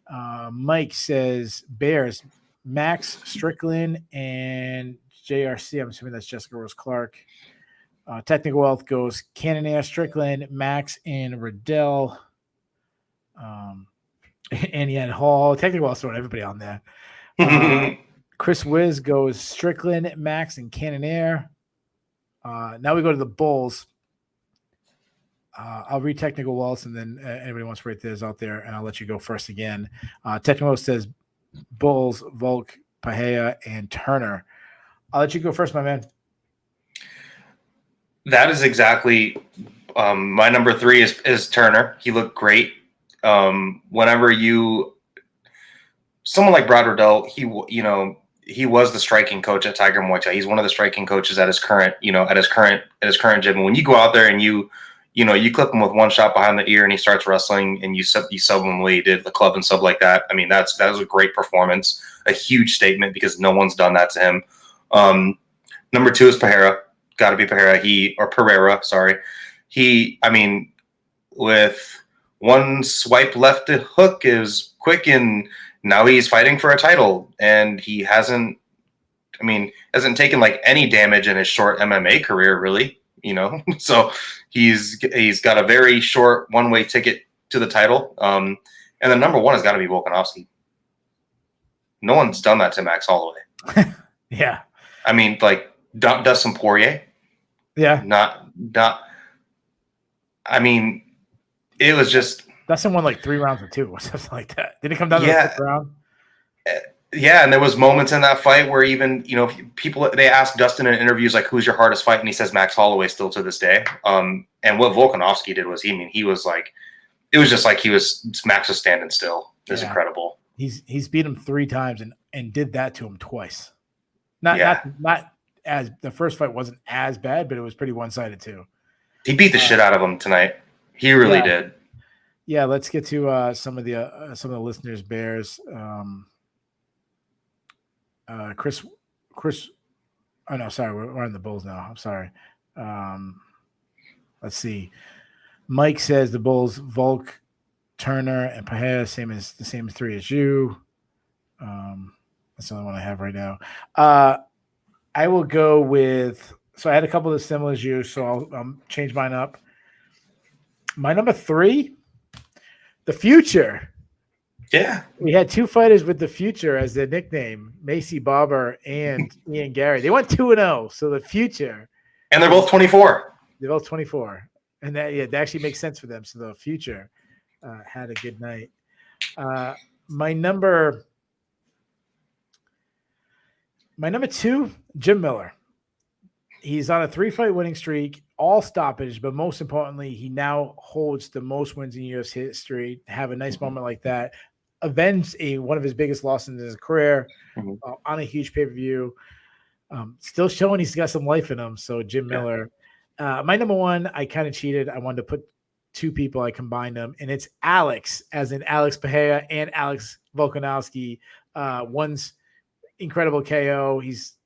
Mike says Bears, Max, Strickland, and JRC. I'm assuming that's Jessica Rose Clark. Technical Wealth goes Cannonier, Strickland, Max, and Riddell. And he had Hall. Technical Wealth throwing everybody on there. Chris Wiz goes Strickland, Max, and Cannonier. Now we go to the Bulls. I'll read Technical Wealth, and then anybody wants to rate theirs out there, and I'll let you go first again. Technical Wealth says Bulls, Volk, Pereira, and Turner. I'll let you go first, my man. That is exactly my number 3 is Turner. He looked great. Whenever someone like Brad Riddell, he was the striking coach at Tiger Muay Thai. He's one of the striking coaches at his current gym. And when you go out there and you clip him with one shot behind the ear and he starts wrestling and you sub him the way he did the club and sub like that. I mean, that was a great performance, a huge statement because no one's done that to him. Number 2 is Pereira. Got to be Pereira. Sorry. With one swipe left to hook is quick, and now he's fighting for a title, and he hasn't taken like any damage in his short MMA career, really. So he's got a very short one-way ticket to the title. And then number 1 has got to be Volkanovski. No one's done that to Max Holloway. Yeah. Dustin Poirier. Yeah. It was just. Dustin won like 3 rounds or 2 or something like that. Did it come down to the 5th round? Yeah, and there was moments in that fight where even, people, they asked Dustin in interviews, like, who's your hardest fight? And he says Max Holloway still to this day. And what Volkanovski did was, he was like, it was just like Max was standing still. It was incredible. He's beat him 3 times and did that to him twice. Not as the first fight wasn't as bad, but it was pretty one-sided too. He beat the shit out of him tonight. He really did. Yeah, let's get to some of the listeners' Bears. Chris. Oh no, sorry, we're on the Bulls now. I'm sorry. Let's see. Mike says the Bulls, Volk, Turner, and Pereira, the same as 3 as you. That's the only one I have right now. I will go with. So I had a couple of similar as you, so I'll change mine up. My number 3, the Future. Yeah. We had 2 fighters with the Future as their nickname, Macy Barber and Ian Garry. They went 2-0, so the Future. And they're both 24. They're both 24. And that actually makes sense for them. So the Future had a good night. My number 2, Jim Miller. He's on a 3-fight winning streak, all stoppage, but most importantly, he now holds the most wins in UFC history. Have a nice moment like that. Avenge one of his biggest losses in his career on a huge pay-per-view. Still showing he's got some life in him. So Jim Miller. My number 1, I kind of cheated. I wanted to put 2 people. I combined them, and it's Alex, as in Alex Pereira and Alex Volkanovski. One's incredible KO. He's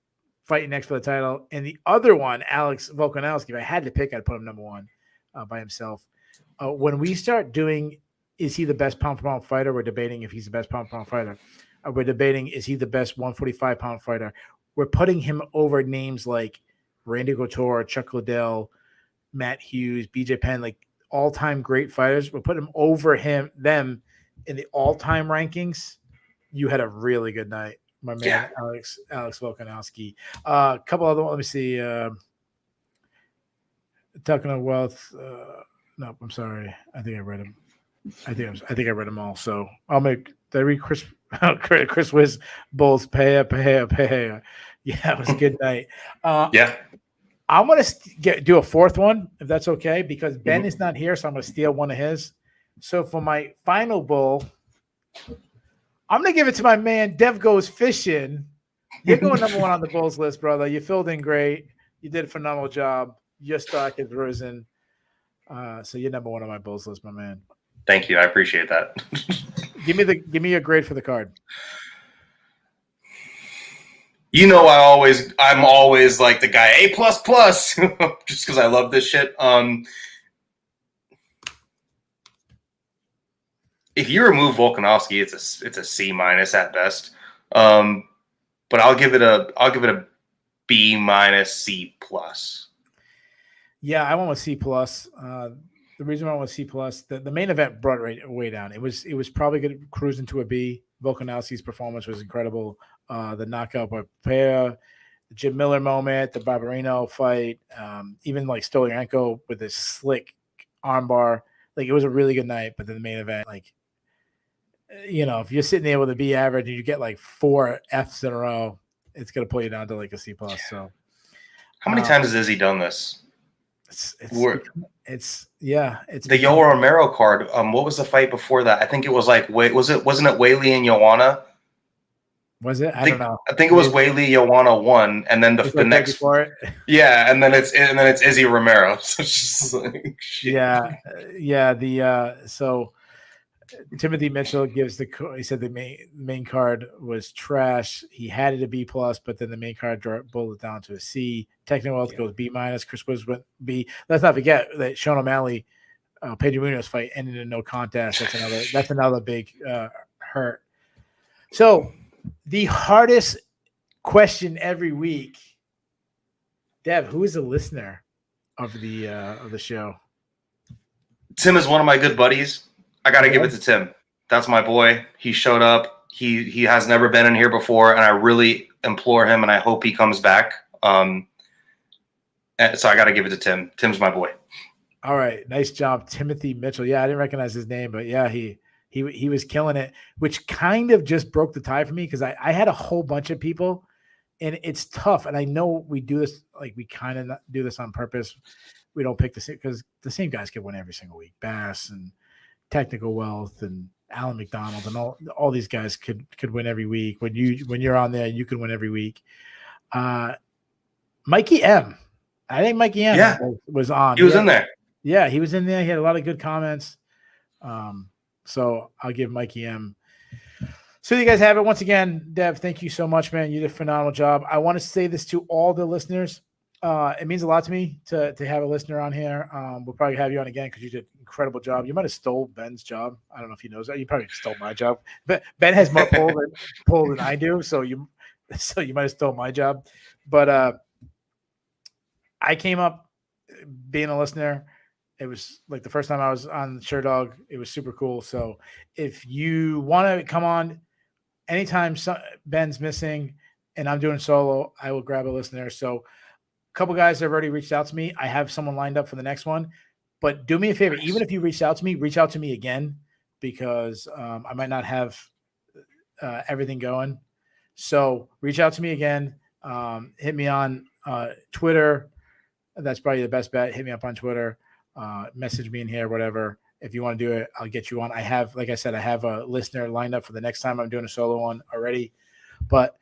fighting next for the title. And the other one, Alex Volkanovski, if I had to pick, I'd put him number 1 by himself. When we start doing, is he the best pound-for-pound fighter? We're debating if he's the best pound-for-pound fighter. We're debating, is he the best 145-pound fighter? We're putting him over names like Randy Couture, Chuck Liddell, Matt Hughes, BJ Penn, like all-time great fighters. We're putting him over them in the all-time rankings. You had a really good night. my man Alex Volkanovski. A couple other ones. Let me see. Talking of Wealth. No, I'm sorry. I think I read them. I think I read them all. So I'll make. Did I read Chris Wiz Bulls pay. Yeah, it was a good night. Yeah. I'm gonna do a fourth one if that's okay, because Ben is not here, so I'm gonna steal one of his. So for my final bull, I'm gonna give it to my man Dev Goes Fishing. You're going number one on the Bulls list, brother. You filled in great. You did a phenomenal job. Your stock has risen. So you're number one on my Bulls list, my man. Thank you. I appreciate that. Give me a grade for the card. You know, I'm always like the guy A++, just because I love this shit. If you remove Volkanovski, it's a C- at best. But I'll give it a B- C+. Yeah, I went with C+. The reason I went with C+, the main event brought it way down. It was probably going to cruise into a B. Volkanovski's performance was incredible. The knockout by Pereira, the Jim Miller moment, the Barbarena fight, even like Stoliarenko with his slick armbar. Like, it was a really good night. But then the main event, like, if you're sitting there with a B average and you get like 4 Fs in a row, it's going to pull you down to like a C+. So, how many times has he done this? It's the Yoel Romero card. What was the fight before that? I think it was wasn't it Whaley and Joanna? Was it? I don't know. I think it was Whaley Joanna 1, and then the next for it. Yeah, and then it's Izzy Romero. So it's just like, shit. Yeah. So Timothy Mitchell he said the main card was trash. He had it a B+, but then the main card pulled it down to a C. Technical Wealth goes B-. Chris Wiz went B. Let's not forget that Sean O'Malley, Pedro Munoz fight ended in no contest. That's another big hurt. So the hardest question every week, Dev, who is the listener of the show? Tim is one of my good buddies. I got to give it to Tim. That's my boy. He showed up. He has never been in here before, and I really implore him, and I hope he comes back. So I got to give it to Tim. Tim's my boy. All right, nice job, Timothy Mitchell. Yeah, I didn't recognize his name, but yeah, he was killing it, which kind of just broke the tie for me, because I had a whole bunch of people, and it's tough. And I know we do this, like, we kind of do this on purpose. We don't pick the same, because the same guys can win every single week. Bass and Technical Wealth and Alan McDonald and all these guys could win every week. When you're on there, you can win every week. Mikey M. I think Mikey M was on. He was in there. Yeah, he was in there. He had a lot of good comments. So I'll give Mikey M. So you guys have it. Once again, Dev, thank you so much, man. You did a phenomenal job. I want to say this to all the listeners. It means a lot to me to have a listener on here. We'll probably have you on again because you did an incredible job. You might have stole Ben's job. I don't know if he knows that. You probably stole my job. But Ben has more pull than I do, so you might have stole my job. But I came up being a listener. It was like the first time I was on Sherdog. It was super cool. So if you want to come on anytime Ben's missing and I'm doing solo, I will grab a listener. So a couple guys have already reached out to me. I have someone lined up for the next one. But do me a favor. Even if you reach out to me again, because I might not have everything going. So reach out to me again. Hit me on Twitter. That's probably the best bet. Hit me up on Twitter. Message me in here, whatever. If you want to do it, I'll get you on. I have a listener lined up for the next time I'm doing a solo one already. But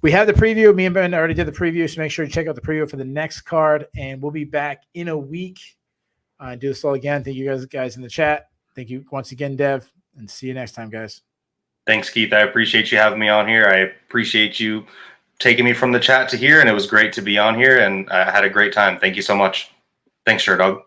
we have the preview. Me and Ben already did the preview, so make sure you check out the preview for the next card. And we'll be back in a week. Do this all again. Thank you guys in the chat. Thank you once again, Dev, and see you next time, guys. Thanks, Keith. I appreciate you having me on here. I appreciate you taking me from the chat to here, and it was great to be on here, and I had a great time. Thank you so much. Thanks, Sherdog.